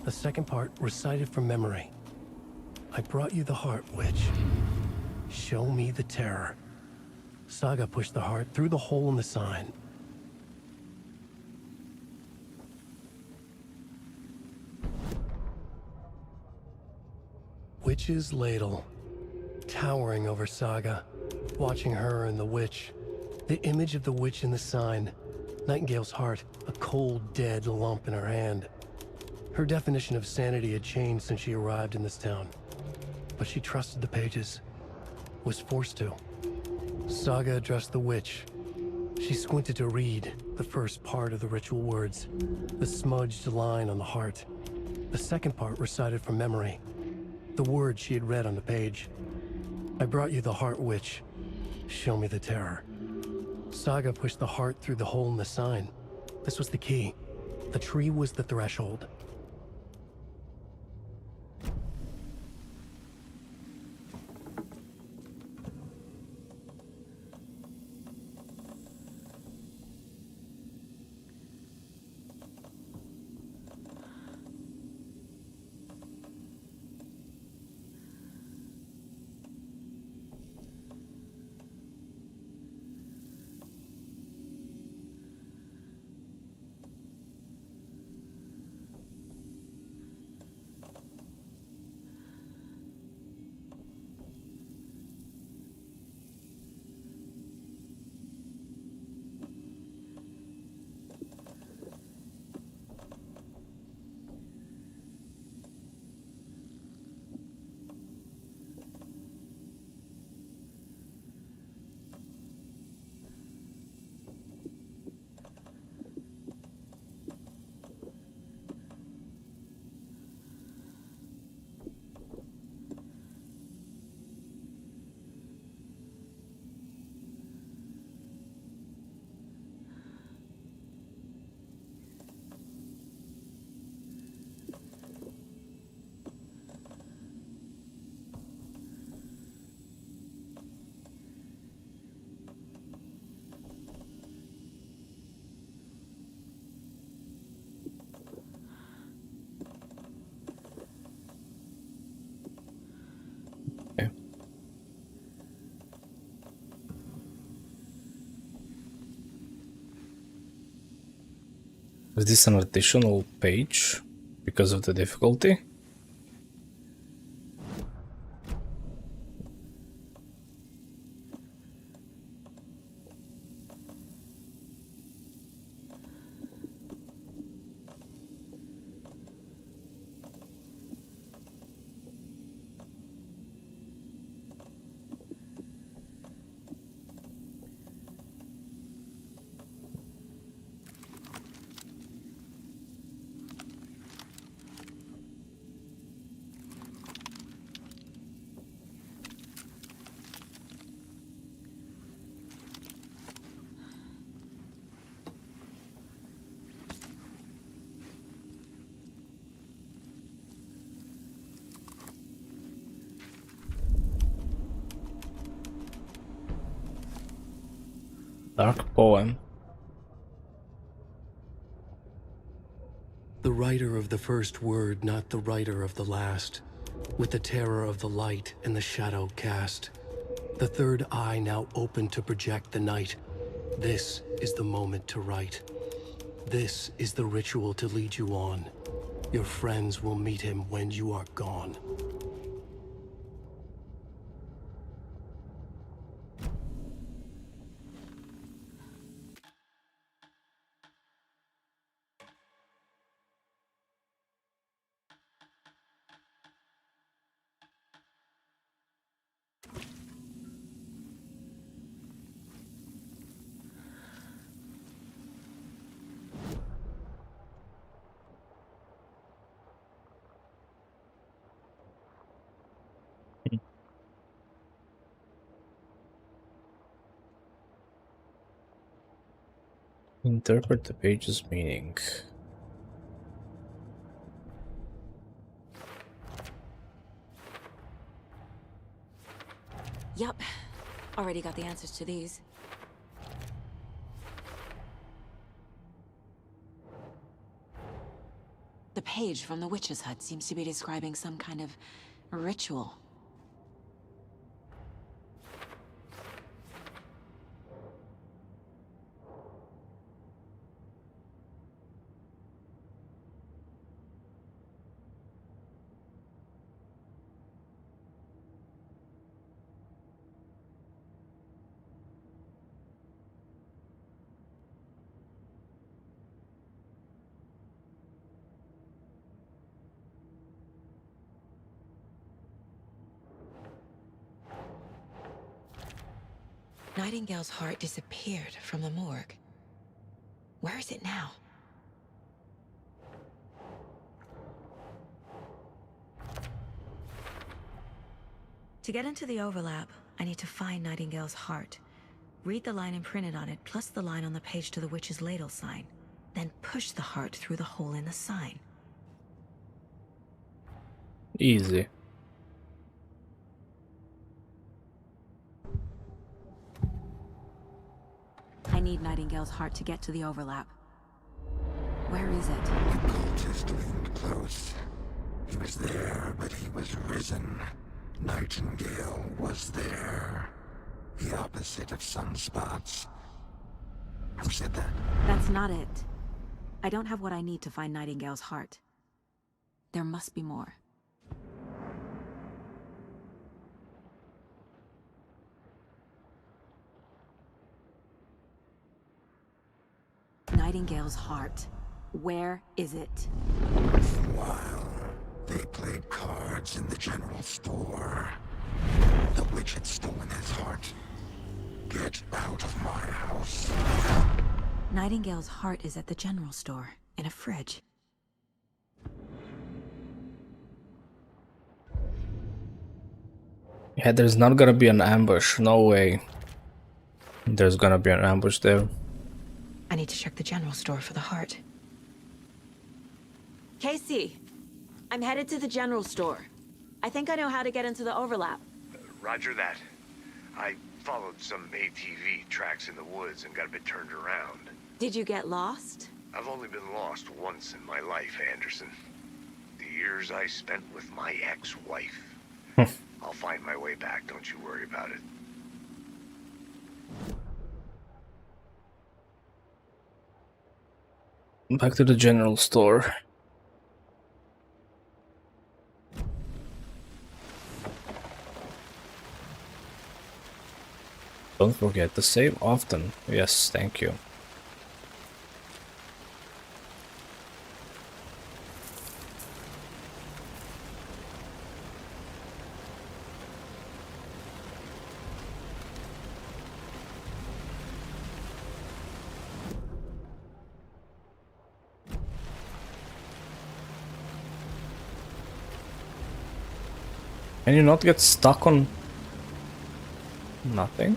The second part recited from memory. I brought you the heart, witch. Show me the terror. Saga pushed the heart through the hole in the sign. Witch's ladle, towering over Saga, watching her and the witch. The image of the witch in the sign. Nightingale's heart, a cold, dead lump in her hand. Her definition of sanity had changed since she arrived in this town. But she trusted the pages. Was forced to. Saga addressed the witch. She squinted to read the first part of the ritual words. The smudged line on the heart. The second part recited from memory. The words she had read on the page. I brought you the heart, witch. Show me the terror. Saga pushed the heart through the hole in the sign. This was the key. The tree was the threshold. Is this an additional page because of the difficulty? Dark poem. The writer of the first word, not the writer of the last. With the terror of the light and the shadow cast. The third eye now open to project the night. This is the moment to write. This is the ritual to lead you on. Your friends will meet him when you are gone. Interpret the page's meaning. Yup. Already got the answers to these. The page from the witch's hut seems to be describing some kind of ritual. Nightingale's heart disappeared from the morgue. Where is it now? To get into the overlap, I need to find Nightingale's heart. Read the line imprinted on it, plus the line on the page to the witch's ladle sign. Then push the heart through the hole in the sign. Easy. I need Nightingale's heart to get to the overlap. Where is it? The cultist leaned close. He was there, but he was risen. Nightingale was there. The opposite of sunspots. Who said that? That's not it. I don't have what I need to find Nightingale's heart. There must be more. Nightingale's heart. Where is it? While they played cards in the general store, the witch had stolen his heart. Get out of my house. Nightingale's heart is at the general store, in a fridge. Yeah, there's not gonna be an ambush. No way. There's gonna be an ambush there. I need to check the general store for the heart. Casey, I'm headed to the general store. I think I know how to get into the overlap. Roger that. I followed some ATV tracks in the woods and got a bit turned around. Did you get lost? I've only been lost once in my life, Anderson. The years I spent with my ex-wife. I'll find my way back, don't you worry about it. Back to the general store. Don't forget to save often. Yes, thank you. Can you not get stuck on nothing?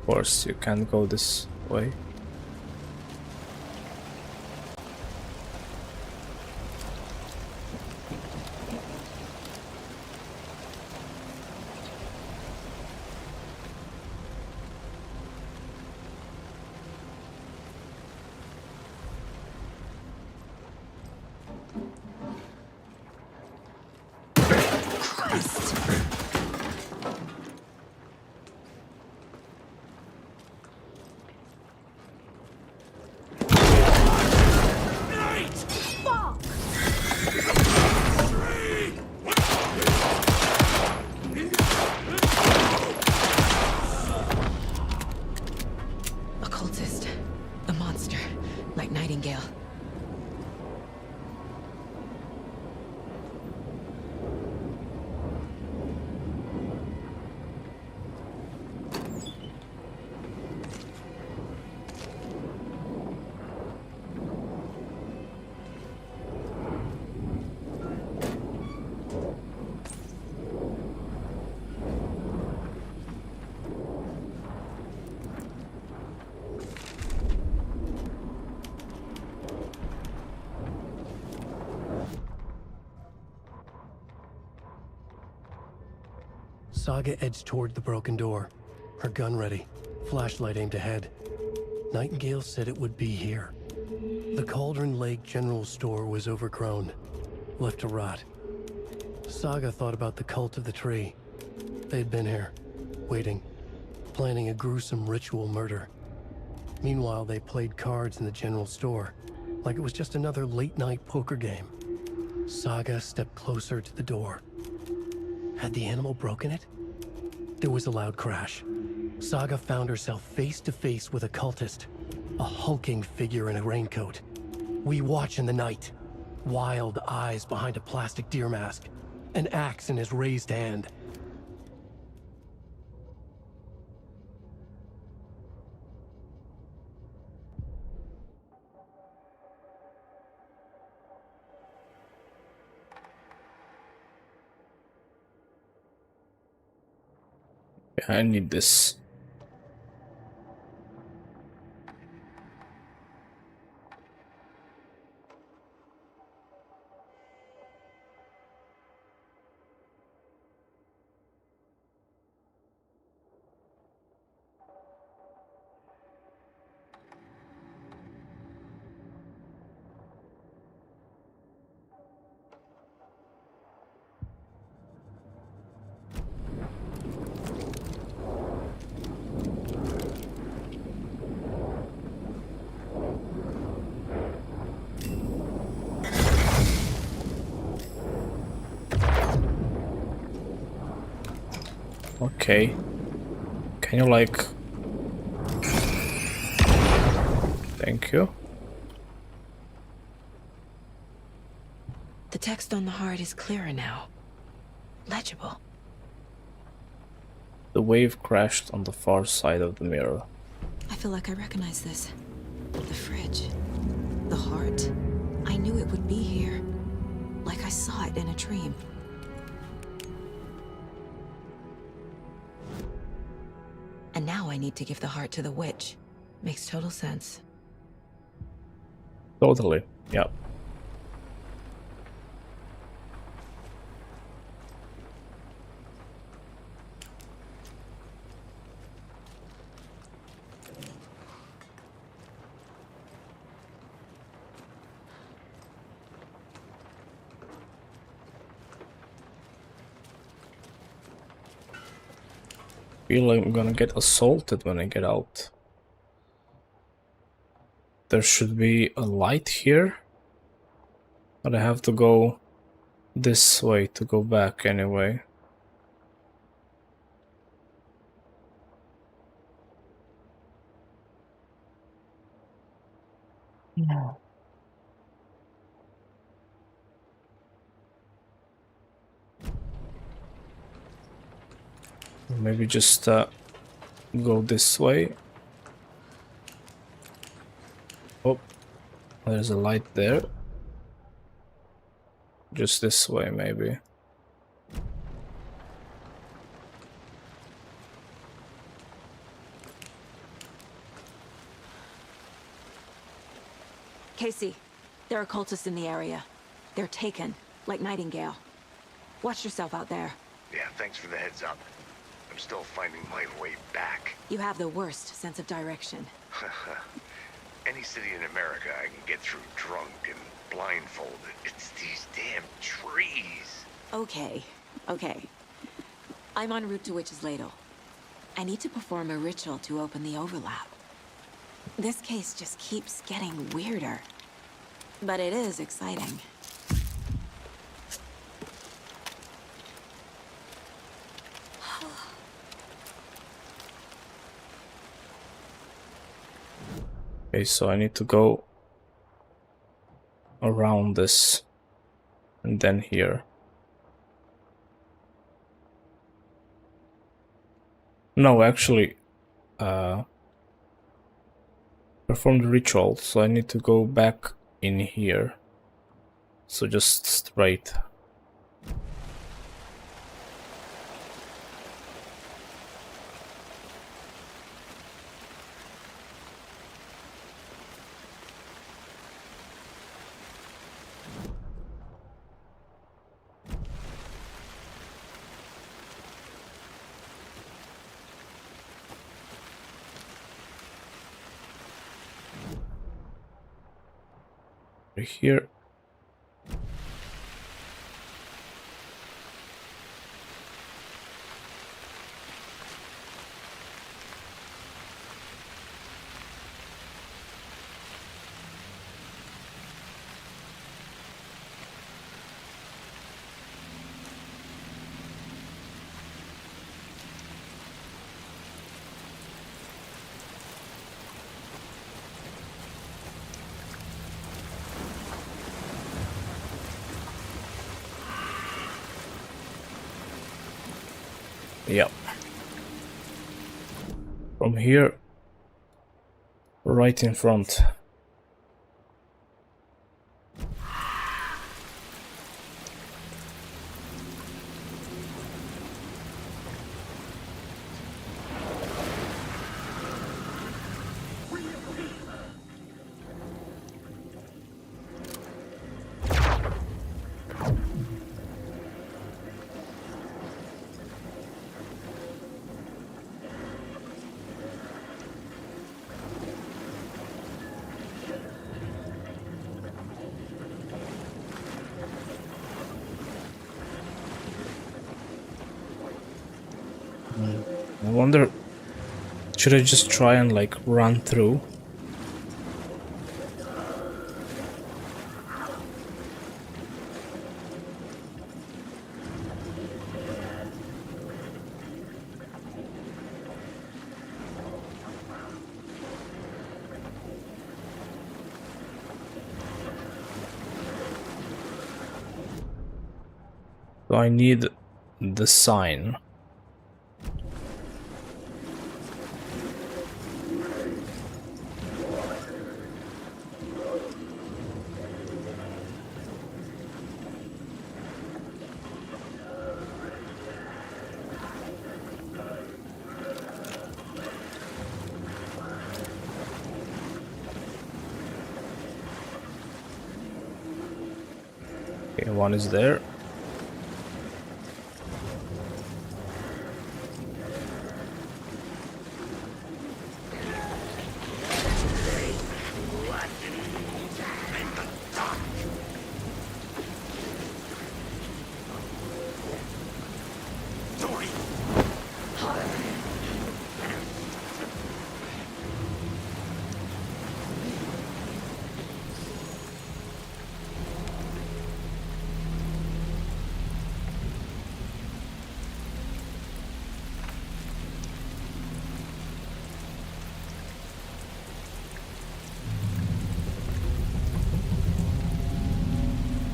Of course, you can't go this way. Occultist. A monster. Like Nightingale. Saga edged toward the broken door, her gun ready, flashlight aimed ahead. Nightingale said it would be here. The Cauldron Lake General Store was overgrown, left to rot. Saga thought about the cult of the tree. They'd been here, waiting, planning a gruesome ritual murder. Meanwhile, they played cards in the general store, like it was just another late-night poker game. Saga stepped closer to the door. Had the animal broken it? There was a loud crash. Saga found herself face to face with a cultist, a hulking figure in a raincoat. We watch in the night, wild eyes behind a plastic deer mask, an axe in his raised hand. I need this. Okay. Can you like... Thank you. The text on the heart is clearer now. Legible. The wave crashed on the far side of the mirror. I feel like I recognize this. The fridge. The heart. I knew it would be here. Like I saw it in a dream. Now I need to give the heart to the witch. Makes total sense. Totally. Yep. Feel like I'm gonna get assaulted when I get out. There should be a light here, but I have to go this way to go back anyway. No. Maybe just go this way. Oh, there's a light there. Just this way, maybe. Casey, there are cultists in the area. They're taken, like Nightingale. Watch yourself out there. Yeah, thanks for the heads up. I'm still finding my way back. You have the worst sense of direction. Any city in America I can get through drunk and blindfolded. It's these damn trees. Okay, okay. I'm en route to Witch's Ladle. I need to perform a ritual to open the overlap. This case just keeps getting weirder. But it is exciting. Okay, so I need to go around this and then here. No, actually, perform the ritual, so I need to go back in here. So just straight. Here. Yep. From here, right in front. I wonder, should I just try and like run through? So I need the sign. Okay, one is there.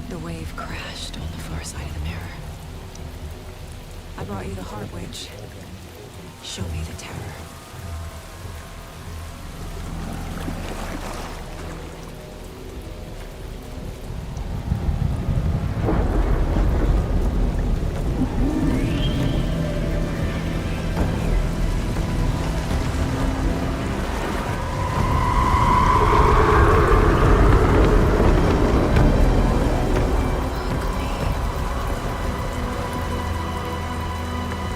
The wave crashed on the far side of the mirror. I brought you the heart witch. Show me the terror.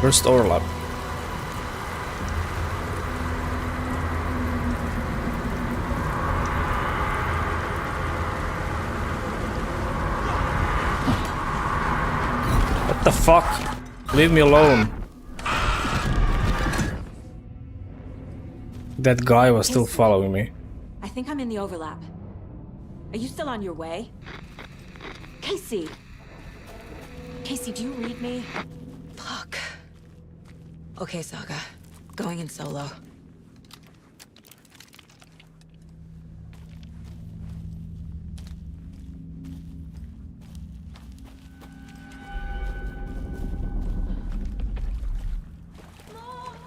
First overlap. What the fuck? Leave me alone. That guy was still following me. I think I'm in the overlap. Are you still on your way? Casey! Casey, do you read me? Fuck. Okay, Saga. Going in solo.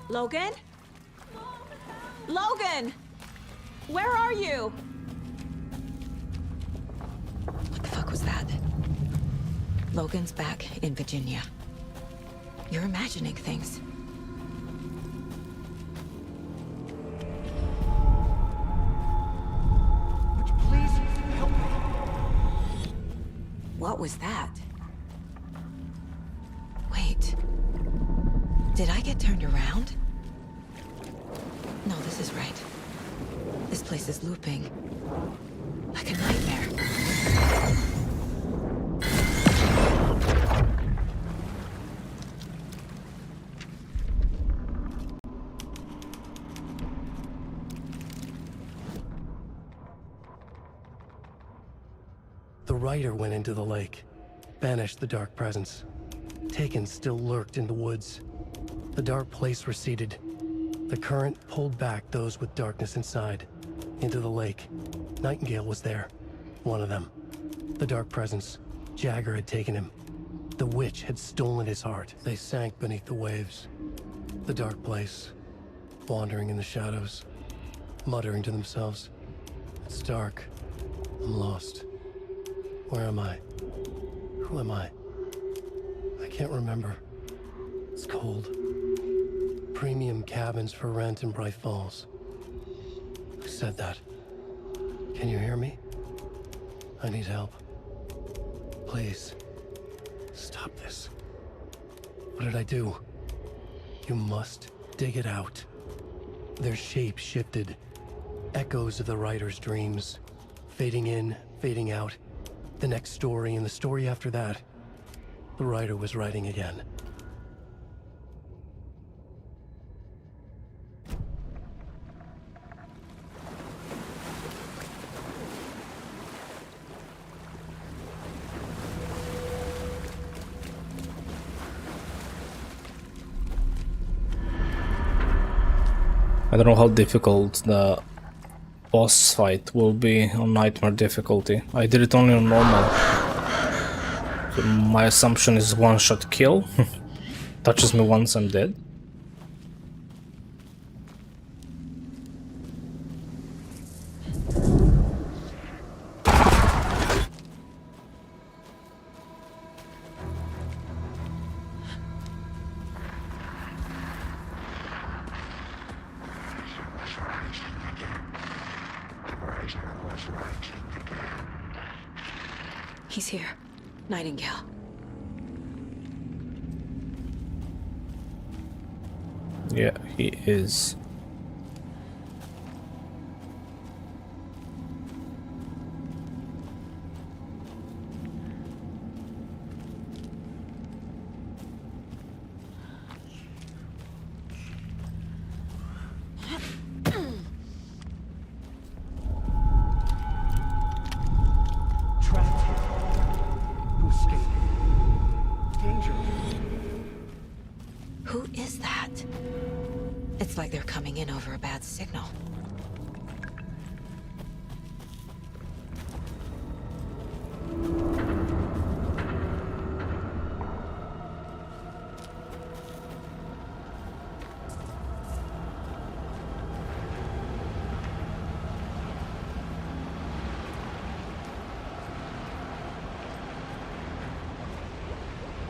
Logan? Logan! Where are you? What the fuck was that? Logan's back in Virginia. You're imagining things. Please help me. What was that? Wait. Did I get turned around? No, this is right. This place is looping. Like a nightmare. The rider went into the lake, banished the dark presence. Taken still lurked in the woods. The dark place receded. The current pulled back those with darkness inside, into the lake. Nightingale was there, one of them. The dark presence, Jagger had taken him. The witch had stolen his heart. They sank beneath the waves. The dark place, wandering in the shadows, muttering to themselves. It's dark. I'm lost. Where am I? Who am I? I can't remember. It's cold. Premium cabins for rent in Bright Falls. Who said that? Can you hear me? I need help. Please. Stop this. What did I do? You must dig it out. Their shape shifted. Echoes of the writer's dreams. Fading in, fading out. The next story and the story after that. The writer was writing again. I don't know how difficult the boss fight will be on Nightmare difficulty. I did it only on normal. So my assumption is one-shot kill. Touches me once, I'm dead. He's here. Nightingale. Yeah, he is. Who is that? It's like they're coming in over a bad signal.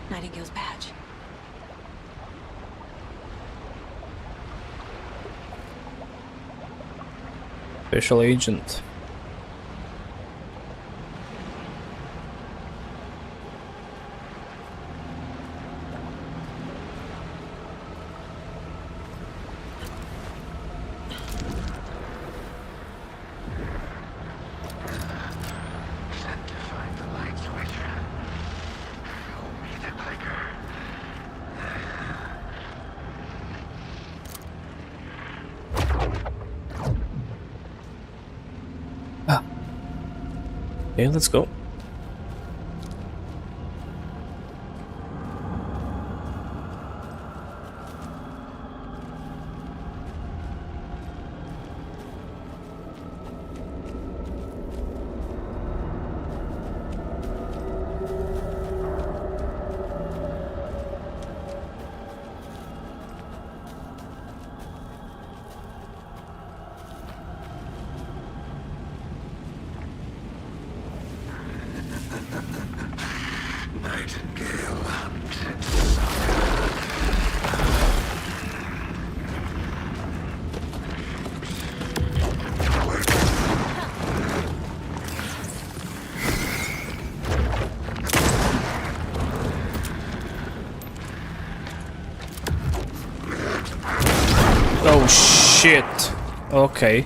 Nightingale's badge. Special agent. Okay, let's go. Nightingale hunted Oh shit. Okay.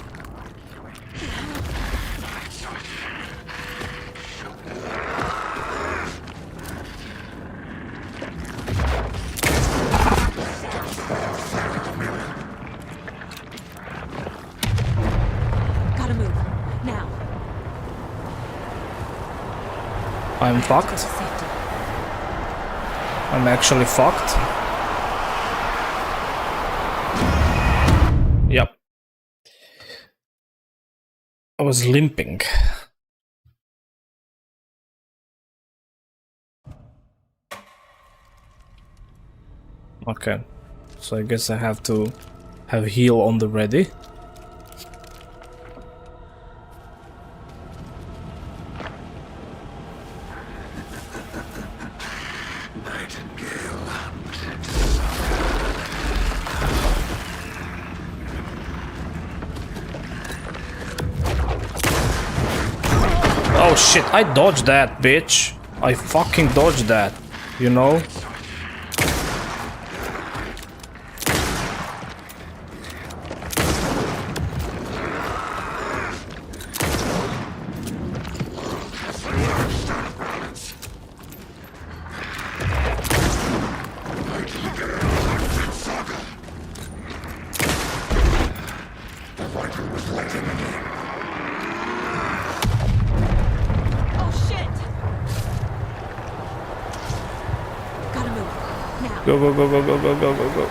Gotta move. Now. I'm fucked. I'm actually fucked. Yep. I was limping. Okay. So I guess I have to have heal on the ready. Oh shit, I dodged that, bitch. I fucking dodged that, you know? Go, go, go, go, go, go, go, go, go.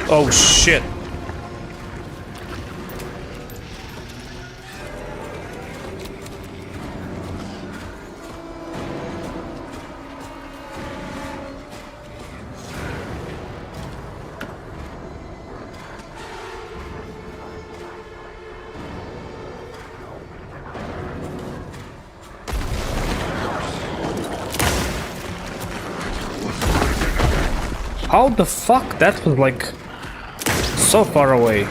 Oh shit. How the fuck? That was like so far away.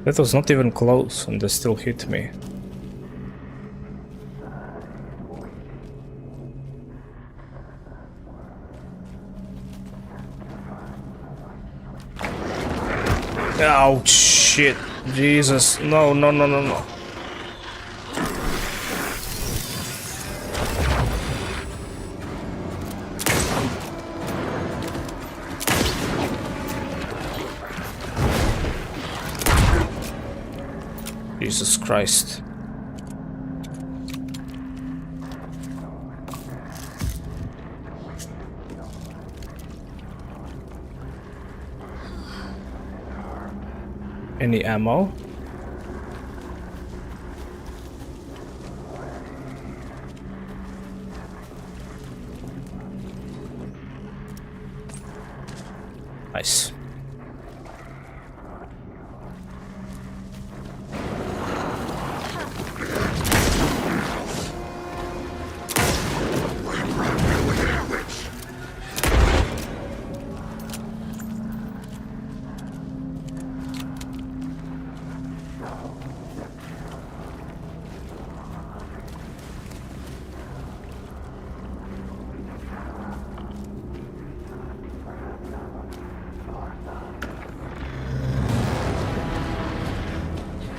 That was not even close and they still hit me. Oh shit. Jesus. No, no, no, no, no. Jesus Christ. Any ammo? Nice.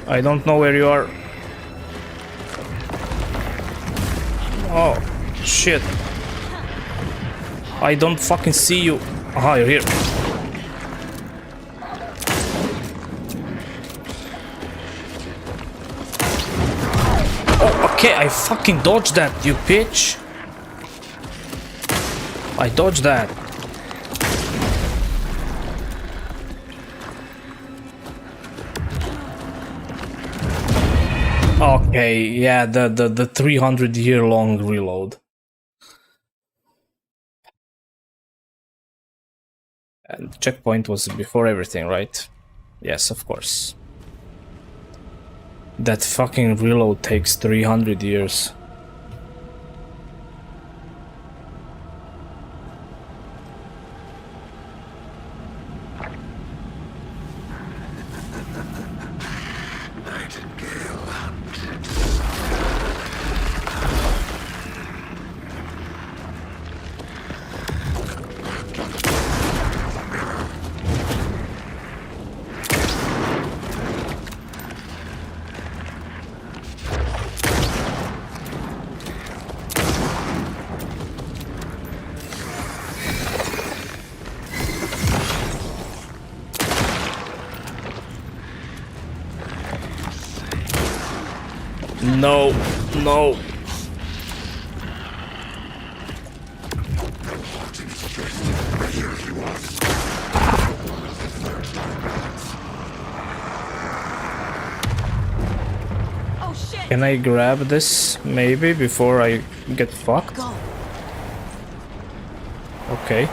I don't know where you are. Oh, shit. I don't fucking see you. Aha, you're here. Oh, okay, I fucking dodged that, you bitch. I dodged that. Okay, yeah, the 300-year-long reload. And the checkpoint was before everything, right? Yes, of course. That fucking reload takes 300 years. No, no. Can I grab this maybe before I get fucked? Okay.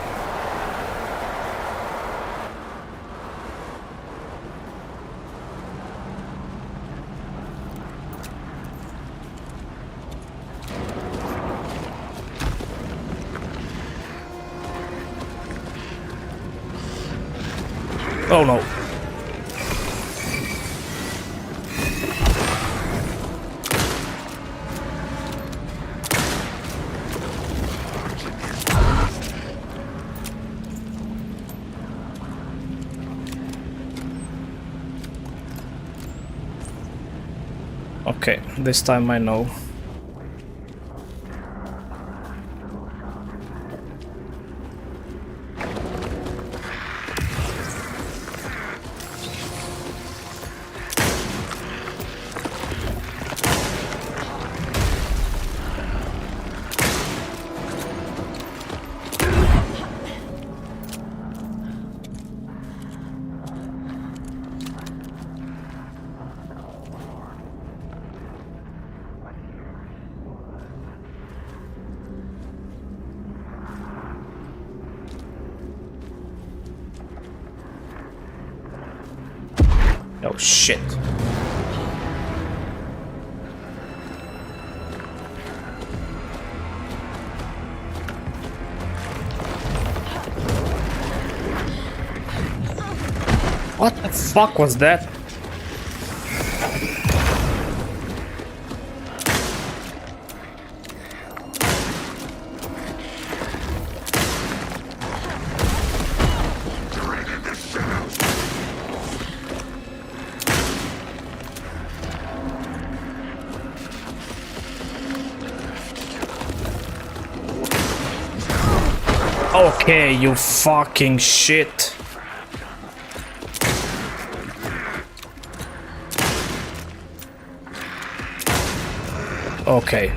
Oh no. Okay, this time I know. Oh shit. What the fuck was that? Okay, you fucking shit. Okay.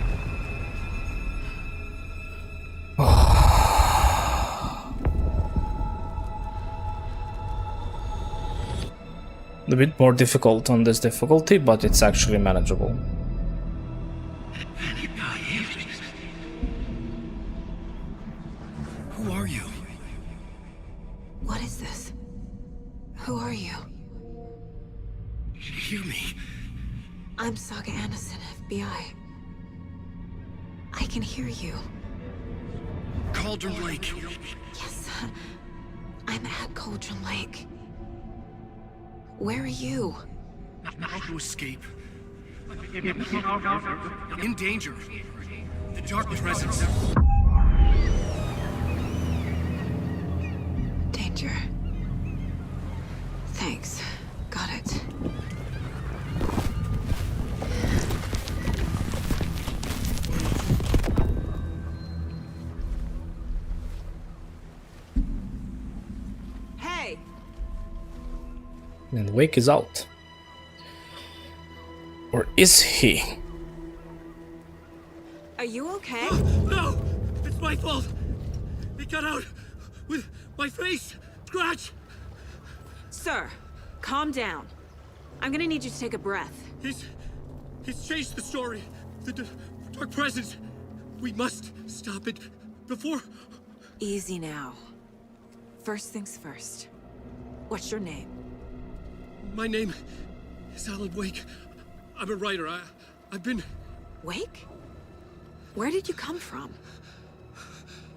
A bit more difficult on this difficulty, but it's actually manageable. Who are you? What is this? Who are you? Hear me. I'm Saga Anderson, FBI. I can hear you. Cauldron Lake. Yes, I'm at Cauldron Lake. Where are you? How to escape. In danger. The dark presence. Danger. Thanks. Got it. Hey! And Wake is out. Or is he? Are you okay? No! It's my fault! It got out with my face! Scratch! Sir, calm down. I'm gonna need you to take a breath. He's changed the story. The dark presence. We must stop it before... Easy now. First things first. What's your name? My name is Alan Wake. I'm a writer. I've been... Wake? Where did you come from?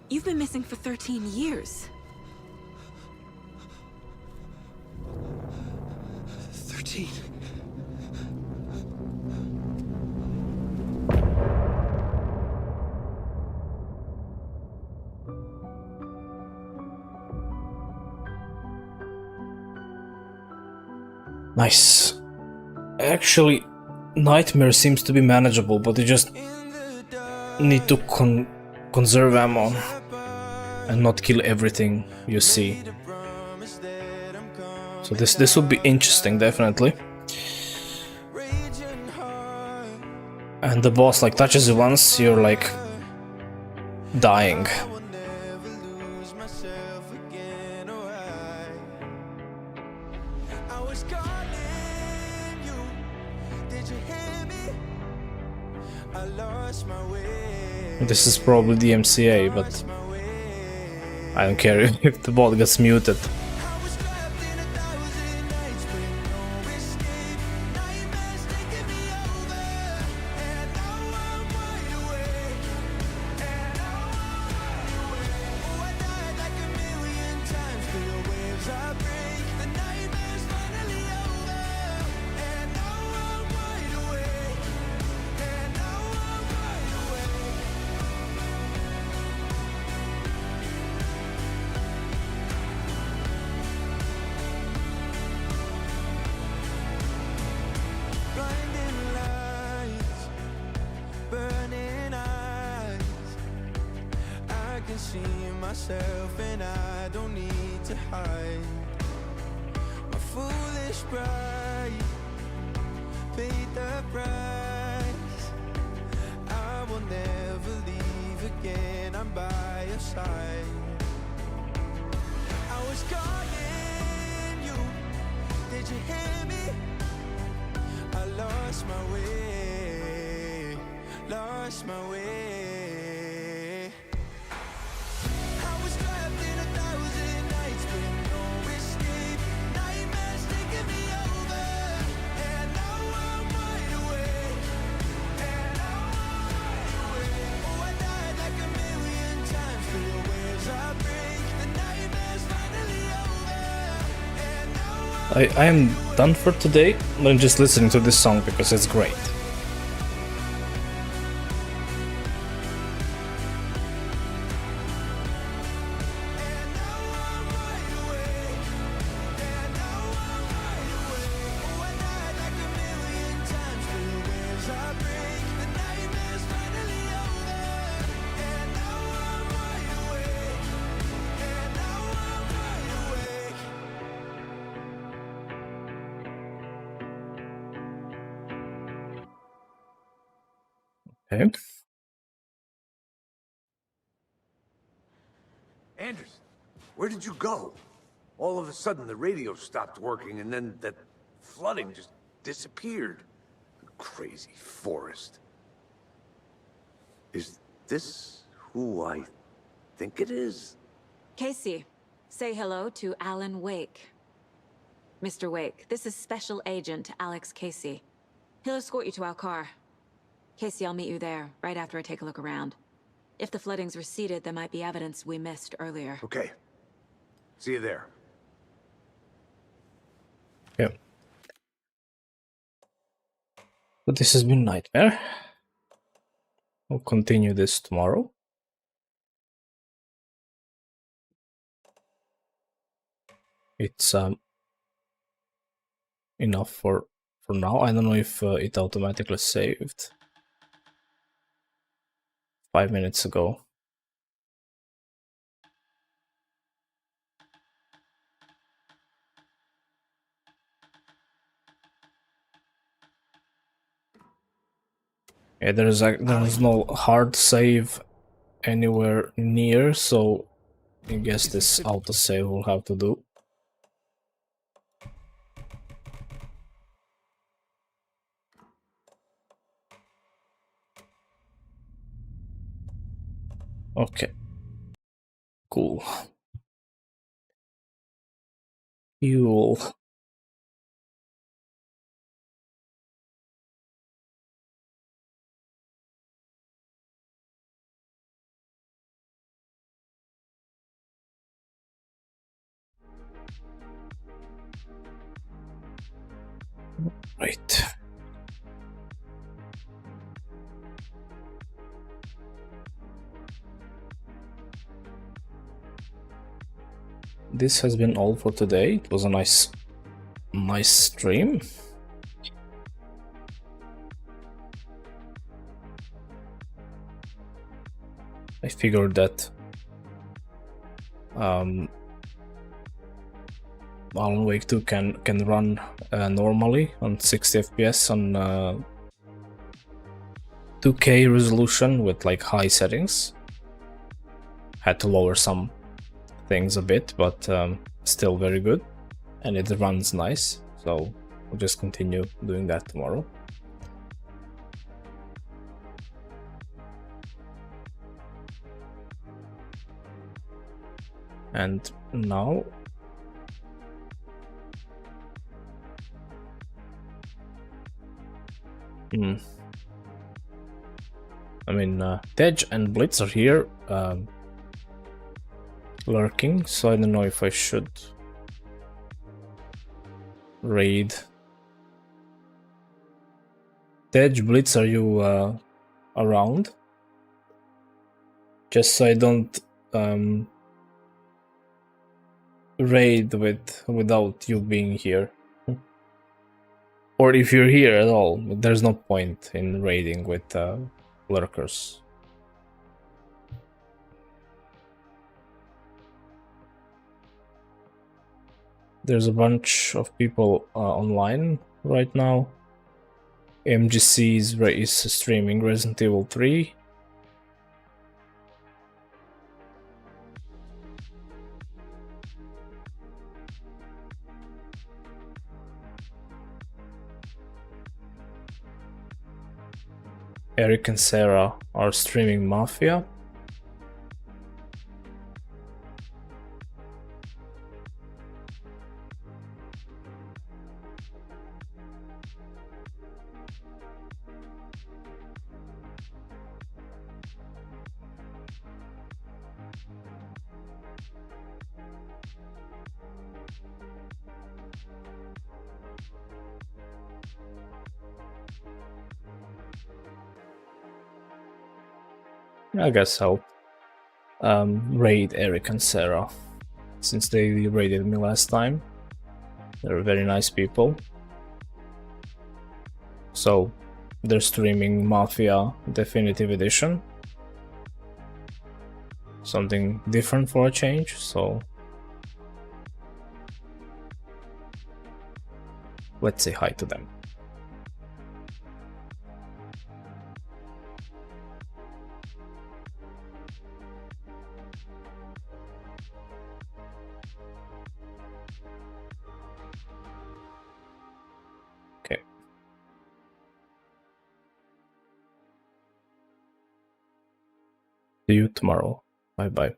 You've been missing for 13 years. 13. Nice. Actually, Nightmare seems to be manageable, but you just need to conserve ammo and not kill everything you see. So this would be interesting, definitely. And the boss like touches you once, you're like dying. This is probably the MCA, but I don't care if the bot gets muted. I am done for today. I'm just listening to this song because it's great. Okay. Anderson, where did you go? All of a sudden, the radio stopped working, and then that flooding just disappeared. Crazy forest. Is this who I think it is? Casey, say hello to Alan Wake. Mr. Wake, this is Special Agent Alex Casey. He'll escort you to our car. Casey, I'll meet you there, right after I take a look around. If the flooding's receded, there might be evidence we missed earlier. Okay. See you there. Yeah. But this has been Nightmare. We'll continue this tomorrow. It's enough for now. I don't know if it automatically saved 5 minutes ago. Yeah, there's no hard save anywhere near, so I guess this autosave will have to do. Okay. Cool. Fuel. Right. This has been all for today. It was a nice stream. I figured that Alan Wake 2 can run normally on 60 FPS on 2K resolution with like high settings. Had to lower some things a bit, but still very good, and it runs nice, so we'll just continue doing that tomorrow. And now I mean, Tej and Blitz are here lurking, so I don't know if I should raid. Tej, Blitz, are you around? Just so I don't raid without you being here. Or if you're here at all, there's no point in raiding with lurkers. There's a bunch of people online right now. MGC is streaming Resident Evil 3. Eric and Sarah are streaming Mafia. I guess help raid Eric and Sarah, since they raided me last time. They're very nice people. So they're streaming Mafia Definitive Edition. Something different for a change, so let's say hi to them. Okay. See you tomorrow. Bye bye.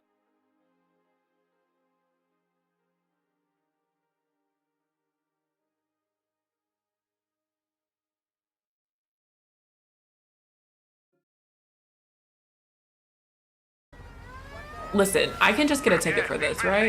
Listen, I can just get a ticket for this, right?